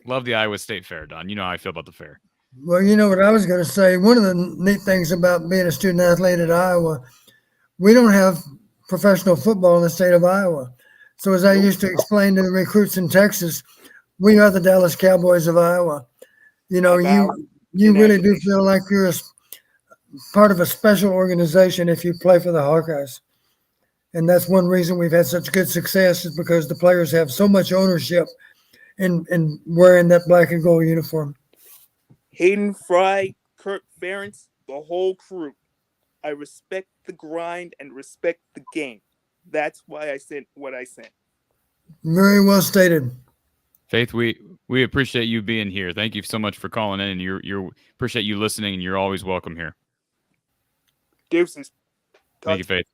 love the Iowa State Fair, Don. You know how I feel about the fair. Well, you know what I was going to say. One of the neat things about being a student athlete at Iowa, we don't have professional football in the state of Iowa. So as I used to explain to the recruits in Texas, we are the Dallas Cowboys of Iowa. You know, you really do feel like you're part of a special organization if you play for the Hawkeyes. And that's one reason we've had such good success, is because the players have so much ownership in wearing that black and gold uniform. Hayden Fry, Kirk Ferentz, the whole crew. I respect the grind and respect the game. That's why I sent what I sent. Very well stated. Faith, we appreciate you being here. Thank you so much for calling in, and you appreciate you listening, and you're always welcome here. Deuces. Thank you, Faith.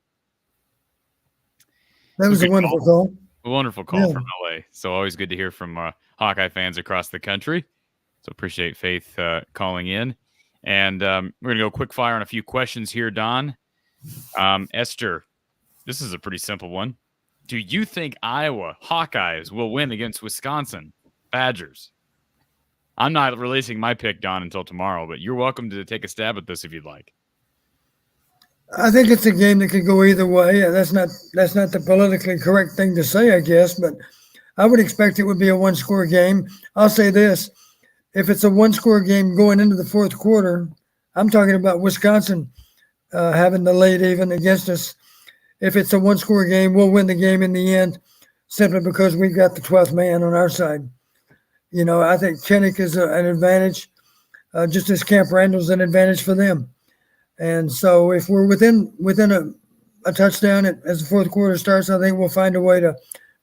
That was a wonderful call. A wonderful call from LA. So always good to hear from Hawkeye fans across the country. So appreciate Faith calling in. And we're going to go quick fire on a few questions here, Don. Esther, this is a pretty simple one. Do you think Iowa Hawkeyes will win against Wisconsin Badgers? I'm not releasing my pick, Don, until tomorrow, but you're welcome to take a stab at this if you'd like. I think it's a game that could go either way. That's not the politically correct thing to say, I guess, but I would expect it would be a one-score game. I'll say this. If it's a one-score game going into the fourth quarter, I'm talking about Wisconsin having the lead even against us. If it's a one-score game, we'll win the game in the end simply because we've got the 12th man on our side. You know, I think Kinnick is an advantage, just as Camp Randall's an advantage for them. And so if we're within a touchdown as the fourth quarter starts, I think we'll find a way to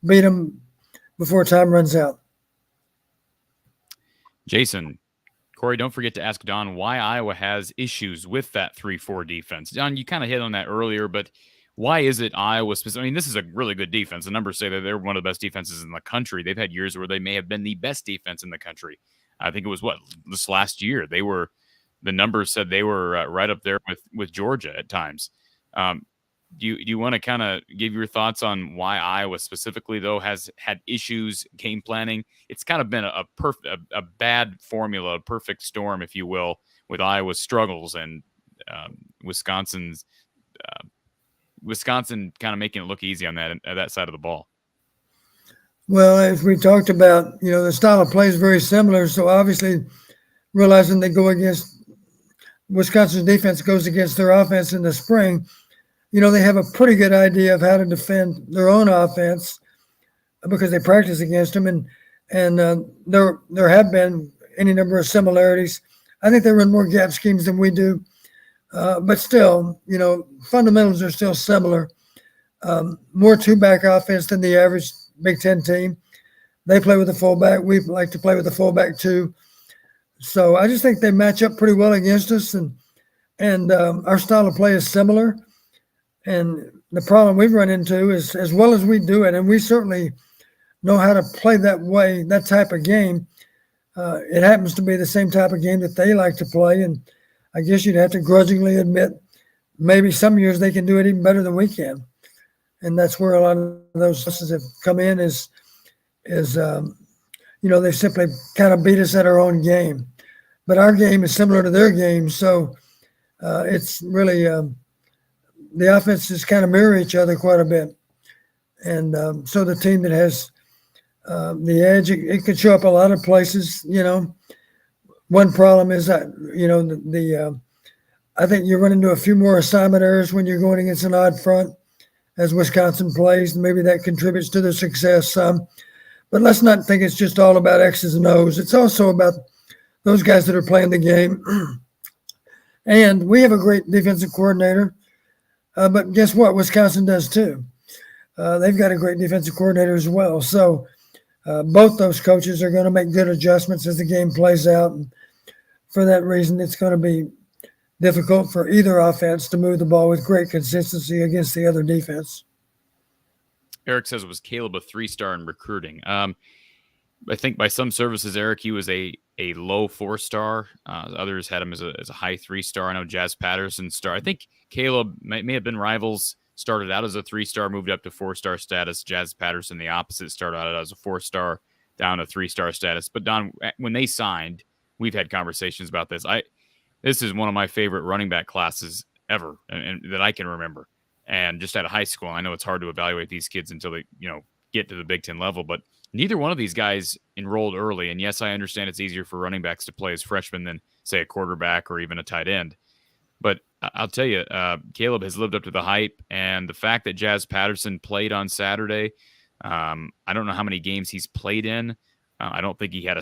beat them before time runs out. Jason, Corey, don't forget to ask Don why Iowa has issues with that 3-4 defense. Don, you kind of hit on that earlier, but why is it Iowa specific? I mean, this is a really good defense. The numbers say that they're one of the best defenses in the country. They've had years where they may have been the best defense in the country. I think it was this last year. The numbers said they were right up there with Georgia at times. Do you want to kind of give your thoughts on why Iowa specifically, though, has had issues game planning? It's kind of been a bad formula, a perfect storm, if you will, with Iowa's struggles and Wisconsin kind of making it look easy on that side of the ball. Well, as we talked about, the style of play is very similar. So obviously, realizing they go against Wisconsin's defense goes against their offense in the spring. They have a pretty good idea of how to defend their own offense because they practice against them, and there have been any number of similarities. I think they run more gap schemes than we do, but still, fundamentals are still similar. More two-back offense than the average Big Ten team. They play with a fullback. We like to play with a fullback too. So I just think they match up pretty well against us, and our style of play is similar. And the problem we've run into is, as well as we do it, and we certainly know how to play that way, that type of game, it happens to be the same type of game that they like to play. And I guess you'd have to grudgingly admit maybe some years they can do it even better than we can. And that's where a lot of those losses have come in is they simply kind of beat us at our own game. But our game is similar to their game. So it's really the offenses kind of mirror each other quite a bit. And so the team that has the edge, it could show up a lot of places. One problem is that, I think you run into a few more assignment errors when you're going against an odd front as Wisconsin plays. Maybe that contributes to their success some. But let's not think it's just all about X's and O's. It's also about those guys that are playing the game. And we have a great defensive coordinator. But guess what? Wisconsin does too. They've got a great defensive coordinator as well. So both those coaches are going to make good adjustments as the game plays out. And for that reason, it's going to be difficult for either offense to move the ball with great consistency against the other defense. Eric says, was Kaleb a 3-star in recruiting? I think by some services, Eric, he was a low 4-star. Others had him as a high 3-star. I know Jazz Patterson star. I think Kaleb may have been rivals. Started out as a 3-star, moved up to 4-star status. Jazz Patterson, the opposite, started out as a 4-star, down to 3-star status. But Don, when they signed, we've had conversations about this. This is one of my favorite running back classes ever, and that I can remember. And just out of high school, I know it's hard to evaluate these kids until they, get to the Big Ten level, but neither one of these guys enrolled early. And yes, I understand it's easier for running backs to play as freshmen than, say, a quarterback or even a tight end. But I'll tell you, Kaleb has lived up to the hype, and the fact that Jazz Patterson played on Saturday, I don't know how many games he's played in. I don't think he had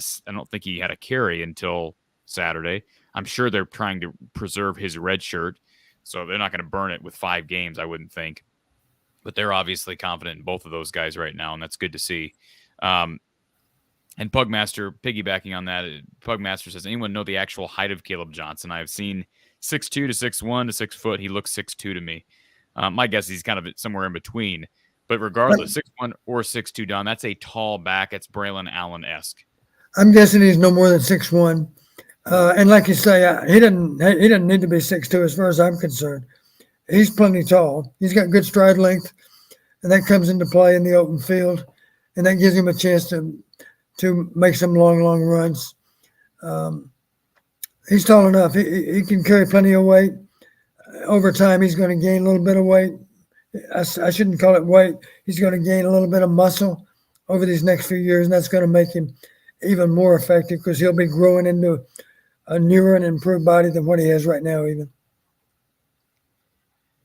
a carry until Saturday. I'm sure they're trying to preserve his red shirt, so they're not going to burn it with 5 games, I wouldn't think. But they're obviously confident in both of those guys right now, and that's good to see. And Pugmaster, piggybacking on that, Pugmaster says, anyone know the actual height of Kaleb Johnson? I've seen 6'2" to 6'1" to 6 foot. He looks 6'2" to me. My guess is he's kind of somewhere in between. But regardless, 6'1" or 6'2", Don, that's a tall back. It's Braylon Allen-esque. I'm guessing he's no more than 6'1". And like you say, he doesn't need to be 6'2" as far as I'm concerned. He's plenty tall. He's got good stride length, and that comes into play in the open field, and that gives him a chance to make some long runs. He's tall enough. He can carry plenty of weight. Over time, he's going to gain a little bit of weight. I shouldn't call it weight. He's going to gain a little bit of muscle over these next few years, and that's going to make him even more effective because he'll be growing into a newer and improved body than what he has right now even.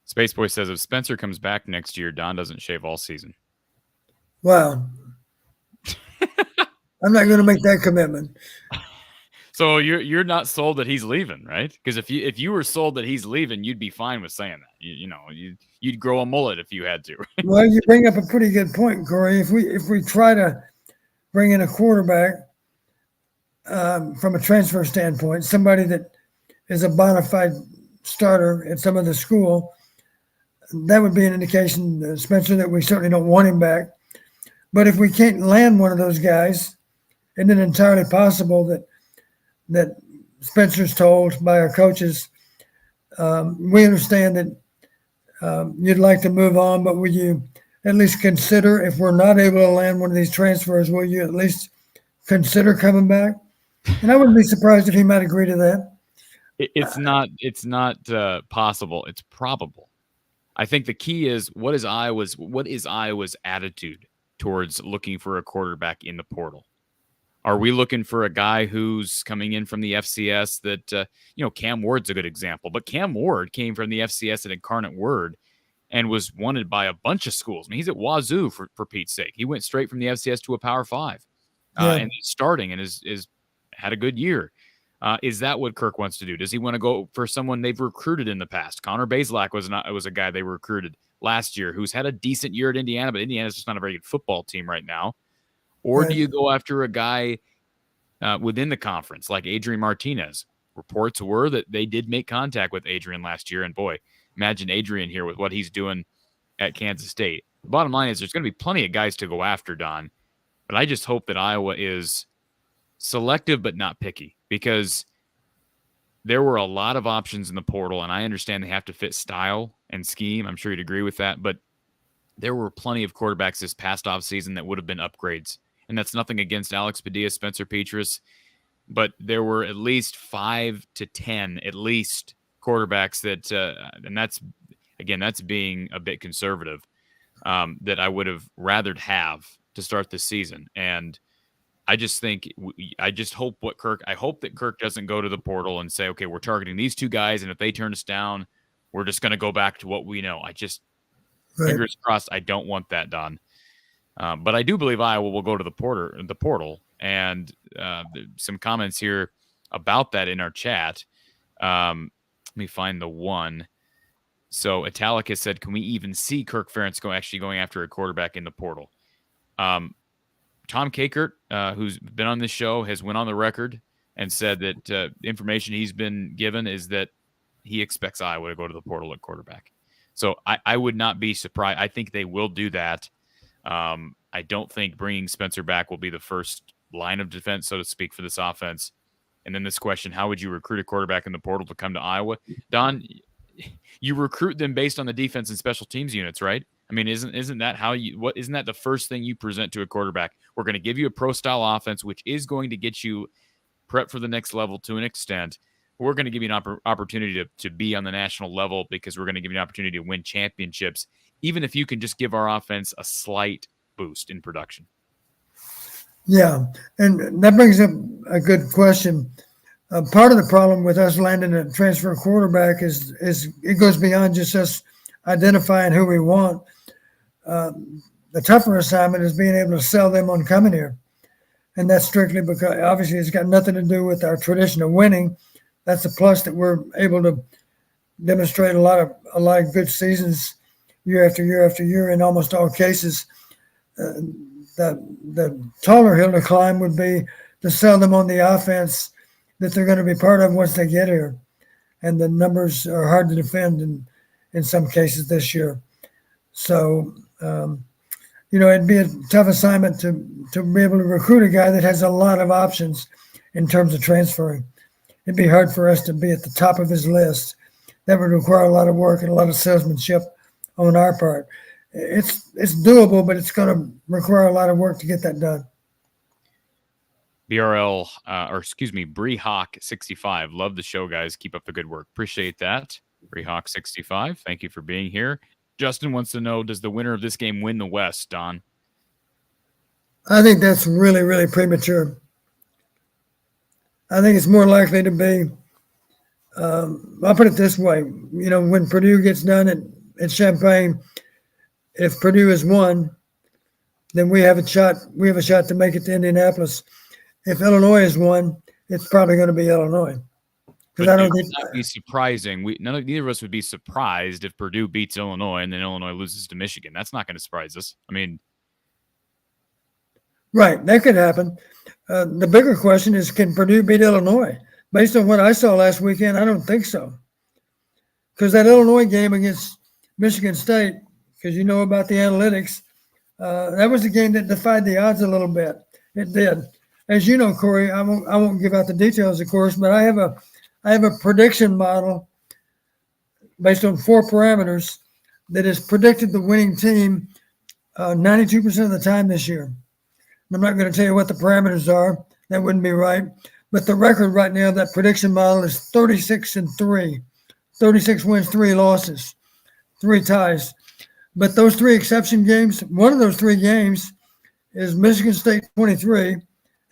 Space Boy says, if Spencer comes back next year, Don doesn't shave all season. Wow. I'm not going to make that commitment. So you're not sold that he's leaving, right? Because if you were sold that he's leaving, you'd be fine with saying that. You'd grow a mullet if you had to. Well, you bring up a pretty good point, Corey. If we try to bring in a quarterback from a transfer standpoint, somebody that is a bona fide starter at some other school, that would be an indication, Spencer, that we certainly don't want him back. But if we can't land one of those guys, isn't it entirely possible that Spencer's told by our coaches, we understand that you'd like to move on, but will you at least consider, if we're not able to land one of these transfers, will you at least consider coming back? And I wouldn't be surprised if he might agree to that. It's not possible. It's probable. I think the key is what is Iowa's attitude towards looking for a quarterback in the portal? Are we looking for a guy who's coming in from the FCS that, Cam Ward's a good example, but Cam Ward came from the FCS at Incarnate Word and was wanted by a bunch of schools. I mean, he's at Wazoo for Pete's sake. He went straight from the FCS to a Power 5 and he's starting and is had a good year. Is that what Kirk wants to do? Does he want to go for someone they've recruited in the past? Connor Bazelak was a guy they recruited last year who's had a decent year at Indiana, but Indiana's just not a very good football team right now. Or do you go after a guy within the conference like Adrian Martinez? Reports were that they did make contact with Adrian last year, and boy, imagine Adrian here with what he's doing at Kansas State. The bottom line is there's going to be plenty of guys to go after, Don, but I just hope that Iowa is selective but not picky, because there were a lot of options in the portal, and I understand they have to fit style and scheme. I'm sure you'd agree with that, but there were plenty of quarterbacks this past offseason that would have been upgrades, and that's nothing against Alex Padilla, Spencer Petras, but there were at least 5 to 10 at least quarterbacks that, and that's being a bit conservative, that I would have rathered have to start this season. And I hope that Kirk doesn't go to the portal and say, okay, we're targeting these 2 guys, and if they turn us down, we're just going to go back to what we know. Fingers crossed, I don't want that done. But I do believe Iowa will go to the portal, and some comments here about that in our chat. Let me find the one. So Italica said, can we even see Kirk Ferentz going after a quarterback in the portal? Tom Kakert, who's been on this show, has went on the record and said that the information he's been given is that he expects Iowa to go to the portal at quarterback. So I would not be surprised. I think they will do that. I don't think bringing Spencer back will be the first line of defense, so to speak, for this offense. And then this question, how would you recruit a quarterback in the portal to come to Iowa? Don, you recruit them based on the defense and special teams units, right? I mean, isn't that isn't that the first thing you present to a quarterback? We're going to give you a pro style offense, which is going to get you prepped for the next level to an extent. We're going to give you an opportunity to be on the national level because we're going to give you an opportunity to win championships, even if you can just give our offense a slight boost in production. Yeah, and that brings up a good question. Part of the problem with us landing a transfer quarterback is it goes beyond just us identifying who we want. The tougher assignment is being able to sell them on coming here. And that's strictly because obviously it's got nothing to do with our tradition of winning. That's a plus that we're able to demonstrate a lot of good seasons year after year after year in almost all cases. The taller hill to climb would be to sell them on the offense that they're going to be part of once they get here. And the numbers are hard to defend in some cases this year. So, it'd be a tough assignment to be able to recruit a guy that has a lot of options in terms of transferring. It'd be hard for us to be at the top of his list. That would require a lot of work and a lot of salesmanship on our part. It's doable, but it's going to require a lot of work to get that done. Bree Hawk 65. Love the show, guys. Keep up the good work. Appreciate that. Bree Hawk 65. Thank you for being here. Justin wants to know, does the winner of this game win the West, Don? I think that's really, really premature. I think it's more likely to be, I'll put it this way. When Purdue gets done at Champaign, if Purdue has won, then we have a shot to make it to Indianapolis. If Illinois has won, it's probably going to be Illinois. Because I don't think that would be surprising. Neither of us would be surprised if Purdue beats Illinois and then Illinois loses to Michigan. That's not going to surprise us. I mean, right, that could happen. The bigger question is, can Purdue beat Illinois? Based on what I saw last weekend, I don't think so. Because that Illinois game against Michigan State, because you know about the analytics, that was a game that defied the odds a little bit. It did. As you know, Corey, I won't give out the details, of course, but I have a prediction model based on 4 parameters that has predicted the winning team 92% of the time this year. I'm not going to tell you what the parameters are. That wouldn't be right. But the record right now, that prediction model is 36-3. 36 wins, 3 losses, 3 ties. But those 3 exception games, one of those 3 games is Michigan State 23,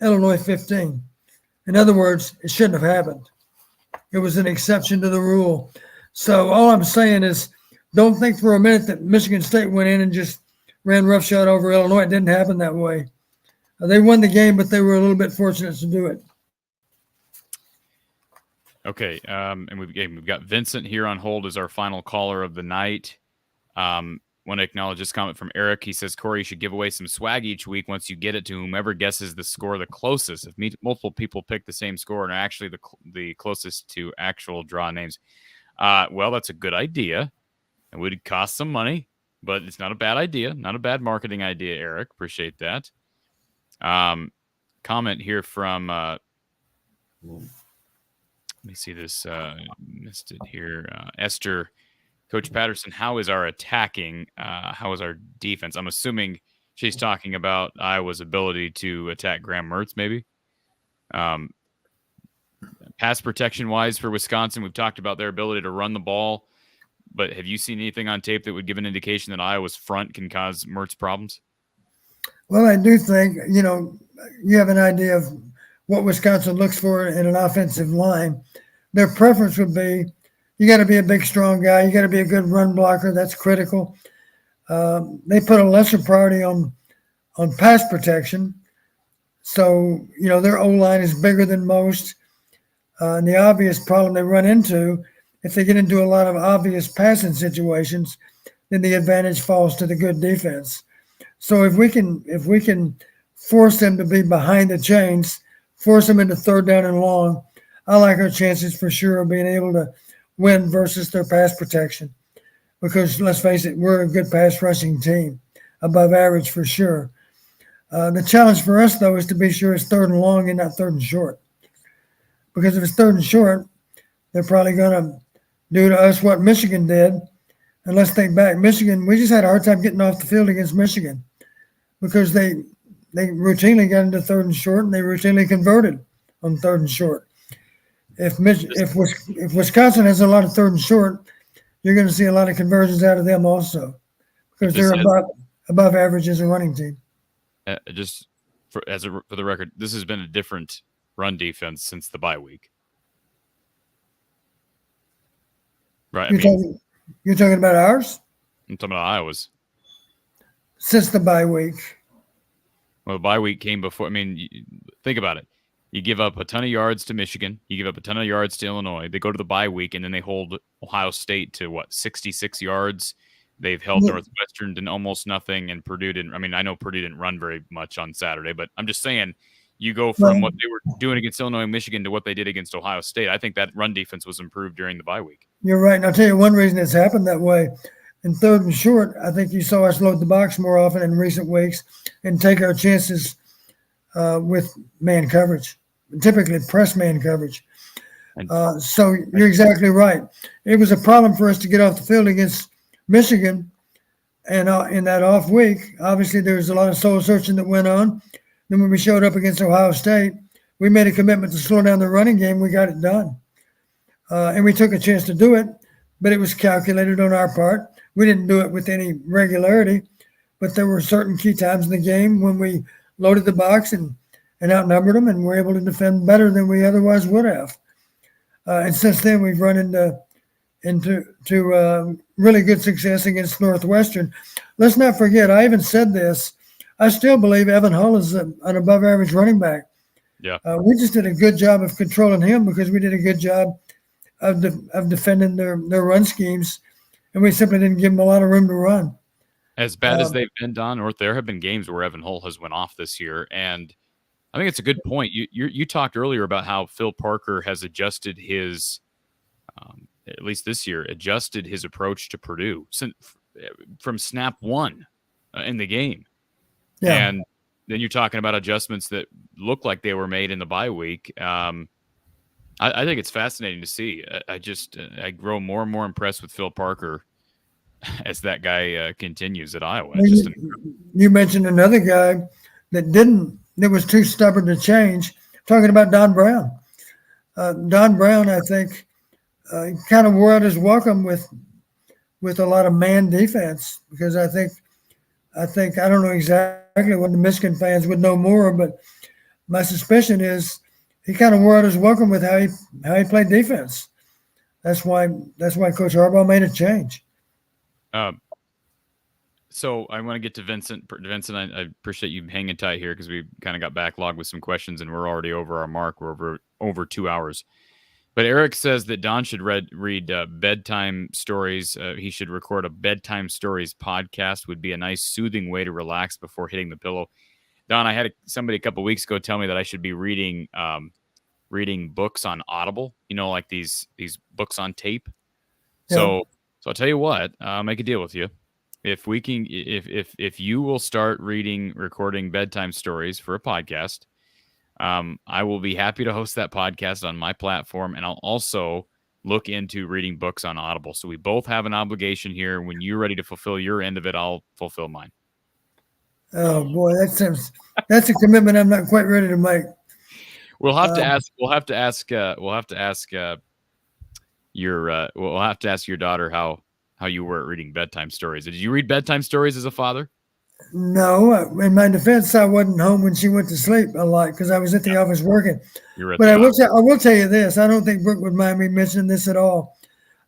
Illinois 15. In other words, it shouldn't have happened. It was an exception to the rule. So all I'm saying is, don't think for a minute that Michigan State went in and just ran roughshod over Illinois. It didn't happen that way. They won the game, but they were a little bit fortunate to do it. Okay, and we've got Vincent here on hold as our final caller of the night. Want to acknowledge this comment from Eric. He says, Corey, you should give away some swag each week once you get it to whomever guesses the score the closest. If multiple people pick the same score and are actually the closest to actual draw names. Well, that's a good idea. It would cost some money, but it's not a bad idea. Not a bad marketing idea, Eric. Appreciate that. Comment here from let me see this. Missed it here. Esther. Coach Patterson, how is our attacking? How is our defense? I'm assuming she's talking about Iowa's ability to attack Graham Mertz, maybe. Pass protection-wise for Wisconsin, we've talked about their ability to run the ball. But have you seen anything on tape that would give an indication that Iowa's front can cause Mertz problems? Well, I do think, you have an idea of what Wisconsin looks for in an offensive line. Their preference would be, you got to be a big, strong guy. You got to be a good run blocker. That's critical. They put a lesser priority on pass protection. So, their O-line is bigger than most. And the obvious problem they run into, if they get into a lot of obvious passing situations, then the advantage falls to the good defense. So if we can force them to be behind the chains, force them into 3rd down and long, I like our chances for sure of being able to win versus their pass protection. Because let's face it, we're a good pass rushing team, above average for sure. The challenge for us, though, is to be sure it's 3rd and long and not 3rd and short. Because if it's 3rd and short, they're probably going to do to us what Michigan did. And let's think back. Michigan, we just had a hard time getting off the field against Michigan because they routinely got into 3rd and short, and they routinely converted on 3rd and short. If Wisconsin has a lot of 3rd and short, you're going to see a lot of conversions out of them also because they're above average as a running team. Just for the record, this has been a different run defense since the bye week. Right. You're talking about ours? I'm talking about Iowa's. Since the bye week. Well, the bye week came before. I mean, think about it. You give up a ton of yards to Michigan. You give up a ton of yards to Illinois. They go to the bye week, and then they hold Ohio State to, 66 yards? They've held Northwestern to almost nothing, and Purdue didn't. I mean, I know Purdue didn't run very much on Saturday, but I'm just saying you go from what they were doing against Illinois and Michigan to what they did against Ohio State. I think that run defense was improved during the bye week. You're right. And I'll tell you one reason it's happened that way. In 3rd and short, I think you saw us load the box more often in recent weeks and take our chances with man coverage, typically press man coverage. So you're exactly right. It was a problem for us to get off the field against Michigan. And in that off week, obviously there was a lot of soul searching that went on. Then when we showed up against Ohio State, we made a commitment to slow down the running game. We got it done. And we took a chance to do it, but it was calculated on our part. We didn't do it with any regularity, but there were certain key times in the game when we loaded the box and outnumbered them and were able to defend better than we otherwise would have. And since then, we've run into really good success against Northwestern. Let's not forget, I even said this, I still believe Evan Hull is an above-average running back. Yeah, we just did a good job of controlling him because we did a good job of defending their run schemes, and we simply didn't give them a lot of room to run. As bad as they've been, Don, or there have been games where Evan Hull has went off this year, and I think it's a good point. You talked earlier about how Phil Parker has adjusted his, at least this year, adjusted his approach to Purdue from snap one in the game. Yeah. And then you're talking about adjustments that look like they were made in the bye week. I think it's fascinating to see. I grow more and more impressed with Phil Parker as that guy continues at Iowa. Well, you mentioned another guy that was too stubborn to change. Talking about Don Brown. Don Brown, I think, kind of wore out his welcome with a lot of man defense because I think I don't know exactly what the Michigan fans would know more, but my suspicion is he kind of wore out his welcome with how he played defense. That's why Coach Harbaugh made a change. So I want to get to Vincent. Vincent, I appreciate you hanging tight here because we kind of got backlogged with some questions and we're already over our mark. We're over 2 hours. But Eric says that Don should read bedtime stories. He should record a bedtime stories podcast. Would be a nice soothing way to relax before hitting the pillow. Don, I had somebody a couple weeks ago tell me that I should be reading books on Audible. You know, like these books on tape. Yeah. So I'll tell you what. I'll make a deal with you. If we can, if you will start recording bedtime stories for a podcast, I will be happy to host that podcast on my platform, and I'll also look into reading books on Audible. So we both have an obligation here. When you're ready to fulfill your end of it, I'll fulfill mine. Oh boy, that's a commitment I'm not quite ready to make. We'll have to ask your daughter how you were at reading bedtime stories. Did you read bedtime stories as a father? No, in my defense, I wasn't home when she went to sleep a lot because I was at the office working. But I will tell you this. I don't think Brooke would mind me mentioning this at all.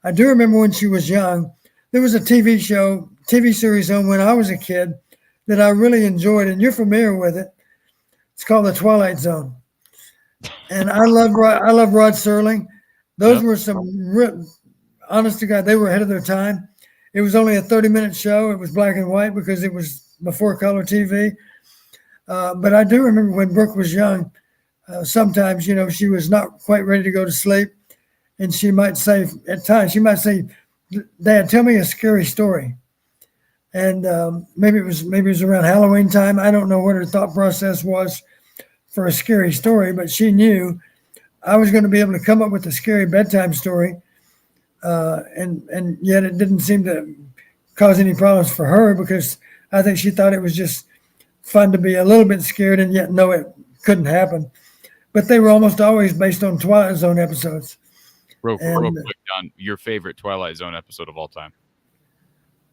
I do remember when she was young, there was a TV series on when I was a kid that I really enjoyed, and you're familiar with it. It's called The Twilight Zone. And I love Rod Serling. Those were some honest to God, they were ahead of their time. It was only a 30-minute show. It was black and white because it was before color TV. But I do remember when Brooke was young, sometimes, she was not quite ready to go to sleep. And she might say, at times, Dad, tell me a scary story. and maybe it was around Halloween time. I don't know what her thought process was for a scary story, but she knew I was going to be able to come up with a scary bedtime story, and yet it didn't seem to cause any problems for her because I think she thought it was just fun to be a little bit scared and yet know it couldn't happen. But they were almost always based on Twilight Zone episodes. Real quick, John, your favorite Twilight Zone episode of all time?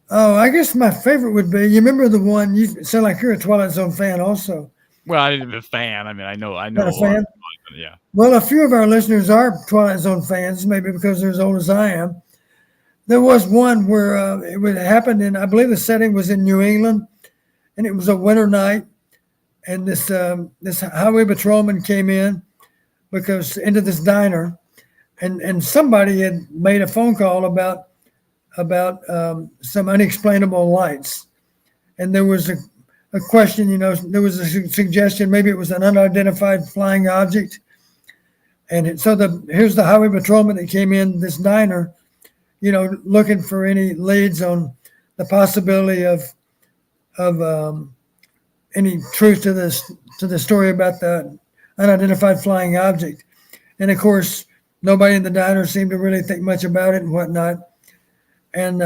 Oh, I guess my favorite would be, you remember the one, you sound like you're a Twilight Zone fan also. Well, I'm a fan. I mean, I know. Not a fan? Yeah. Well, a few of our listeners are Twilight Zone fans, maybe because they're as old as I am. There was one where it would happen in, I believe the setting was in New England, and it was a winter night, and this highway patrolman came in into this diner, and somebody had made a phone call about some unexplainable lights, and there was a question, there was a suggestion maybe it was an unidentified flying object, and here's the highway patrolman that came in this diner, looking for any leads on the possibility of any truth to the story about the unidentified flying object, and of course nobody in the diner seemed to really think much about it and whatnot. And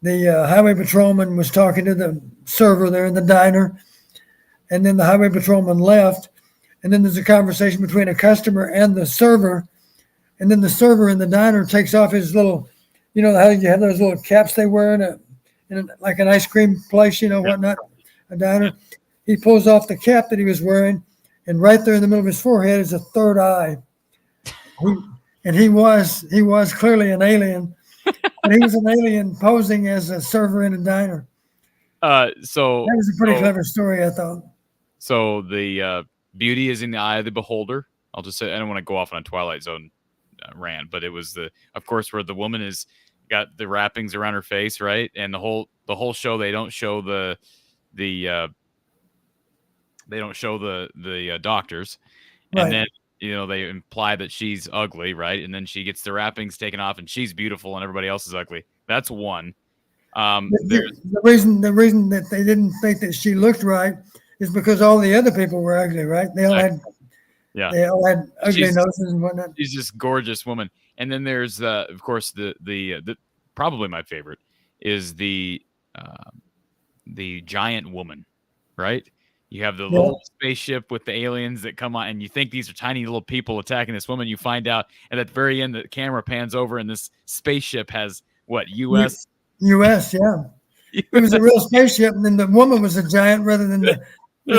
the highway patrolman was talking to the server there in the diner, and then the highway patrolman left, and then there's a conversation between a customer and the server, and then the server in the diner takes off his little, how you have those little caps they wear in like an ice cream place, whatnot, a diner. He pulls off the cap that he was wearing, and right there in the middle of his forehead is a third eye. And he was clearly an alien. And he was an alien posing as a server in a diner. So that was a pretty clever story, I thought. So the beauty is in the eye of the beholder. I'll just say, I don't want to go off on a Twilight Zone rant, but it was of course, where the woman is got the wrappings around her face, right? And the whole show they don't show the doctors, and right. then they imply that she's ugly, right? And then she gets the wrappings taken off, and she's beautiful, and everybody else is ugly. That's one. The reason that they didn't think that she looked right is because all the other people were ugly, right? They all had ugly noses and whatnot. She's this gorgeous woman. And then there's of course the probably my favorite is the giant woman, right? You have the little spaceship with the aliens that come on, and you think these are tiny little people attacking this woman. You find out, and at the very end, the camera pans over, and this spaceship has what? U.S. U.S. Yeah, it was a real spaceship, and then the woman was a giant rather than the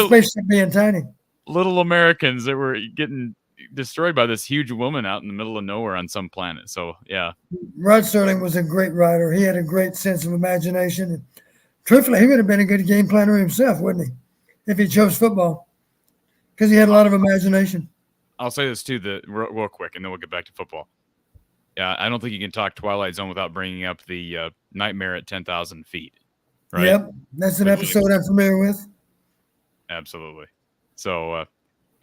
spaceship being tiny. Little Americans that were getting destroyed by this huge woman out in the middle of nowhere on some planet. So yeah, Rod Serling was a great writer. He had a great sense of imagination. And truthfully, he would have been a good game planner himself, wouldn't he? If he chose football, because he had a lot of imagination. I'll say this too, real quick, and then we'll get back to football. Yeah, I don't think you can talk Twilight Zone without bringing up the Nightmare at 10,000 feet. Right? Yep, that's an episode I'm familiar with. Absolutely. So,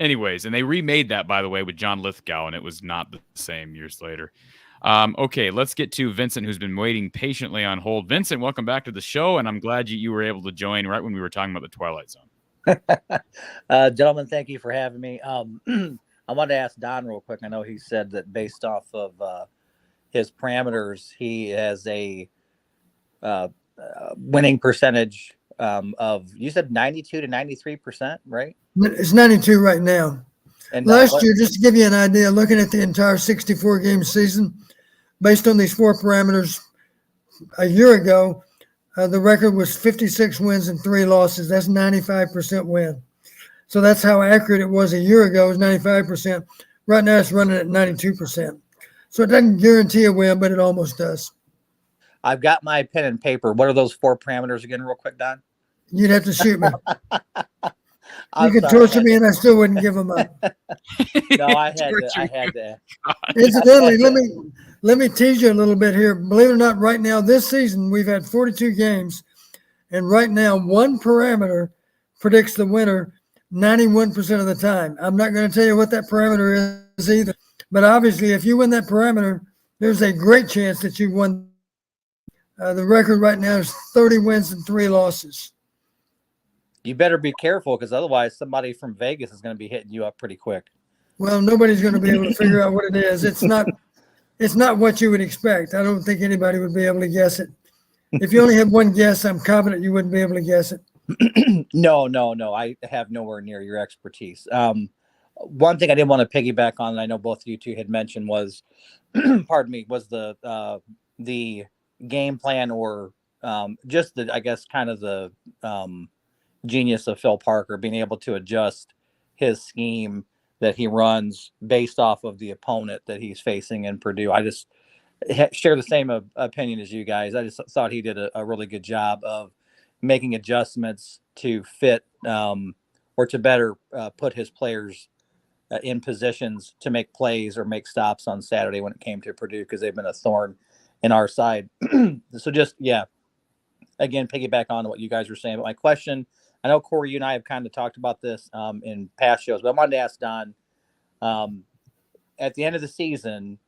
anyways, and they remade that, by the way, with John Lithgow, and it was not the same years later. Okay, let's get to Vincent, who's been waiting patiently on hold. Vincent, welcome back to the show, and I'm glad you were able to join right when we were talking about the Twilight Zone. Gentlemen, thank you for having me. I wanted to ask Don real quick. I know he said that based off of his parameters, he has a winning percentage of, you said 92 to 93%, right? It's 92 right now. And last year, just to give you an idea, looking at the entire 64-game season, based on these four parameters, a year ago, the record was 56 wins and 3 losses. That's 95% win. So that's how accurate it was a year ago. It was 95%. Right now it's running at 92%. So it doesn't guarantee a win, but it almost does. I've got my pen and paper. What are those 4 parameters again, real quick, Don? You'd have to shoot me. You could torture me and I still wouldn't give them up. No, I had to. Incidentally, let me tease you a little bit here. Believe it or not, right now, this season, we've had 42 games. And right now, one parameter predicts the winner 91% of the time. I'm not going to tell you what that parameter is either. But obviously, if you win that parameter, there's a great chance that you won The record right now is 30 wins and 3 losses. You better be careful because otherwise somebody from Vegas is going to be hitting you up pretty quick. Well, nobody's going to be able to figure out what it is. It's not what you would expect. I don't think anybody would be able to guess it. If you only had one guess, I'm confident you wouldn't be able to guess it. No. I have nowhere near your expertise. One thing I didn't want to piggyback on, and I know both of you two had mentioned was, pardon me, was the game plan or just the, I guess, kind of the genius of Phil Parker being able to adjust his scheme that he runs based off of the opponent that he's facing in Purdue. I just share the same opinion as you guys. I just thought he did a really good job of making adjustments to fit or to better put his players in positions to make plays or make stops on Saturday when it came to Purdue, because they've been a thorn in our side. So just, again, piggyback on what you guys were saying. But my question, I know, Corey, you and I have kind of talked about this in past shows, but I wanted to ask Don, at the end of the season,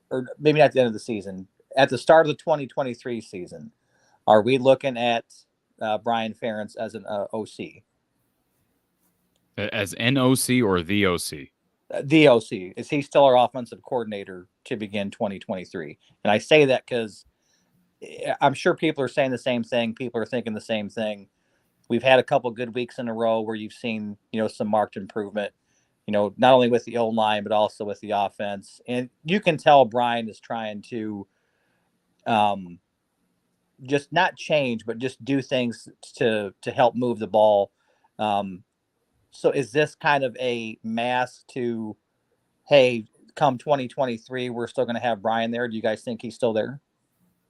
or maybe not at the end of the season, at the start of the 2023 season, are we looking at Brian Ferentz as an OC? As an OC or the OC? The OC. Is he still our offensive coordinator to begin 2023? And I say that because I'm sure people are saying the same thing. People are thinking the same thing. We've had a couple good weeks in a row where you've seen, some marked improvement, not only with the O-line, but also with the offense. And you can tell Brian is trying to just not change, but just do things to help move the ball. So is this kind of a mask to, hey, come 2023, we're still going to have Brian there? Do you guys think he's still there?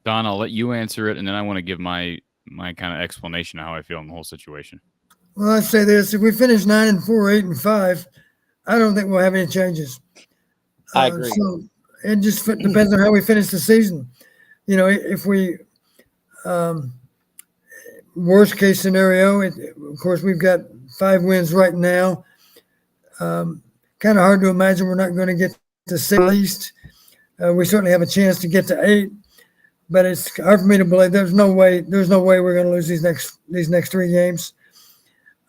Don, I'll let you answer it, and then I want to give my kind of explanation of how I feel in the whole situation. Well, I'd say this: if we finish 9-4, 8-5, I don't think we'll have any changes. I agree. So it just depends on how we finish the season. If we worst case scenario, of course, we've got 5 wins right now. Kind of hard to imagine we're not going to get to 6 at least. We certainly have a chance to get to 8, but it's hard for me to believe there's no way we're going to lose these next 3 games.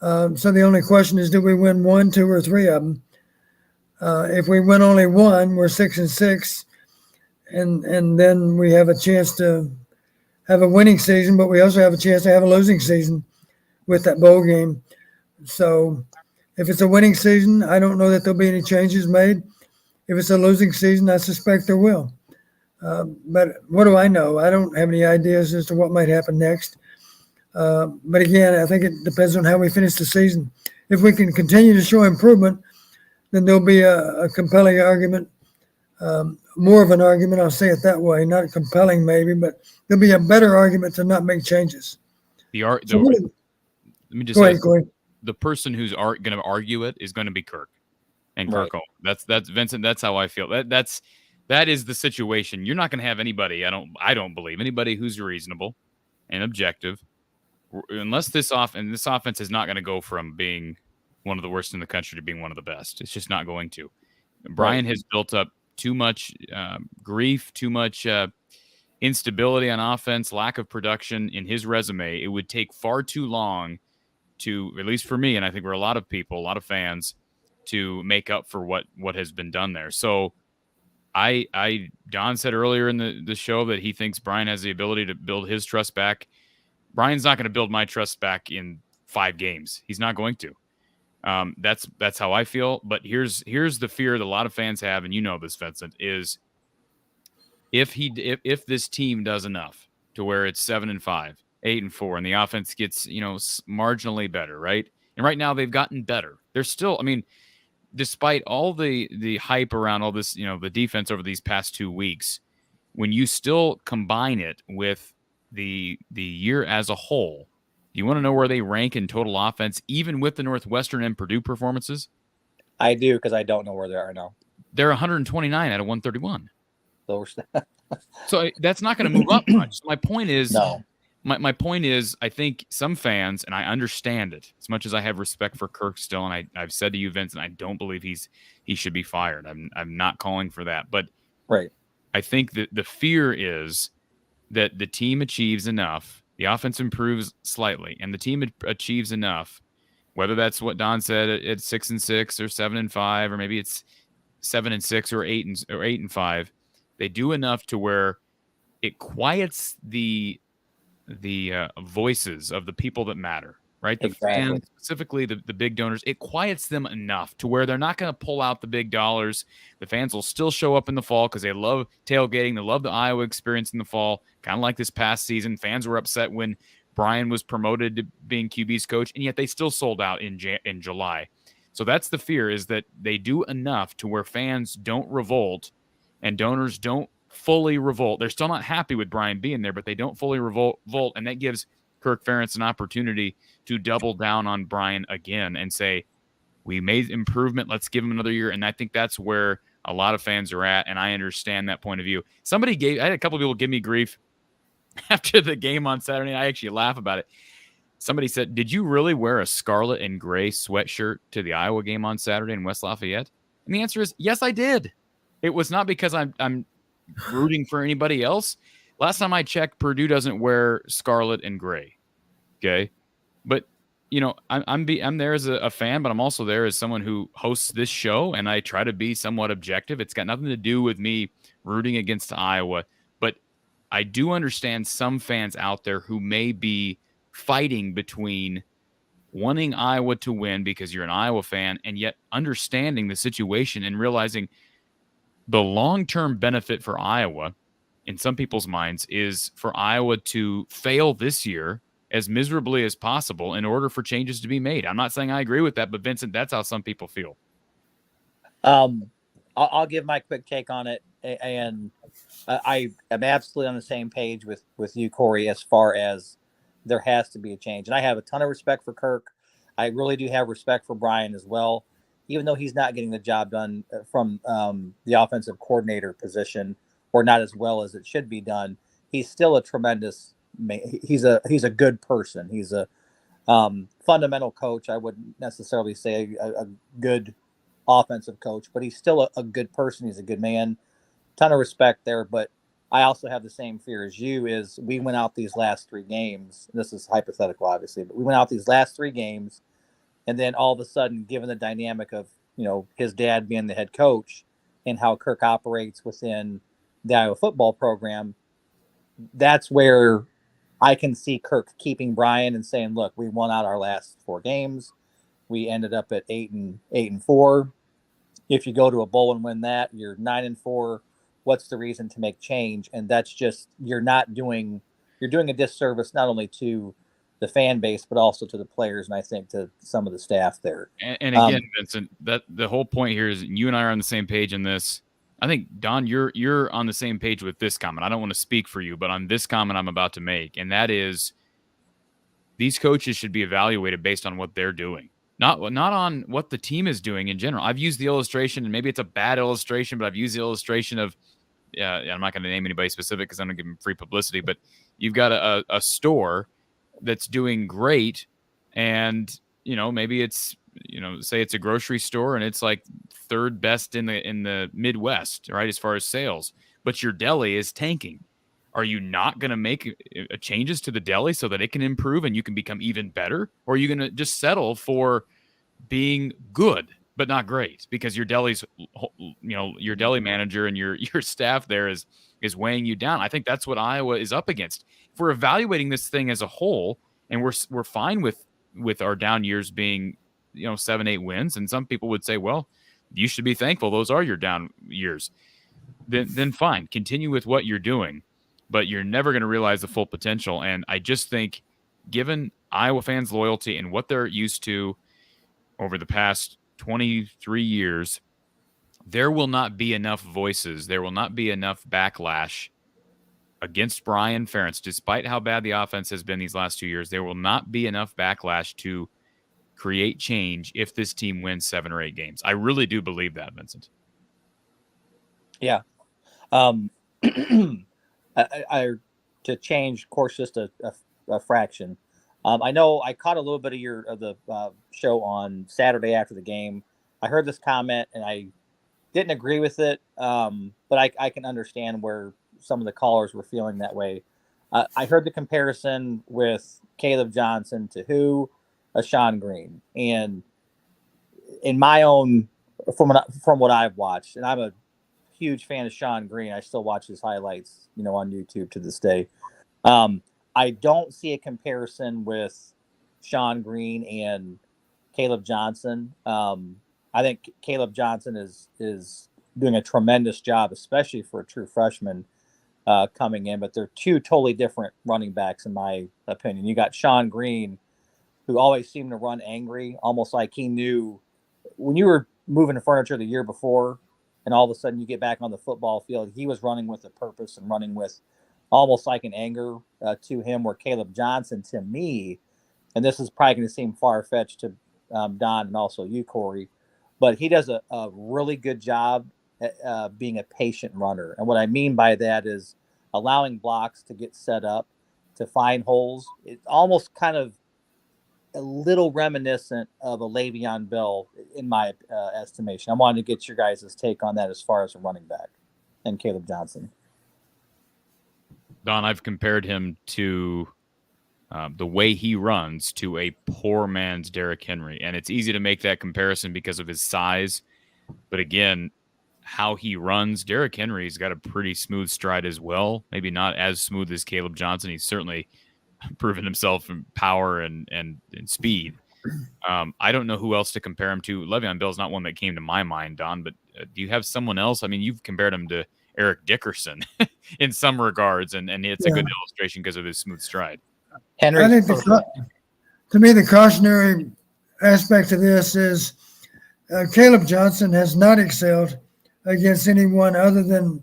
So the only question is, do we win 1, 2, or 3 of them? If we win only 1, we're 6-6, and then we have a chance to have a winning season, but we also have a chance to have a losing season with that bowl game. So if it's a winning season, I don't know that there'll be any changes made. If it's a losing season, I suspect there will. But what do I know? I don't have any ideas as to what might happen next. But again, I think it depends on how we finish the season. If we can continue to show improvement, then there'll be a compelling argument, more of an argument, I'll say it that way, not compelling maybe, but there'll be a better argument to not make changes. Let me just say, go ahead. The person who's going to argue it is going to be Kirk and Right. Kirk Home. That's Vincent. That's how I feel. That is the situation. You're not going to have anybody. I don't believe anybody who's reasonable and objective, unless this offense is not going to go from being one of the worst in the country to being one of the best. It's just not going to. Brian has built up too much grief, too much instability on offense, lack of production in his resume. It would take far too long to, at least for me, and I think we're a lot of people, a lot of fans, to make up for what has been done there. So Don said earlier in the show that he thinks Brian has the ability to build his trust back. Brian's not going to build my trust back in 5 games. He's not going to. That's how I feel. But here's the fear that a lot of fans have, and you know this, Vincent, is if this team does enough to where it's 7-5, 8-4, and the offense gets marginally better, right? And right now they've gotten better. They're still, despite all the hype around all this, the defense over these past 2 weeks, when you still combine it with the year as a whole, do you want to know where they rank in total offense, even with the Northwestern and Purdue performances? I do, because I don't know where they are now. They're 129 out of 131. Lower. So that's not going to move up much. My point is, No. My point is, I think some fans, and I understand it, as much as I have respect for Kirk still, and I've said to you, Vincent, I don't believe he should be fired. I'm not calling for that, but Right. I think that the fear is that the team achieves enough, the offense improves slightly, and the team achieves enough, whether that's what Don said at 6-6 or 7-5, or maybe it's 7-6 or 8-5, they do enough to where it quiets the voices of the people that matter, right? The fans, specifically the big donors, it quiets them enough to where they're not going to pull out the big dollars. The fans will still show up in the fall because they love tailgating. They love the Iowa experience in the fall, kind of like this past season. Fans were upset when Brian was promoted to being QB's coach, and yet they still sold out in July. So that's the fear, is that they do enough to where fans don't revolt and donors don't fully revolt. They're still not happy with Brian being there, but they don't fully revolt, and that gives Kirk Ferentz an opportunity to double down on Brian again and say, we made improvement, let's give him another year. And I think that's where a lot of fans are at, and I understand that point of view. I had a couple of people give me grief after the game on Saturday. I actually laugh about it. Somebody said, did you really wear a scarlet and gray sweatshirt to the Iowa game on Saturday in West Lafayette? And the answer is, yes, I did. It was not because I'm rooting for anybody else. Last time I checked, Purdue doesn't wear scarlet and gray. Okay. But, I'm there as a fan, but I'm also there as someone who hosts this show, and I try to be somewhat objective. It's got nothing to do with me rooting against Iowa, but I do understand some fans out there who may be fighting between wanting Iowa to win because you're an Iowa fan, and yet understanding the situation and realizing the long-term benefit for Iowa, in some people's minds, is for Iowa to fail this year as miserably as possible in order for changes to be made. I'm not saying I agree with that, but Vincent, that's how some people feel. I'll give my quick take on it, and I am absolutely on the same page with you, Corey, as far as there has to be a change. And I have a ton of respect for Kirk. I really do have respect for Brian as well. Even though he's not getting the job done from the offensive coordinator position, or not as well as it should be done, he's still a tremendous man. He's a good person. He's a fundamental coach. I wouldn't necessarily say a good offensive coach, but he's still a good person. He's a good man. Ton of respect there. But I also have the same fear as you. Is we went out these last 3 games. This is hypothetical, obviously, but we went out these last 3 games. And then all of a sudden, given the dynamic of, his dad being the head coach and how Kirk operates within the Iowa football program, that's where I can see Kirk keeping Brian and saying, look, we won out our last 4 games. We ended up at 8-4. If you go to a bowl and win that, you're 9-4. What's the reason to make change? And that's just, you're doing a disservice not only to the fan base, but also to the players, and I think to some of the staff there. And again, Vincent, that the whole point here is you and I are on the same page in this. I think, Don, you're on the same page with this comment. I don't want to speak for you, but on this comment I'm about to make, and that is, these coaches should be evaluated based on what they're doing, not on what the team is doing in general. I've used the illustration, and maybe it's a bad illustration, but I've used the illustration of, I'm not going to name anybody specific because I'm going to give them free publicity, but you've got a store that's doing great, and maybe it's say it's a grocery store and it's like 3rd best in the Midwest, right, as far as sales, but your deli is tanking. Are you not going to make changes to the deli so that it can improve and you can become even better, or are you going to just settle for being good but not great because your deli's your deli manager and your staff there is weighing you down? I think that's what Iowa is up against. If we're evaluating this thing as a whole, and we're fine with our down years being 7-8 wins, and some people would say, well, you should be thankful those are your down years, then fine, continue with what you're doing, but you're never going to realize the full potential. And I just think, given Iowa fans' loyalty and what they're used to over the past 23 years, there will not be enough voices, there will not be enough backlash against Brian Ferentz, despite how bad the offense has been these last 2 years. There will not be enough backlash to create change if this team wins 7 or 8 games. I really do believe that, Vincent. Yeah. I to change course just a fraction. I know I caught a little bit of the show on Saturday after the game. I heard this comment and I didn't agree with it, but I can understand where some of the callers were feeling that way. I heard the comparison with Kaleb Johnson to who? Sean Green. And in my own, from what I've watched, and I'm a huge fan of Sean Green. I still watch his highlights, on YouTube to this day. I don't see a comparison with Sean Green and Kaleb Johnson. I think Kaleb Johnson is doing a tremendous job, especially for a true freshman coming in. But they're two totally different running backs, in my opinion. You got Sean Green, who always seemed to run angry, almost like he knew when you were moving furniture the year before, and all of a sudden you get back on the football field, he was running with a purpose and running with almost like an anger to him, where Kaleb Johnson, to me, and this is probably going to seem far-fetched to Don and also you, Corey, but he does a really good job at being a patient runner. And what I mean by that is allowing blocks to get set up, to find holes. It's almost kind of a little reminiscent of a Le'Veon Bell, in my estimation. I wanted to get your guys' take on that as far as a running back and Kaleb Johnson. Don, I've compared him to the way he runs to a poor man's Derrick Henry. And it's easy to make that comparison because of his size. But again, how he runs, Derrick Henry's got a pretty smooth stride as well. Maybe not as smooth as Kaleb Johnson. He's certainly proven himself in power and speed. I don't know who else to compare him to. Le'Veon Bell's not one that came to my mind, Don, but do you have someone else? I mean, you've compared him to Eric Dickerson in some regards, and it's a good illustration because of his smooth stride. Henry, I think to me, the cautionary aspect of this is Kaleb Johnson has not excelled against anyone other than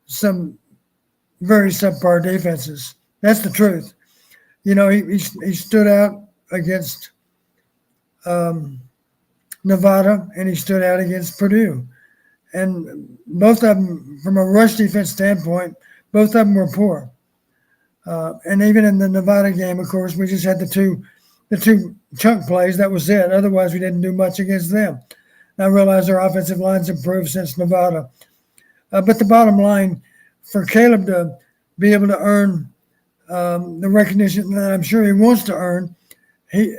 some very subpar defenses. That's the truth. He stood out against Nevada, and he stood out against Purdue. And both of them, from a rush defense standpoint, both of them were poor. And even in the Nevada game, of course, we just had the two chunk plays. That was it. Otherwise, we didn't do much against them. I realize our offensive line's improved since Nevada. But the bottom line, for Kaleb to be able to earn the recognition that I'm sure he wants to earn,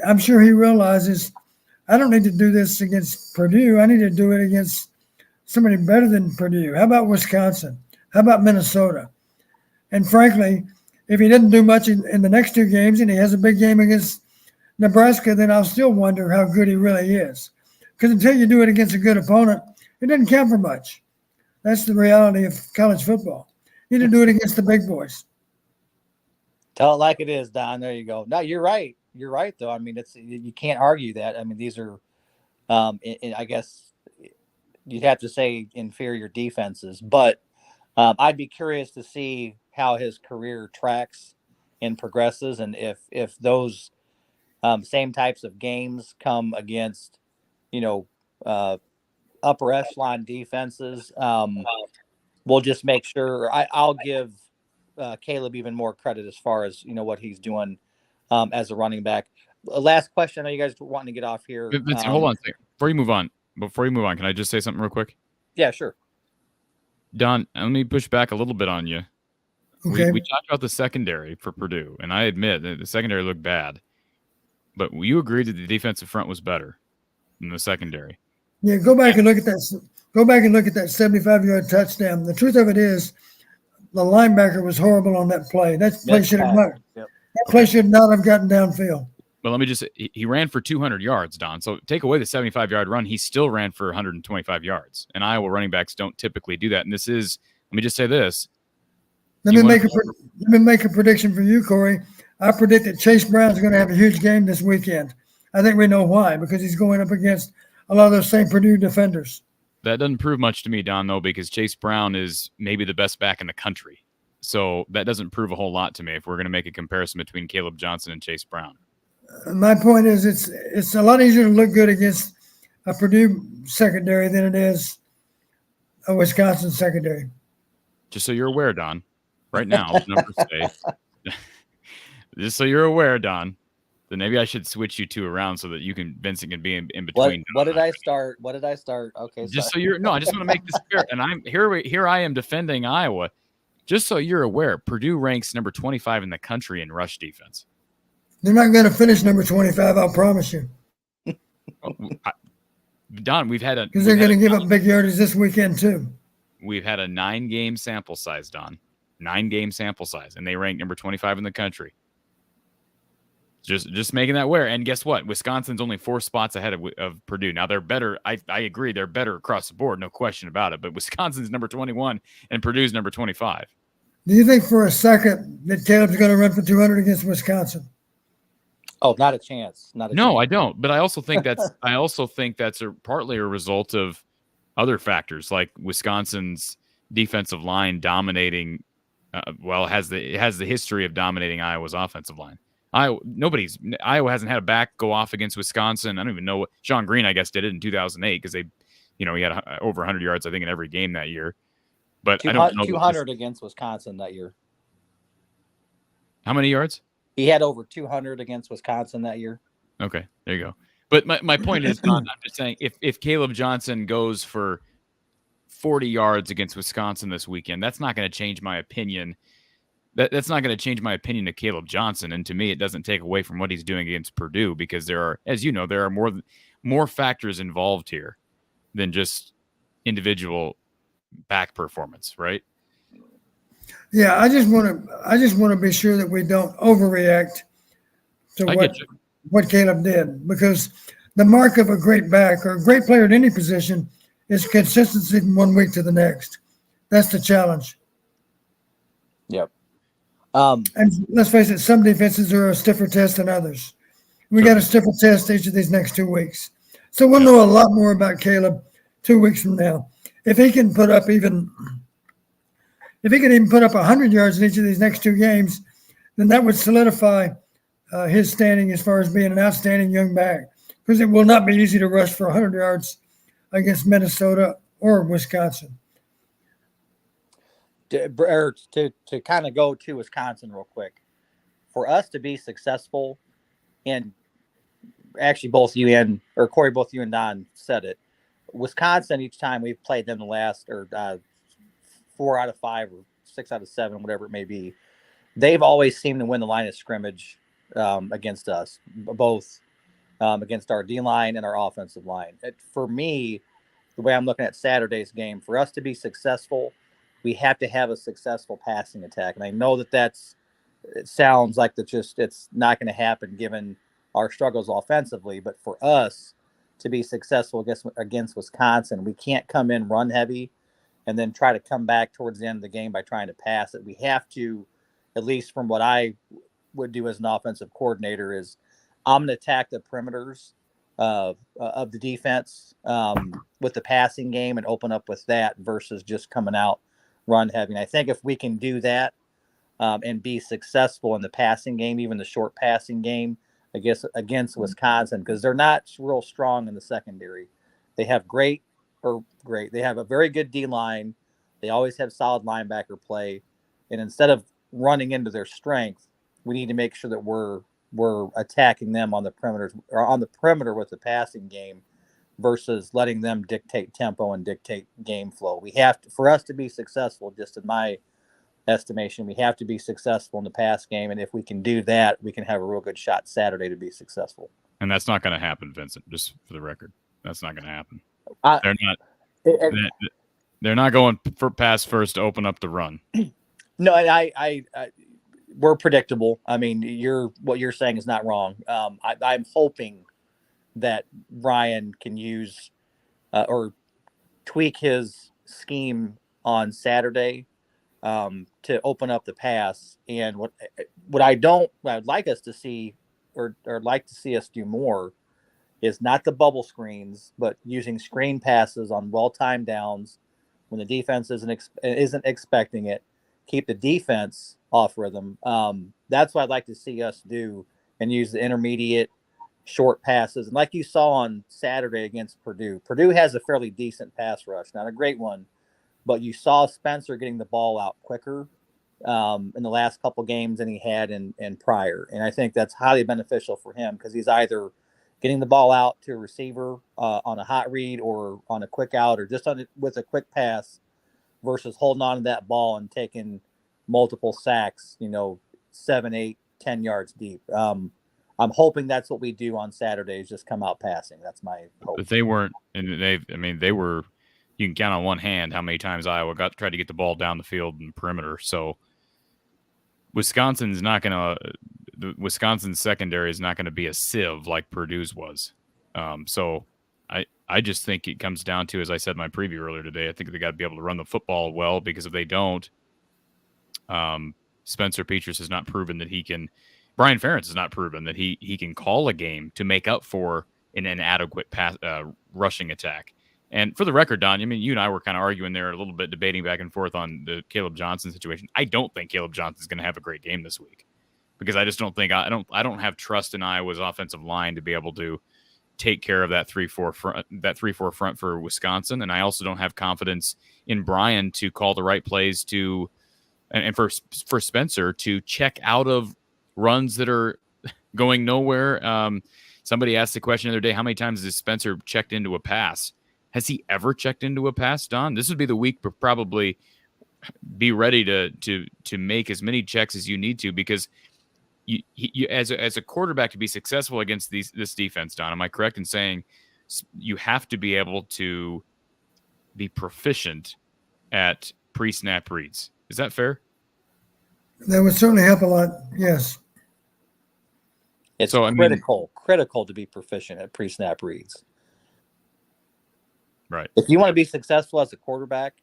I'm sure he realizes, I don't need to do this against Purdue. I need to do it against somebody better than Purdue. How about Wisconsin? How about Minnesota? And frankly, if he didn't do much in the next two games and he has a big game against Nebraska, then I'll still wonder how good he really is. Because until you do it against a good opponent, it doesn't count for much. That's the reality of college football. You need to do it against the big boys. Tell it like it is, Don. There you go. No, you're right. You're right, though. I mean, you can't argue that. I mean, these are, I guess you'd have to say inferior defenses. But I'd be curious to see how his career tracks and progresses, and if those same types of games come against, upper echelon defenses. We'll just make sure. I'll give Kaleb even more credit as far as what he's doing as a running back. Last question. I know you guys are wanting to get off here. Hold on a second. Before you move on, can I just say something real quick? Yeah, sure. Don, let me push back a little bit on you. Okay. We talked about the secondary for Purdue, and I admit that the secondary looked bad, but you agreed that the defensive front was better than the secondary. Yeah, go back and look at that. Go back and look at that 75-yard touchdown. The truth of it is, the linebacker was horrible on that play. That play should have not. Yep. That play should not have gotten downfield. But let me just – he ran for 200 yards, Don. So take away the 75-yard run, he still ran for 125 yards. And Iowa running backs don't typically do that. And this is – let me just say this. Let me make a prediction for you, Corey. I predict that Chase Brown's going to have a huge game this weekend. I think we know why, because he's going up against a lot of those same Purdue defenders. That doesn't prove much to me, Don, though, because Chase Brown is maybe the best back in the country. So that doesn't prove a whole lot to me if we're going to make a comparison between Kaleb Johnson and Chase Brown. My point is it's a lot easier to look good against a Purdue secondary than it is a Wisconsin secondary. Just so you're aware, Don, right now, numbers say. Just so you're aware, Don, then maybe I should switch you two around so that Vincent can be in between. What did I start? What did I start? Okay. Just so you're – no, I just want to make this fair. And here I am defending Iowa. just so you're aware, Purdue ranks number 25 in the country in rush defense. They're not going to finish number 25, I'll promise you. Don, because they're going to give up big yardage this weekend too. We've had a 9-game sample size, Don. 9-game sample size, and they rank number 25 in the country. Just making that aware. And guess what? Wisconsin's only 4 spots ahead of Purdue. Now they're better. I agree, they're better across the board, no question about it. But Wisconsin's number 21 and Purdue's number 25. Do you think for a second that Caleb's going to run for 200 against Wisconsin? Oh, not a chance. No, I don't. But I also think that's partly a result of other factors, like Wisconsin's defensive line dominating. It has the history of dominating Iowa's offensive line. Iowa hasn't had a back go off against Wisconsin. I don't even know what Sean Green, I guess, did it in 2008 because he had over 100 yards, I think, in every game that year. But I don't know 200 against Wisconsin that year. How many yards? He had over 200 against Wisconsin that year. Okay, there you go. But my point is, Don, I'm just saying, if Kaleb Johnson goes for 40 yards against Wisconsin this weekend, that's not going to change my opinion. That's not going to change my opinion of Kaleb Johnson. And to me, it doesn't take away from what he's doing against Purdue, because there are, as you know, there are more factors involved here than just individual back performance, right? Yeah, I just want to be sure that we don't overreact to what Kaleb did, because the mark of a great back or a great player at any position is consistency from one week to the next. That's the challenge. Yep. And let's face it, some defenses are a stiffer test than others. We got a stiffer test each of these next 2 weeks. So we'll know a lot more about Kaleb 2 weeks from now. If he can even put up 100 yards in each of these next 2 games, then that would solidify his standing as far as being an outstanding young back, because it will not be easy to rush for 100 yards against Minnesota or Wisconsin. To kind of go to Wisconsin real quick, for us to be successful, and actually both you and Don said it, Wisconsin, each time we've played them the last 4 out of 5 or 6 out of 7, whatever it may be, they've always seemed to win the line of scrimmage against us, both against our D-line and our offensive line. For me, the way I'm looking at Saturday's game, for us to be successful, we have to have a successful passing attack. And I know it sounds like it's not going to happen given our struggles offensively, but for us to be successful against Wisconsin, we can't come in run heavy and then try to come back towards the end of the game by trying to pass it. We have to, at least from what I would do as an offensive coordinator, is I'm going to attack the perimeters of the defense with the passing game and open up with that versus just coming out run heavy. And I think if we can do that and be successful in the passing game, even the short passing game, I guess, against Wisconsin, because they're not real strong in the secondary. They have they have a very good D-line. They always have solid linebacker play. And instead of running into their strength, we need to make sure that we're attacking them on the perimeter with the passing game versus letting them dictate tempo and dictate game flow. We have to, for us to be successful, just in my estimation, we have to be successful in the pass game. And if we can do that, we can have a real good shot Saturday to be successful. And that's not going to happen, Vincent, just for the record. That's not going to happen. They're not going for pass first to open up the run. No, and I we're predictable. I mean, what you're saying is not wrong. I'm hoping that Ryan can use or tweak his scheme on Saturday to open up the pass. And what I'd like us to see or like to see us do more is not the bubble screens, but using screen passes on well-timed downs when the defense isn't expecting it. Keep the defense off rhythm. That's what I'd like to see us do, and use the intermediate short passes. And like you saw on Saturday against Purdue, Purdue has a fairly decent pass rush, not a great one, but you saw Spencer getting the ball out quicker in the last couple games than he had in prior. And I think that's highly beneficial for him, because he's either getting the ball out to a receiver on a hot read or on a quick out or just with a quick pass, versus holding on to that ball and taking multiple sacks, 7, 8, 10 yards deep. I'm hoping that's what we do on Saturdays, just come out passing. That's my hope. But they weren't, and they were. You can count on one hand how many times Iowa tried to get the ball down the field and perimeter. So Wisconsin's secondary is not going to be a sieve like Purdue's was. So I just think it comes down to, as I said in my preview earlier today, I think they got to be able to run the football well, because if they don't, Spencer Petras has not proven that he can. Brian Ferentz has not proven that he can call a game to make up for an inadequate rushing attack. And for the record, Don, you and I were kind of arguing there a little bit, debating back and forth on the Kaleb Johnson situation. I don't think Kaleb Johnson is going to have a great game this week, because I just don't think I don't have trust in Iowa's offensive line to be able to take care of that 3-4 front for Wisconsin. And I also don't have confidence in Brian to call the right plays and for Spencer to check out of runs that are going nowhere. Somebody asked the question the other day, how many times has Spencer checked into a pass? Has he ever checked into a pass, Don? This would be the week to probably be ready to make as many checks as you need to, because you as a quarterback, to be successful against this defense, Don, am I correct in saying you have to be able to be proficient at pre-snap reads? Is that fair? That would certainly help a lot. Yes. It's critical to be proficient at pre-snap reads. Right. If you want to be successful as a quarterback,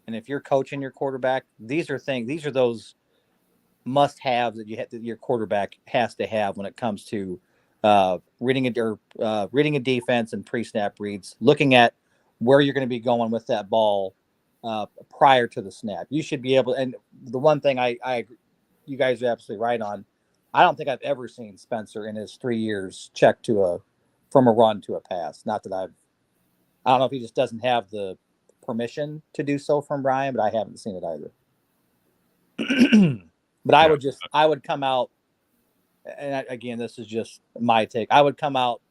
and if you're coaching your quarterback, these are those must-haves that your quarterback has to have when it comes to reading a defense and pre-snap reads, looking at where you're going to be going with that ball prior to the snap. You should be able. And the one thing you guys are absolutely right on. I don't think I've ever seen Spencer in his 3 years check from a run to a pass. Not that I don't know if he just doesn't have the permission to do so from Brian, but I haven't seen it either. But I would come out, and again, this is just my take. I would come out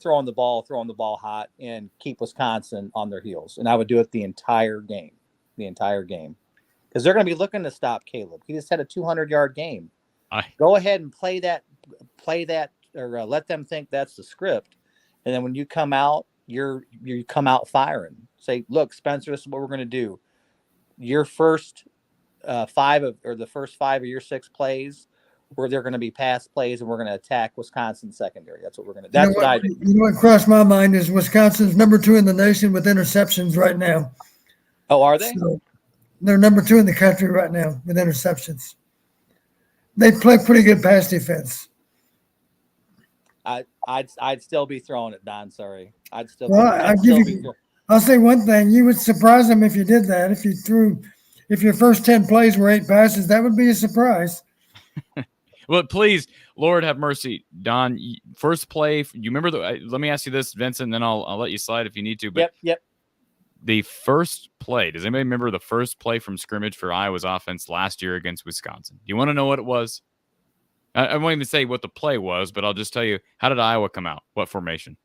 throwing the ball hot, and keep Wisconsin on their heels. And I would do it the entire game. Because they're going to be looking to stop Kaleb. He just had a 200-yard game. Go ahead and play that, or let them think that's the script. And then when you come out, you come out firing. Say, look, Spencer, this is what we're going to do. Your first the first 5 of your 6 plays, where they're going to be pass plays, and we're going to attack Wisconsin secondary. That's what we're going to. That's what I do. You know what crossed my mind is Wisconsin's number 2 in the nation with interceptions right now. Oh, are they? So they're number 2 in the country right now with interceptions. They play pretty good pass defense. I'd still be throwing it, Don. Sorry, I'd still. I'll say one thing: you would surprise them if you did that. If your first 10 plays were 8 passes, that would be a surprise. Well, please, Lord have mercy, Don. First play. You remember let me ask you this, Vincent, and then I'll let you slide if you need to. But yep. The first play. Does anybody remember the first play from scrimmage for Iowa's offense last year against Wisconsin? Do you want to know what it was? I won't even say what the play was, but I'll just tell you, how did Iowa come out? What formation?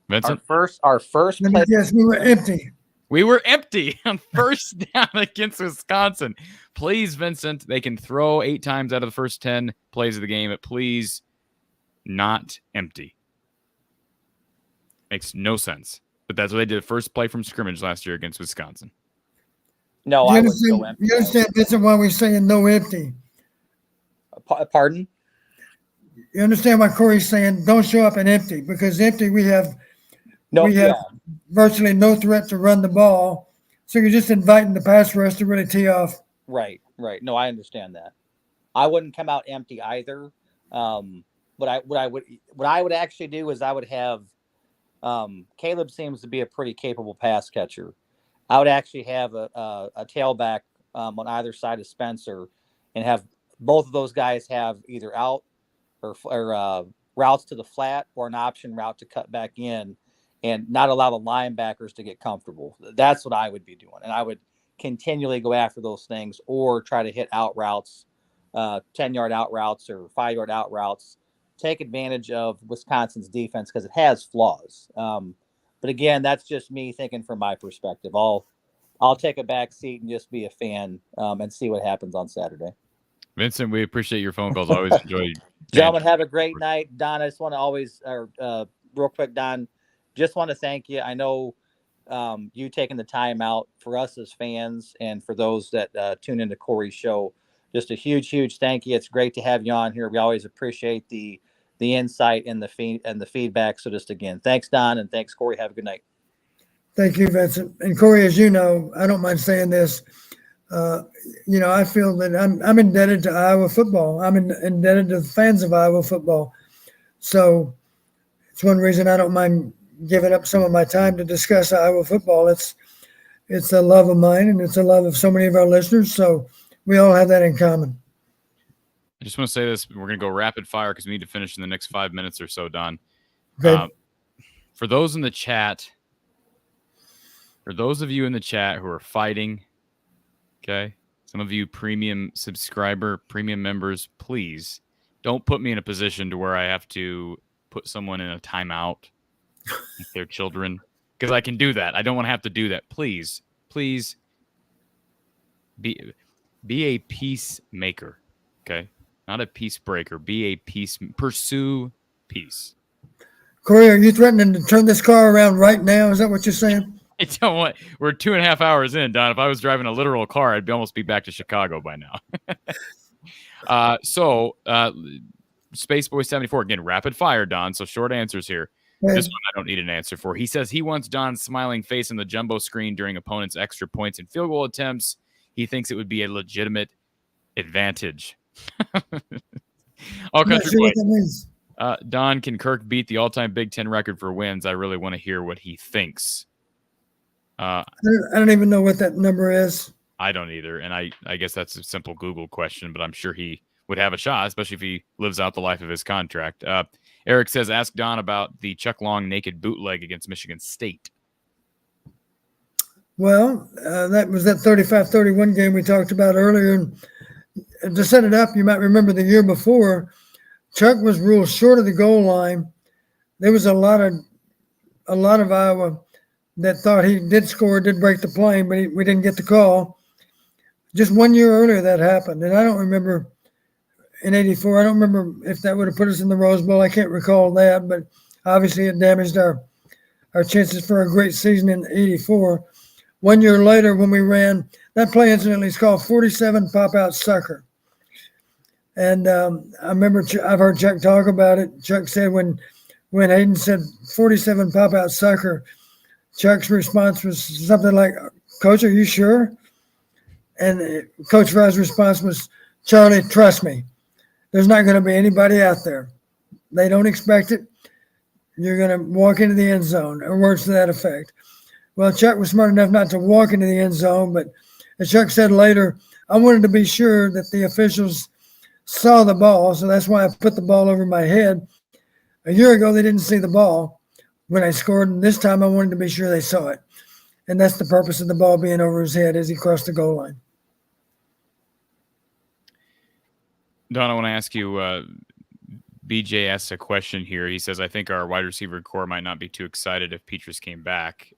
Vincent? Our first play. Yes, we were empty. We were empty on first down against Wisconsin. Please, Vincent, they can throw 8 times out of the first 10 plays of the game, but please not empty. Makes no sense. But that's what they did. First play from scrimmage last year against Wisconsin. No, I wouldn't go empty. You understand, Vincent, why we're saying no empty? Pardon? You understand why Corey's saying don't show up in empty? Because empty, we have virtually no threat to run the ball. So you're just inviting the pass rush to really tee off. Right. No, I understand that. I wouldn't come out empty either. What I would actually do is I would have Kaleb seems to be a pretty capable pass catcher. I would actually have a tailback on either side of Spencer, and have both of those guys have either out or routes to the flat, or an option route to cut back in, and not allow the linebackers to get comfortable. That's what I would be doing. And I would continually go after those things, or try to hit out routes, 10-yard out routes or 5-yard out routes, take advantage of Wisconsin's defense because it has flaws. But again, that's just me thinking from my perspective. I'll I'll take a back seat and just be a fan and see what happens on Saturday. Vincent, we appreciate your phone calls. Always enjoy. Gentlemen, have a great night. Don, I just want to real quick, Don, just want to thank you. I know you taking the time out for us as fans and for those that tune into Corey's show. Just a huge thank you. It's great to have you on here. We always appreciate the insight and the feedback. So just again, thanks, Don, and thanks, Corey. Have a good night. Thank you, Vincent. And Corey, as you know, I don't mind saying this. I feel that I'm indebted to Iowa football. I'm indebted to the fans of Iowa football. So it's one reason I don't mind giving up some of my time to discuss Iowa football. It's a love of mine, and it's a love of so many of our listeners. So we all have that in common. I just want to say this. We're going to go rapid fire because we need to finish in the next 5 minutes or so, Don. Okay. For those in the chat, for those of you in the chat who are fighting, okay, some of you premium members, please don't put me in a position to where I have to put someone in a timeout with their children, because I can do that. I don't want to have to do that. Please be a peacemaker, okay? Not a peace breaker. Be a peace. Pursue peace. Corey, are you threatening to turn this car around right now? Is that what you're saying? I don't want. We're 2.5 hours in, Don. If I was driving a literal car, I'd almost be back to Chicago by now. Spaceboy74 again, rapid fire, Don. So short answers here. Right. This one I don't need an answer for. He says he wants Don's smiling face in the jumbo screen during opponents' extra points and field goal attempts. He thinks it would be a legitimate advantage. All country boys. Don, can Kirk beat the all-time Big Ten record for wins? I really want to hear what he thinks. I don't even know what that number is. I don't either, and I guess that's a simple Google question, but I'm sure he would have a shot, especially if he lives out the life of his contract. Eric says, ask Don about the Chuck Long naked bootleg against Michigan State. Well, that was that 35-31 game we talked about earlier. And to set it up, you might remember the year before, Chuck was ruled short of the goal line. There was a lot of Iowa that thought he did score, did break the plane, but we didn't get the call. Just 1 year earlier that happened. And I don't remember in 84, I don't remember if that would have put us in the Rose Bowl. I can't recall that, but obviously it damaged our chances for a great season in 84. 1 year later when we ran, that play incidentally is called 47 pop-out sucker. And I remember I've heard Chuck talk about it. Chuck said when Hayden said 47 pop-out sucker, Chuck's response was something like, Coach, are you sure? And Coach Fry's response was, Charlie, trust me. There's not going to be anybody out there. They don't expect it. You're going to walk into the end zone, or words to that effect. Well, Chuck was smart enough not to walk into the end zone, but as Chuck said later, I wanted to be sure that the officials saw the ball, so that's why I put the ball over my head. A year ago, they didn't see the ball when I scored, and this time I wanted to be sure they saw it. And that's the purpose of the ball being over his head as he crossed the goal line. Don, I want to ask you, BJ asks a question here. He says, I think our wide receiver core might not be too excited if Petras came back.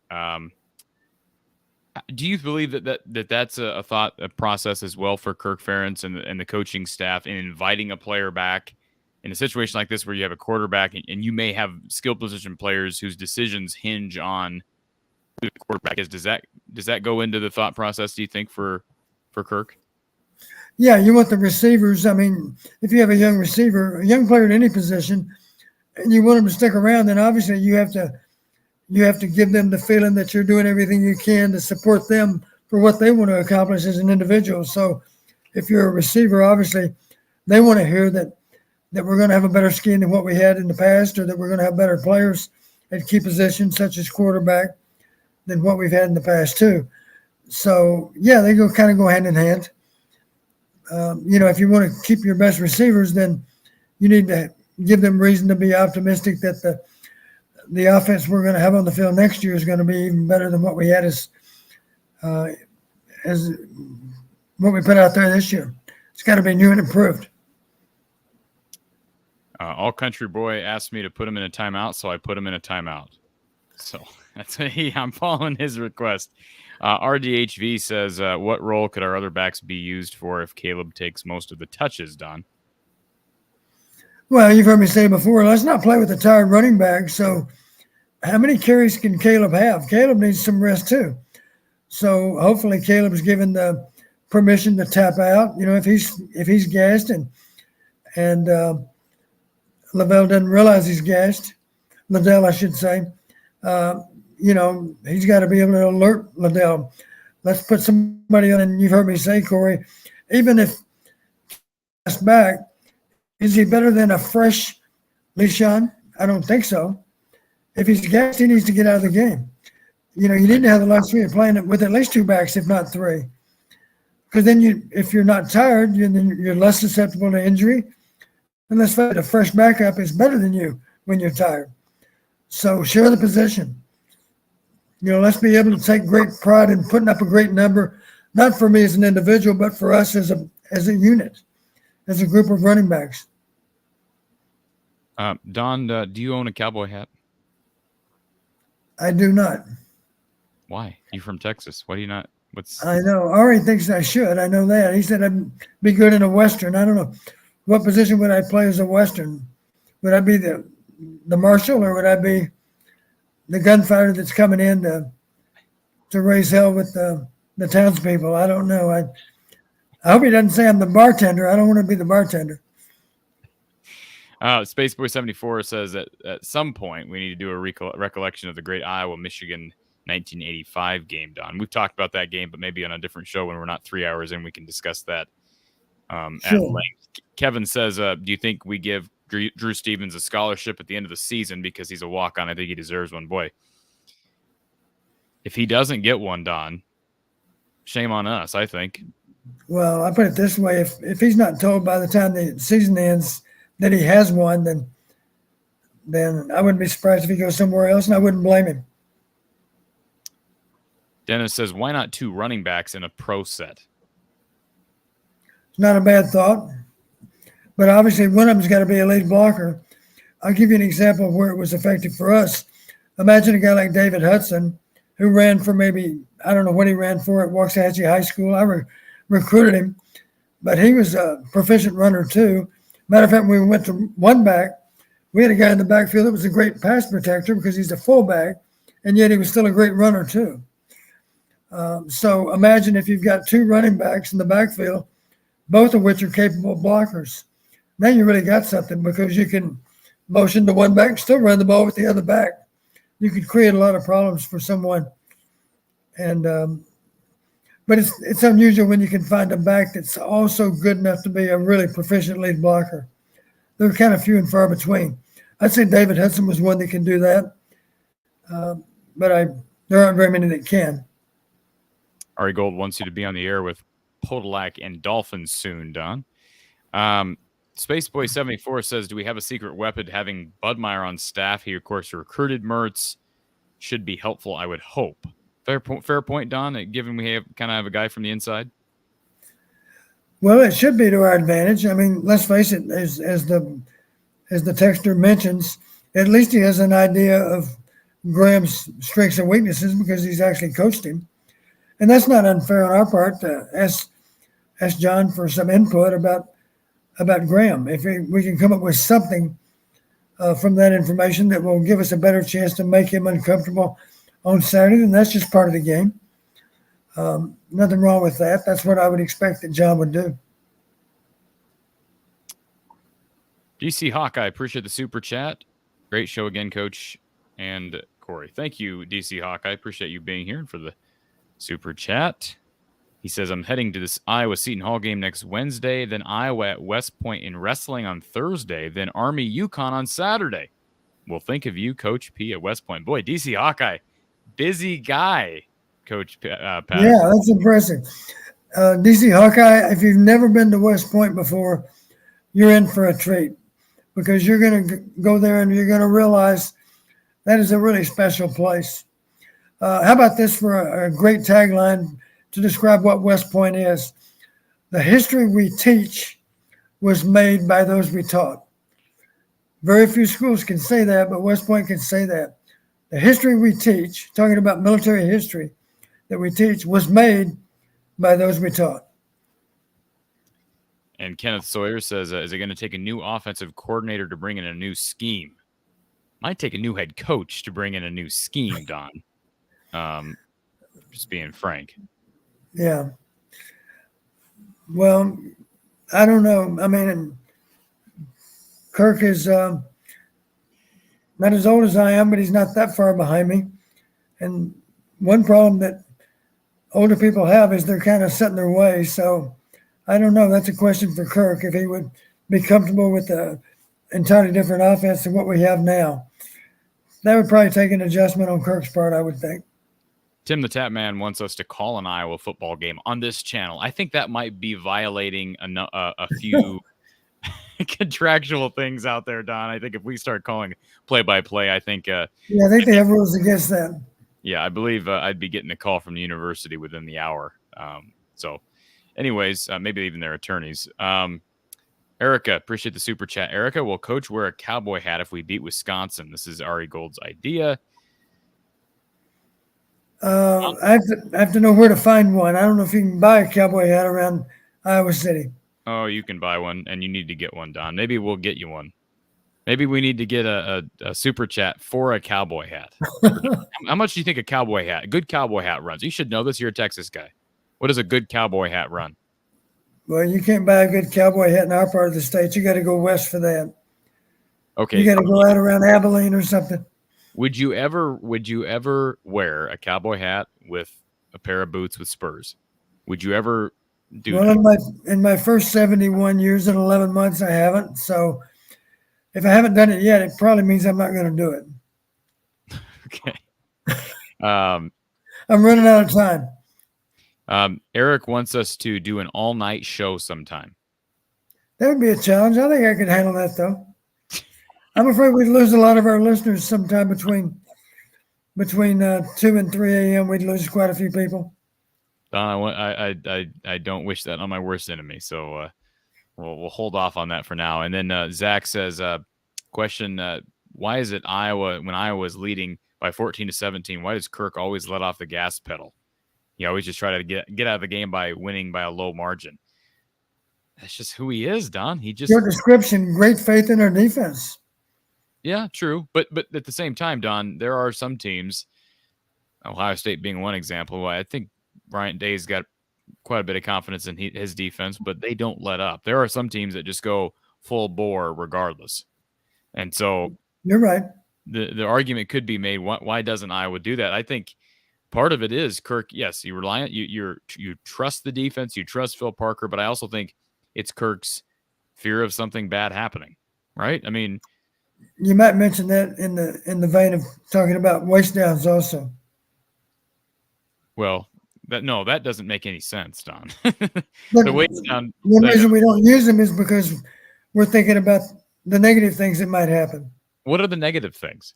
Do you believe that's a thought, a process as well for Kirk Ferentz and the coaching staff in inviting a player back in a situation like this where you have a quarterback and you may have skill position players whose decisions hinge on who the quarterback is? Does that go into the thought process, do you think, for Kirk? Yeah, you want the receivers. I mean, if you have a young receiver, a young player at any position, and you want them to stick around, then obviously you have to give them the feeling that you're doing everything you can to support them for what they want to accomplish as an individual. So if you're a receiver, obviously they want to hear that we're going to have a better scheme than what we had in the past, or that we're going to have better players at key positions such as quarterback than what we've had in the past too. So yeah, they go hand in hand. If you want to keep your best receivers, then you need to give them reason to be optimistic that the offense we're going to have on the field next year is going to be even better than what we had as what we put out there this year. It's got to be new and improved. All Country Boy asked me to put him in a timeout, so I put him in a timeout. So I'm following his request. RDHV says, what role could our other backs be used for if Kaleb takes most of the touches, Don? Well, you've heard me say before, let's not play with a tired running back. So how many carries can Kaleb have? Kaleb needs some rest too. So hopefully Caleb's given the permission to tap out. You know, if he's gassed and Lavelle doesn't realize he's gassed, Liddell, I should say, you know, he's got to be able to alert Liddell. Let's put somebody on. And you've heard me say, Corey, even if he's back, is he better than a fresh Le'Shawn? I don't think so. If he's gassed, he needs to get out of the game. You know, you need to have the luxury of playing it with at least 2 backs, if not 3. Because then if you're not tired, you're less susceptible to injury. And let's face it, a fresh backup is better than you when you're tired. So share the position. You know, let's be able to take great pride in putting up a great number, not for me as an individual, but for us as a unit, as a group of running backs. Don, do you own a cowboy hat? I do not. Why? You from Texas? Why do you not? I know. Ari thinks I should. I know that. He said I'd be good in a Western. I don't know. What position would I play as a Western? Would I be the marshal, or would I be the gunfighter that's coming in to raise hell with the townspeople? I don't know. I hope he doesn't say I'm the bartender. I don't want to be the bartender. Spaceboy74 says that at some point we need to do a recollection of the great Iowa-Michigan 1985 game, Don. We've talked about that game, but maybe on a different show when we're not 3 hours in, we can discuss that at length. Kevin says, do you think we give Drew Stevens a scholarship at the end of the season because he's a walk-on? I think he deserves one. Boy, if he doesn't get one, Don, shame on us, I think. Well, I put it this way. If he's not told by the time the season ends that he has one, then I wouldn't be surprised if he goes somewhere else, and I wouldn't blame him. Dennis says, why not 2 running backs in a pro set? It's not a bad thought. But obviously, one of them's got to be a lead blocker. I'll give you an example of where it was effective for us. Imagine a guy like David Hudson, who ran for maybe, I don't know what he ran for at Waxahachie High School. I recruited him, but he was a proficient runner too. Matter of fact, when we went to one back, we had a guy in the backfield that was a great pass protector because he's a fullback, and yet he was still a great runner too. So imagine if you've got 2 running backs in the backfield, both of which are capable blockers. Now you really got something, because you can motion to one back, still run the ball with the other back. You could create a lot of problems for someone. And but it's unusual when you can find a back that's also good enough to be a really proficient lead blocker. They're kind of few and far between. I'd say David Hudson was one that can do that, but there aren't very many that can. Ari Gold wants you to be on the air with Podolak and Dolphins soon, Don. Spaceboy74 says, do we have a secret weapon? Having Budmeyer on staff, he, of course, recruited Mertz. Should be helpful, I would hope. Fair point, Don, given we kind of have a guy from the inside? Well, it should be to our advantage. I mean, let's face it, as the texter mentions, at least he has an idea of Graham's strengths and weaknesses because he's actually coached him. And that's not unfair on our part to ask John for some input about Graham. If we can come up with something from that information that will give us a better chance to make him uncomfortable on Saturday, then that's just part of the game. Nothing wrong with that. That's what I would expect that John would do. DC Hawkeye, appreciate the super chat. Great show again, Coach and Corey. Thank you, DC Hawkeye. Appreciate you being here for the super chat. He says, I'm heading to this Iowa Seton Hall game next Wednesday, then Iowa at West Point in wrestling on Thursday, then Army UConn on Saturday. We'll think of you, Coach P, at West Point. Boy, DC Hawkeye, busy guy, Coach Patterson. Yeah, that's impressive. DC Hawkeye, if you've never been to West Point before, you're in for a treat, because you're going to go there and you're going to realize that is a really special place. How about this for a great tagline to describe what West Point is? The history we teach was made by those we taught. Very few schools can say that, but West Point can say that. the history we teach, talking about military history that we teach, was made by those we taught. And Kenneth Sawyer says, is it going to take a new offensive coordinator to bring in a new scheme? Might take a new head coach to bring in a new scheme, Don. Just being frank. Yeah. Well, I don't know. I mean, Kirk is not as old as I am, but he's not that far behind me. And one problem that older people have is they're kind of set in their ways. So I don't know. That's a question for Kirk, if he would be comfortable with an entirely different offense than what we have now. That would probably take an adjustment on Kirk's part, I would think. Tim the Tap Man wants us to call an Iowa football game on this channel. I think that might be violating a few contractual things out there, Don. I think if we start calling play-by-play, I think... I think they have rules against that. Yeah, I believe I'd be getting a call from the university within the hour. So anyways, maybe even their attorneys. Erica, appreciate the super chat. Erica, will Coach wear a cowboy hat if we beat Wisconsin? This is Ari Gold's idea. I have to know where to find one. I don't know if you can buy a cowboy hat around Iowa City. Oh, you can buy one, and you need to get one, Don. Maybe we'll get you one. Maybe we need to get a super chat for a cowboy hat. How much do you think a cowboy hat, a good cowboy hat runs? You should know this. You're a Texas guy. What does a good cowboy hat run? Well, you can't buy a good cowboy hat in our part of the state. You got to go west for that. Okay. You got to go out around Abilene or something. Would you ever wear a cowboy hat with a pair of boots with spurs? Would you ever do well, that? In my first 71 years and 11 months, I haven't. So if I haven't done it yet, it probably means I'm not going to do it. Okay. I'm running out of time. Eric wants us to do an all-night show sometime. That would be a challenge. I think I could handle that, though. I'm afraid we'd lose a lot of our listeners sometime between 2 and 3 a.m. We'd lose quite a few people. Don, I don't wish that on my worst enemy. So we'll hold off on that for now. And then Zach says, question: why is it Iowa, when Iowa is leading by 14-17, why does Kirk always let off the gas pedal? He always just try to get out of the game by winning by a low margin. That's just who he is, Don. He just your description, great faith in our defense. Yeah, true. But at the same time, Don, there are some teams, Ohio State being one example, who I think Bryant Day's got quite a bit of confidence in his defense, but they don't let up. There are some teams that just go full bore regardless. And so you're right. The argument could be made, why doesn't Iowa do that? I think part of it is Kirk, yes, you rely on you trust the defense, you trust Phil Parker, but I also think it's Kirk's fear of something bad happening. Right? I mean, you might mention that in the vein of talking about waste downs also. Well, that doesn't make any sense, Don. The waste down. One reason we don't use them is because we're thinking about the negative things that might happen. What are the negative things?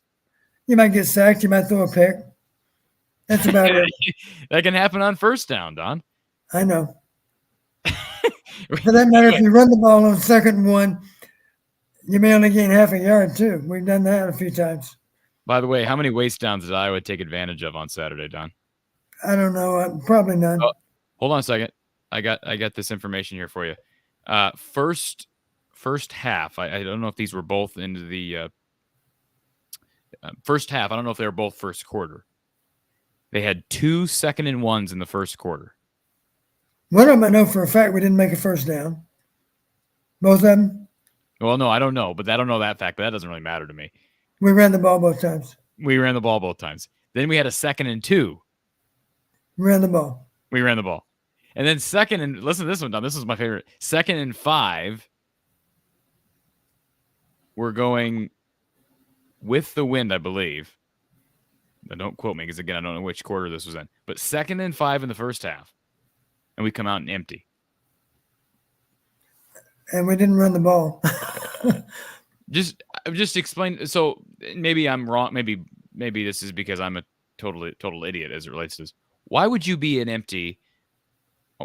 You might get sacked. You might throw a pick. That's about it. That can happen on first down, Don. I know. For that matter, if you run the ball on 2nd and 1, you may only gain half a yard, too. We've done that a few times. By the way, how many waste downs did Iowa take advantage of on Saturday, Don? I don't know. Probably none. Oh, hold on a second. I got this information here for you. First half. I don't know if these were both into the first half. I don't know if they were both first quarter. They had 2 2nd and 1s in the first quarter. One of them I know for a fact we didn't make a first down. Both of them? Well, no, I don't know, but I don't know that fact, but that doesn't really matter to me. We ran the ball both times. We ran the ball both times. Then we had a 2nd and 2. We ran the ball. We ran the ball. And then second and listen to this one, Don. This is my favorite. 2nd and 5. We're going with the wind, I believe. Now, don't quote me because, again, I don't know which quarter this was in. But 2nd and 5 in the first half. And we come out and empty. And we didn't run the ball. Just explain. So maybe I'm wrong. Maybe this is because I'm a total idiot as it relates to this. Why would you be an empty?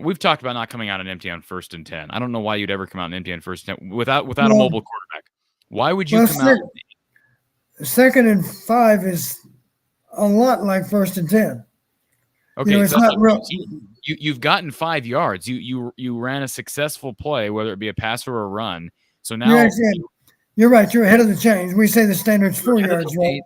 We've talked about not coming out an empty on 1st and 10. I don't know why you'd ever come out an empty on 1st and 10 without a mobile quarterback. Why would you come out? 2nd and 5 is a lot like 1st and 10. Okay, it's not real. You've gotten 5 yards. You ran a successful play, whether it be a pass or a run. So now you're right. You're ahead of the chains. We say the standard's 4 yards, right?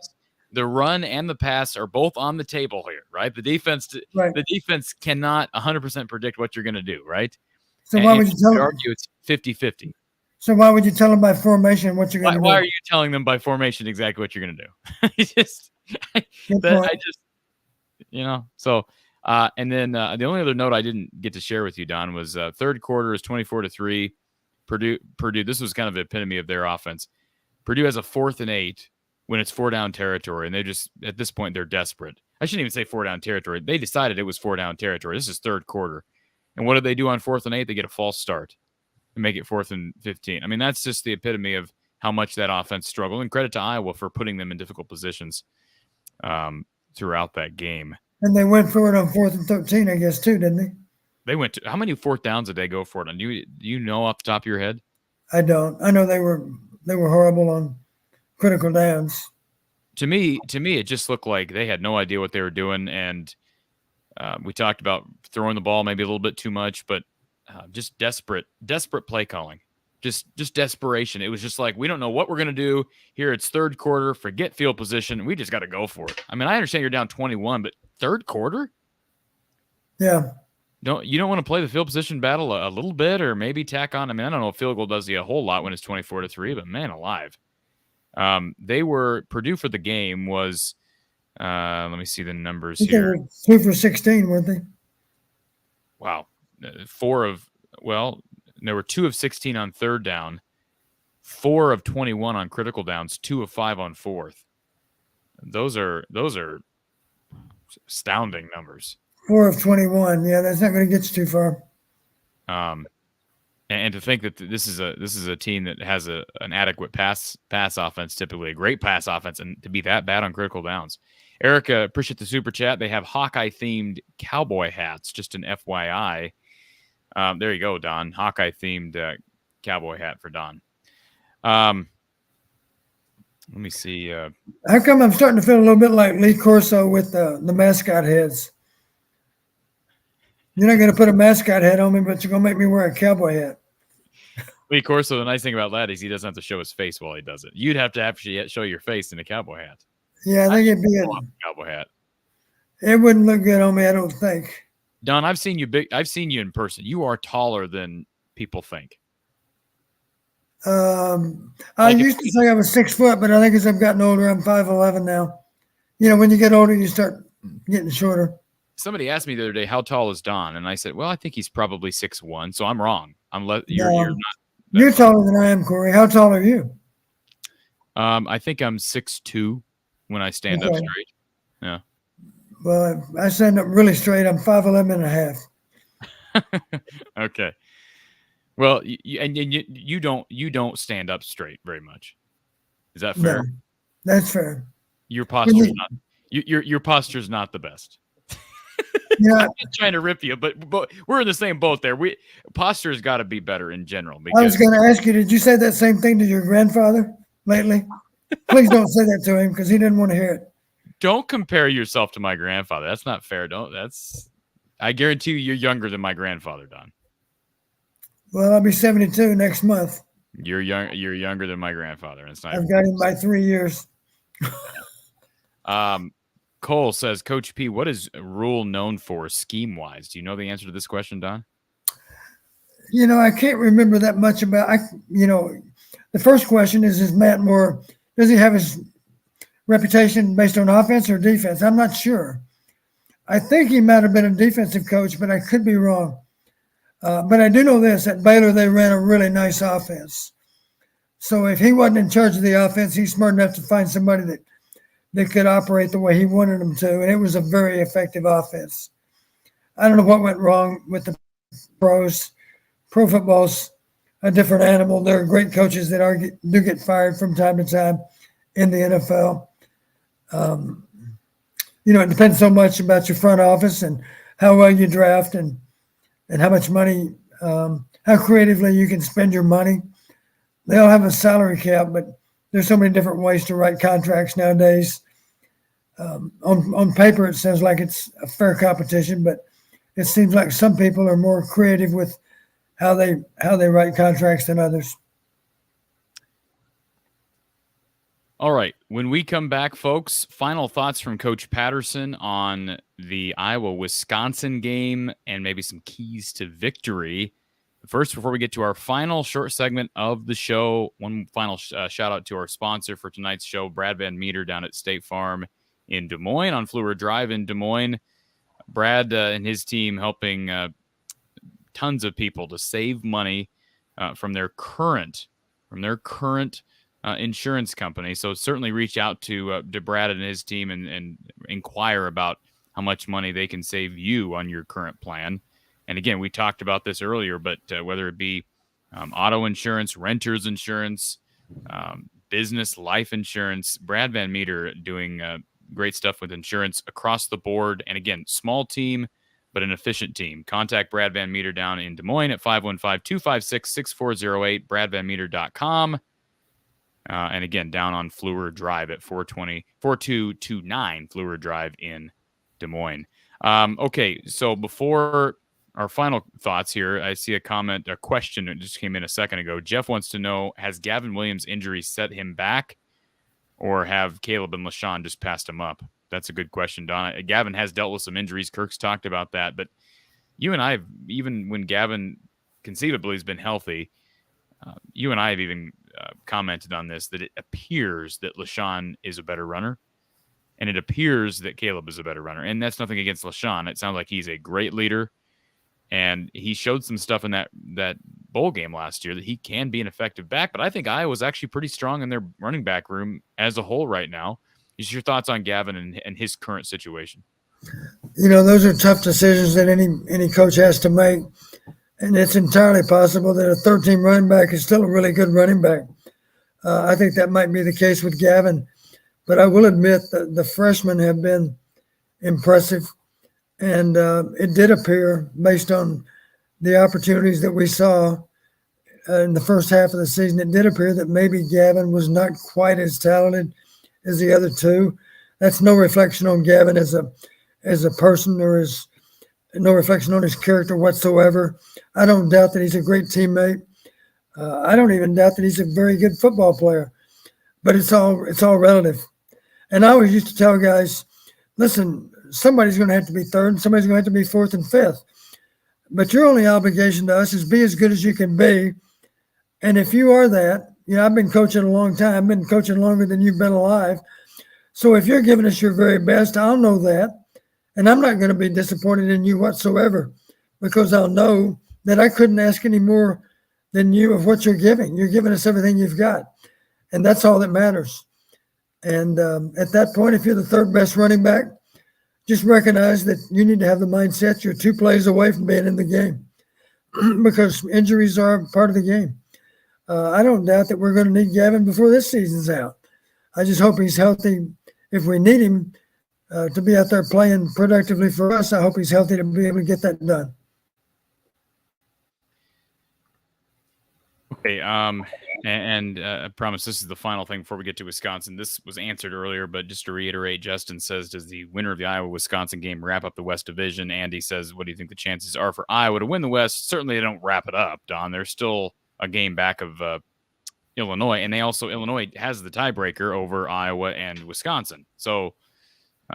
The run and the pass are both on the table here, right? The defense cannot 100% predict what you're going to do, right? So why would you tell them? Argue it's 50-50. So why would you tell them by formation what you're going to do? Why are you telling them by formation exactly what you're going to do? So and then the only other note I didn't get to share with you, Don, was third quarter is 24-3. Purdue, this was kind of the epitome of their offense. Purdue has a 4th and 8 when it's 4-down territory, and they just, at this point, they're desperate. I shouldn't even say 4-down territory. They decided it was 4-down territory. This is third quarter. And what do they do on 4th and 8? They get a false start and make it 4th and 15. I mean, that's just the epitome of how much that offense struggled, and credit to Iowa for putting them in difficult positions throughout that game. And they went for it on 4th and 13, I guess, too, didn't they? They went to, how many 4th downs did they go for it on? Do you know off the top of your head? I don't. I know they were horrible on critical downs. To me, it just looked like they had no idea what they were doing, and we talked about throwing the ball maybe a little bit too much, but just desperate play calling, just desperation. It was just like, we don't know what we're gonna do here. It's third quarter. Forget field position. We just got to go for it. I mean, I understand you're down 21, but third quarter, yeah. You don't want to play the field position battle a little bit, or maybe tack on. I mean, I don't know if field goal does you a whole lot when it's 24-3, but man alive. Purdue for the game was, let me see the numbers here. They were 2 for 16, weren't they? Wow. There were 2 of 16 on third down, 4 of 21 on critical downs, 2 of 5 on fourth. Those are astounding numbers. 4 of 21. Yeah, that's not going to get you too far. And to think that this is a team that has an adequate pass offense, typically a great pass offense, and to be that bad on critical downs. Erica, appreciate the super chat. They have Hawkeye themed cowboy hats. Just an FYI. There you go, Don. Hawkeye themed cowboy hat for Don. Let me see. How come I'm starting to feel a little bit like Lee Corso with the mascot heads? You're not going to put a mascot hat on me, but you're going to make me wear a cowboy hat. Lee Corso, the nice thing about that is he doesn't have to show his face while he does it. You'd have to actually show your face in a cowboy hat. Yeah, I think it'd be a cowboy hat. It wouldn't look good on me, I don't think. Don, I've seen you in person. You are taller than people think. I used to say I was 6 foot, but I think as I've gotten older, I'm 5'11" now. You know, when you get older, you start getting shorter. Somebody asked me the other day, how tall is Don? And I said, well, I think he's probably 6'1", so I'm wrong. You're not. You're taller than I am, Corey. How tall are you? I think I'm 6'2" when I stand up straight. Yeah. Well, I stand up really straight. I'm 5'11" and a half. Okay. Well, you don't stand up straight very much. Is that fair? No, that's fair. Your posture's not. Your posture's not the best. Yeah, I'm not trying to rip you, but we're in the same boat there. Posture's got to be better in general. Because I was going to ask you, did you say that same thing to your grandfather lately? Please don't say that to him because he didn't want to hear it. Don't compare yourself to my grandfather. That's not fair. I guarantee you're younger than my grandfather, Don. Well, I'll be 72 next month. You're younger than my grandfather. And it's not I've got him by 3 years. Cole says, Coach P, what is Rhule known for scheme-wise? Do you know the answer to this question, Don? You know, I can't remember that much about. The first question is Matt Moore? Does he have his reputation based on offense or defense? I'm not sure. I think he might have been a defensive coach, but I could be wrong. But I do know this: at Baylor, they ran a really nice offense. So if he wasn't in charge of the offense, he's smart enough to find somebody that could operate the way he wanted them to, and it was a very effective offense. I don't know what went wrong with the pros. Pro football's a different animal. There are great coaches that do get fired from time to time in the NFL. It depends so much about your front office and how well you draft and how much money, how creatively you can spend your money. They all have a salary cap, but there's so many different ways to write contracts nowadays. On paper, it sounds like it's a fair competition, but it seems like some people are more creative with how they write contracts than others. All right. When we come back, folks, final thoughts from Coach Patterson on the Iowa-Wisconsin game and maybe some keys to victory. First, before we get to our final short segment of the show, one final shout out to our sponsor for tonight's show, Brad Van Meter down at State Farm in Des Moines on Fleur Drive in Des Moines. Brad and his team helping tons of people to save money from their current insurance company. So certainly reach out to Brad and his team and inquire about how much money they can save you on your current plan. And again, we talked about this earlier, but whether it be auto insurance, renter's insurance, business life insurance, Brad Van Meter doing great stuff with insurance across the board. And again, small team, but an efficient team. Contact Brad Van Meter down in Des Moines at 515-256-6408, bradvanmeter.com. And again, down on Fleur Drive at 4229 Fleur Drive in Des Moines. Okay, so before our final thoughts here, I see a question that just came in a second ago. Jeff wants to know, has Gavin Williams' injury set him back, or have Kaleb and LaShawn just passed him up? That's a good question, Donna. Gavin has dealt with some injuries. Kirk's talked about that, but you and I, even when Gavin conceivably has been healthy, you and I have even commented on this, that it appears that LaShawn is a better runner, and it appears that Kaleb is a better runner. And that's nothing against LaShawn. It sounds like he's a great leader, and he showed some stuff in that bowl game last year that he can be an effective back. But I think Iowa's actually pretty strong in their running back room as a whole right now. Just your thoughts on Gavin and his current situation? Those are tough decisions that any coach has to make. And it's entirely possible that a third-team running back is still a really good running back. I think that might be the case with Gavin. But I will admit that the freshmen have been impressive. And it did appear, based on the opportunities that we saw in the first half of the season, it did appear that maybe Gavin was not quite as talented as the other two. That's no reflection on Gavin as a person, or no reflection on his character whatsoever. I don't doubt that he's a great teammate. I don't even doubt that he's a very good football player. But it's all relative. And I always used to tell guys, listen, somebody's going to have to be third, and somebody's going to have to be fourth and fifth. But your only obligation to us is be as good as you can be. And if you are that, I've been coaching a long time. I've been coaching longer than you've been alive. So if you're giving us your very best, I'll know that. And I'm not going to be disappointed in you whatsoever, because I'll know that I couldn't ask any more than you of what you're giving. You're giving us everything you've got. And that's all that matters. And at that point, if you're the third best running back, just recognize that you need to have the mindset you're 2 plays away from being in the game, because injuries are part of the game. I don't doubt that we're going to need Gavin before this season's out. I just hope he's healthy. If we need him to be out there playing productively for us, I hope he's healthy to be able to get that done. Okay, and I promise this is the final thing before we get to Wisconsin. This was answered earlier, but just to reiterate, Justin says, does the winner of the Iowa-Wisconsin game wrap up the West Division? Andy says, what do you think the chances are for Iowa to win the West? Certainly they don't wrap it up, Don. They're still a game back of Illinois, and Illinois has the tiebreaker over Iowa and Wisconsin. So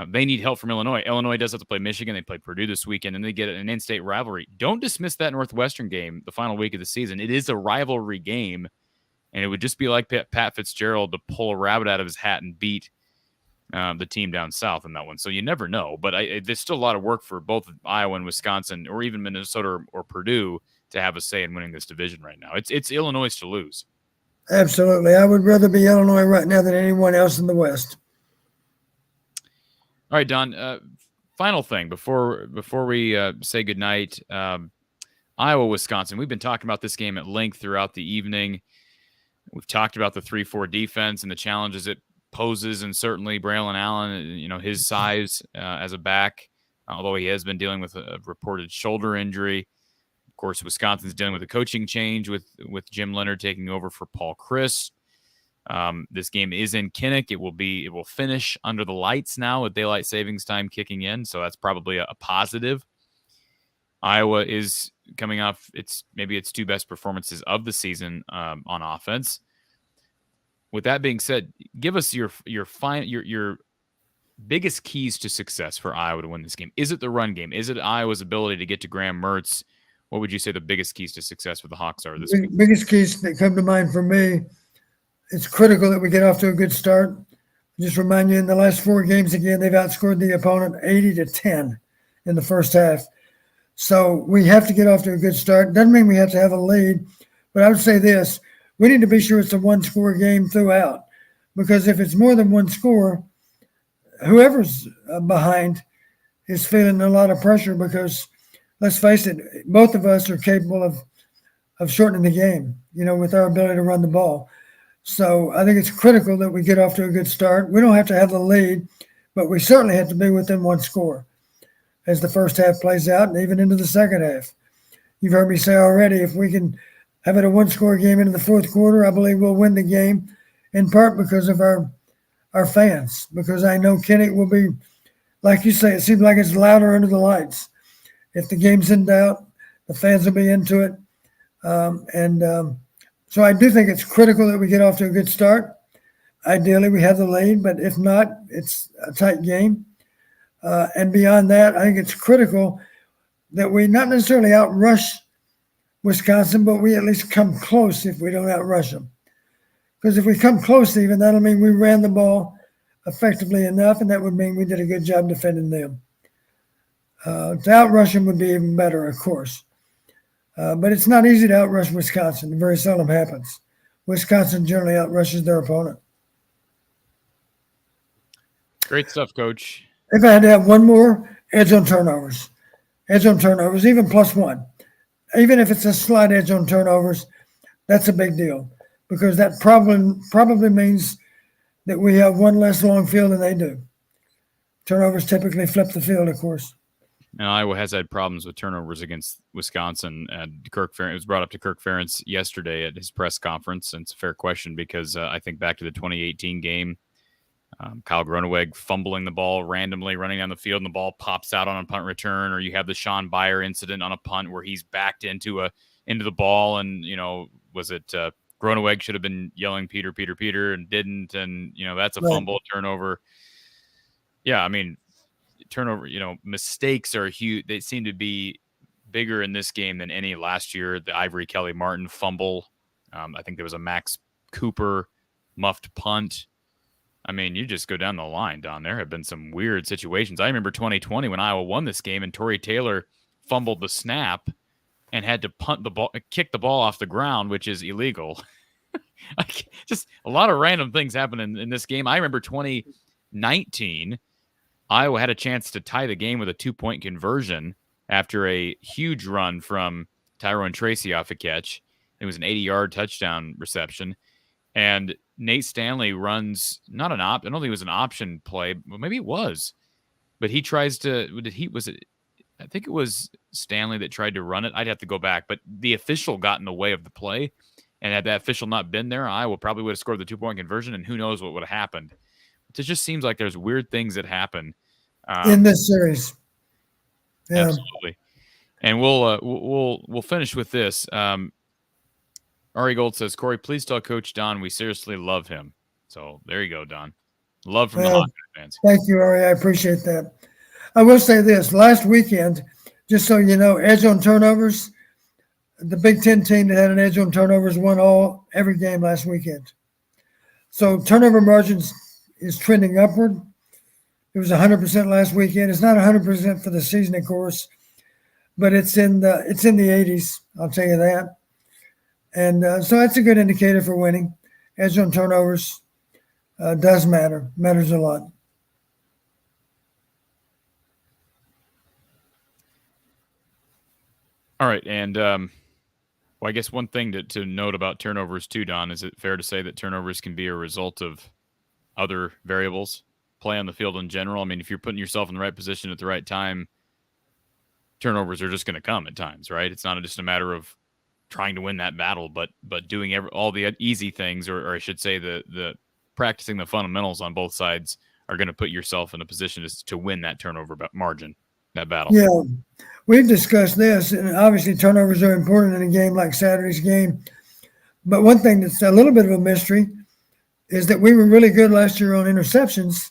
they need help from Illinois. Illinois does have to play Michigan. They play Purdue this weekend, and they get an in-state rivalry. Don't dismiss that Northwestern game, the final week of the season. It is a rivalry game, and it would just be like Pat Fitzgerald to pull a rabbit out of his hat and beat the team down south in that one. So you never know. But there's still a lot of work for both Iowa and Wisconsin, or even Minnesota or Purdue, to have a say in winning this division right now. It's Illinois to lose. Absolutely. I would rather be Illinois right now than anyone else in the West. All right, Don, final thing before we say goodnight. Iowa, Wisconsin. We've been talking about this game at length throughout the evening. We've talked about the 3-4 defense and the challenges it poses, and certainly Braylon Allen, his size as a back, although he has been dealing with a reported shoulder injury. Of course, Wisconsin's dealing with a coaching change with Jim Leonhard taking over for Paul Chryst. This game is in Kinnick. It will finish under the lights now with daylight savings time kicking in, so that's probably a positive. Iowa is coming off maybe its two best performances of the season on offense. With that being said, give us your biggest keys to success for Iowa to win this game. Is it the run game? Is it Iowa's ability to get to Graham Mertz? What would you say the biggest keys to success for the Hawks are this week? Biggest keys that come to mind for me, it's critical that we get off to a good start. Just remind you, in the last 4 games, again, they've outscored the opponent 80-10 in the first half. So we have to get off to a good start. Doesn't mean we have to have a lead, but I would say this: we need to be sure it's a one-score game throughout, because if it's more than one score, whoever's behind is feeling a lot of pressure, because let's face it, both of us are capable of shortening the game, with our ability to run the ball. So I think it's critical that we get off to a good start. We don't have to have the lead, but we certainly have to be within one score as the first half plays out and even into the second half. You've heard me say already, if we can have it a one-score game into the fourth quarter, I believe we'll win the game, in part because of our fans, because I know Kinnick will be, like you say, it seems like it's louder under the lights. If the game's in doubt, the fans will be into it. So I do think it's critical that we get off to a good start. Ideally, we have the lead, but if not, it's a tight game. And beyond that, I think it's critical that we not necessarily outrush Wisconsin, but we at least come close if we don't outrush them. Because if we come close even, that'll mean we ran the ball effectively enough, and that would mean we did a good job defending them. To outrush them would be even better, of course. But it's not easy to outrush Wisconsin. It very seldom happens. Wisconsin generally outrushes their opponent. Great stuff, Coach. If I had to have one more, edge on turnovers, even +1. Even if it's a slight edge on turnovers, that's a big deal, because that probably means that we have one less long field than they do. Turnovers typically flip the field, of course. Now, Iowa has had problems with turnovers against Wisconsin. And it was brought up to Kirk Ferentz yesterday at his press conference, and it's a fair question because I think back to the 2018 game, Kyle Groneweg fumbling the ball randomly, running down the field, and the ball pops out on a punt return, or you have the Sean Byer incident on a punt where he's backed into the ball, and was it Groneweg should have been yelling Peter, Peter, Peter, and didn't, and that's a fumble turnover. Yeah, I mean, turnover, mistakes are huge. They seem to be bigger in this game than any last year. The Ivory Kelly Martin fumble. I think there was a Max Cooper muffed punt. I mean, you just go down the line, Don. There have been some weird situations. I remember 2020 when Iowa won this game and Tory Taylor fumbled the snap and had to kick the ball off the ground, which is illegal. Just a lot of random things happen in this game. I remember 2019, Iowa had a chance to tie the game with a 2-point conversion after a huge run from Tyrone Tracy off a catch. It was an 80-yard touchdown reception. And Nate Stanley runs I don't think it was an option play, but maybe it was. But he tries to I think it was Stanley that tried to run it. I'd have to go back, but the official got in the way of the play. And had that official not been there, Iowa probably would have scored the 2-point conversion, and who knows what would have happened. It just seems like there's weird things that happen in this series. Yeah. Absolutely. And we'll finish with this. Ari Gold says, Corey, please tell Coach Don we seriously love him. So there you go, Don. Love from the Hawkeye fans. Thank you, Ari. I appreciate that. I will say this. Last weekend, just so you know, edge on turnovers, the Big Ten team that had an edge on turnovers won every game last weekend. So turnover margins is trending upward. It was 100% last weekend. It's not 100% for the season, of course, but it's in the 80s. I'll tell you that. And so that's a good indicator for winning. Edge on turnovers does matters a lot. All right, and well, I guess one thing to note about turnovers too, Don, is it fair to say that turnovers can be a result of other variables, play on the field in general? I mean, if you're putting yourself in the right position at the right time, turnovers are just going to come at times, right? It's not just a matter of trying to win that battle, but doing all the easy things, or I should say the practicing the fundamentals on both sides are going to put yourself in a position to win that turnover margin, that battle. Yeah, we've discussed this, and obviously turnovers are important in a game like Saturday's game. But one thing that's a little bit of a mystery is that we were really good last year on interceptions,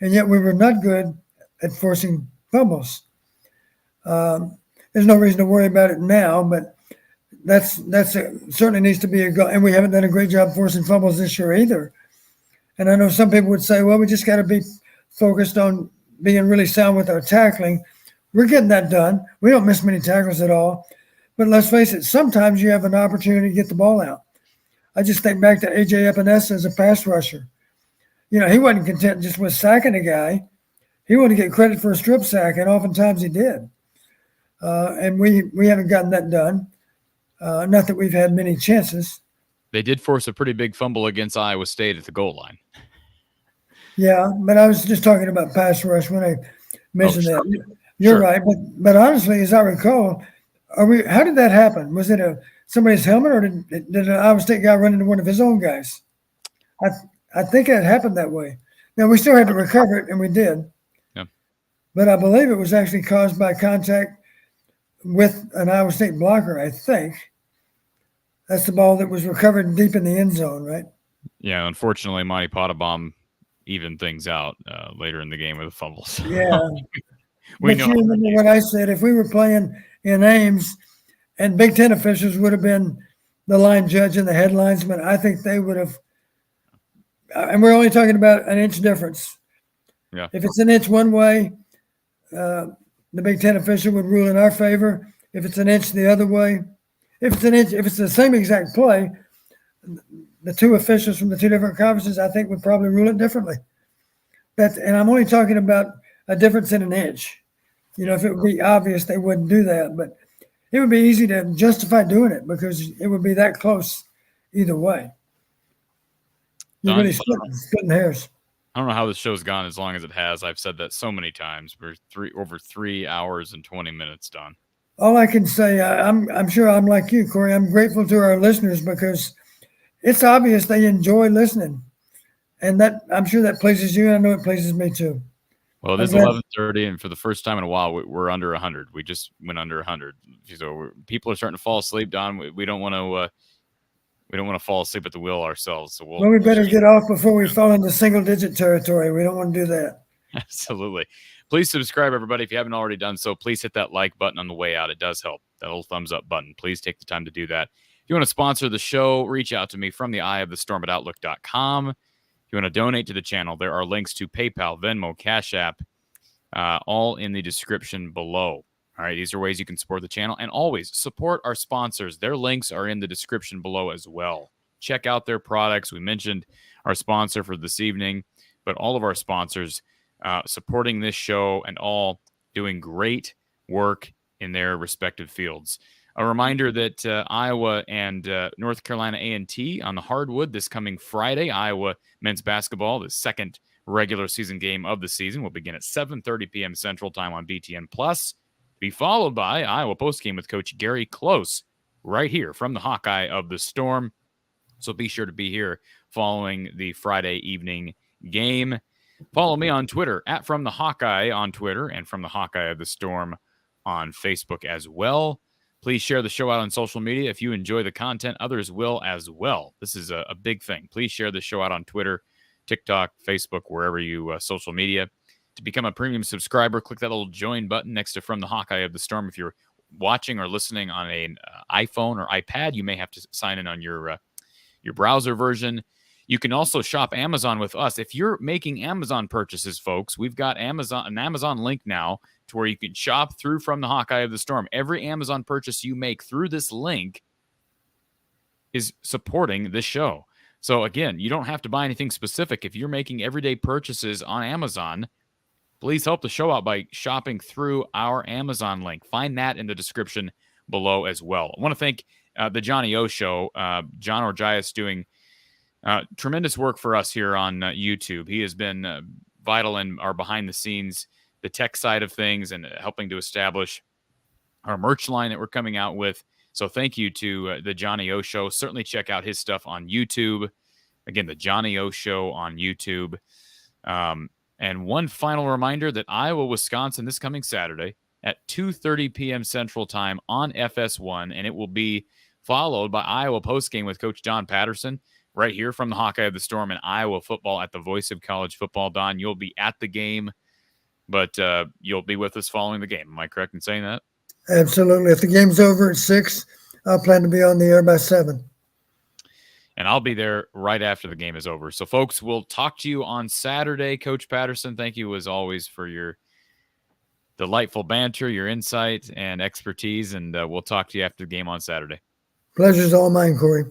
and yet we were not good at forcing fumbles. There's no reason to worry about it now, but certainly needs to be a goal. And we haven't done a great job forcing fumbles this year either. And I know some people would say, well, we just got to be focused on being really sound with our tackling. We're getting that done. We don't miss many tackles at all. But let's face it, sometimes you have an opportunity to get the ball out. I just think back to A.J. Epinesa as a pass rusher. He wasn't content just with sacking a guy. He wanted to get credit for a strip sack, and oftentimes he did. And we haven't gotten that done. Not that we've had many chances. They did force a pretty big fumble against Iowa State at the goal line. Yeah, but I was just talking about pass rush when I mentioned sure. that. You're right, but honestly, as I recall, how did that happen? Was it somebody's helmet, or did an Iowa State guy run into one of his own guys? I think it happened that way. Now, we still had to recover it, and we did. Yeah. But I believe it was actually caused by contact with an Iowa State blocker, I think. That's the ball that was recovered deep in the end zone, right? Yeah, unfortunately, Monty Pottebaum evened things out later in the game with the fumbles. Yeah. we but know. You remember what I said. If we were playing in Ames and Big Ten officials would have been the line judge and the head linesman, I think they would have. And we're only talking about an inch difference. Yeah. If it's an inch one way, the Big Ten official would rule in our favor. If it's an inch the other way, if it's the same exact play, the two officials from the two different conferences, I think, would probably rule it differently. And I'm only talking about a difference in an inch. If it would be obvious, they wouldn't do that, but it would be easy to justify doing it because it would be that close either way. You're really splitting hairs. I don't know how this show's gone as long as it has. I've said that so many times. We're over 3 hours and 20 minutes, Don. All I can say, I'm sure I'm like you, Corey. I'm grateful to our listeners because it's obvious they enjoy listening, and that I'm sure that pleases you. And I know it pleases me too. Well, it is 11:30, and for the first time in a while, we're under 100. We just went under 100. So people are starting to fall asleep, Don. We don't want to. We don't want to fall asleep at the wheel ourselves. So we better get off before we fall into single-digit territory. We don't want to do that. Absolutely. Please subscribe, everybody. If you haven't already done so, please hit that like button on the way out. It does help. That little thumbs up button. Please take the time to do that. If you want to sponsor the show, reach out to me from the eye of the storm at outlook.com. If you want to donate to the channel, there are links to PayPal, Venmo, Cash App, all in the description below. All right, these are ways you can support the channel. And always support our sponsors. Their links are in the description below as well. Check out their products. We mentioned our sponsor for this evening, but all of our sponsors supporting this show and all doing great work in their respective fields. A reminder that Iowa and North Carolina A&T on the hardwood this coming Friday. Iowa men's basketball, the second regular season game of the season, will begin at 7:30 p.m. Central Time on BTN+. Be followed by Iowa Postgame with Coach Gary Close right here from the Hawkeye of the Storm. So be sure to be here following the Friday evening game. Follow me on Twitter at From the Hawkeye on Twitter and From the Hawkeye of the Storm on Facebook as well. Please share the show out on social media. If you enjoy the content, others will as well. This is a big thing. Please share the show out on Twitter, TikTok, Facebook, wherever you social media. To become a premium subscriber, click that little join button next to From the Hawkeye of the Storm. If you're watching or listening on an iPhone or iPad, you may have to sign in on your browser version. You can also shop Amazon with us. If you're making Amazon purchases, folks, we've got an Amazon link now to where you can shop through From the Hawkeye of the Storm. Every Amazon purchase you make through this link is supporting this show. So again, you don't have to buy anything specific. If you're making everyday purchases on Amazon, please help the show out by shopping through our Amazon link. Find that in the description below as well. I want to thank the Johnny O Show, John Orgias, doing tremendous work for us here on YouTube. He has been vital in our behind the scenes, the tech side of things, and helping to establish our merch line that we're coming out with. So thank you to the Johnny O Show. Certainly check out his stuff on YouTube. Again, the Johnny O Show on YouTube. And one final reminder that Iowa, Wisconsin this coming Saturday at 2:30 p.m. Central Time on FS1, and it will be followed by Iowa postgame with Coach Don Patterson right here from the Hawkeye of the Storm and Iowa football at the Voice of College Football. Don, you'll be at the game, but you'll be with us following the game. Am I correct in saying that? Absolutely. If the game's over at 6, I'll plan to be on the air by 7. And I'll be there right after the game is over. So, folks, we'll talk to you on Saturday. Coach Patterson, thank you as always for your delightful banter, your insight, and expertise. And we'll talk to you after the game on Saturday. Pleasure's all mine, Corey.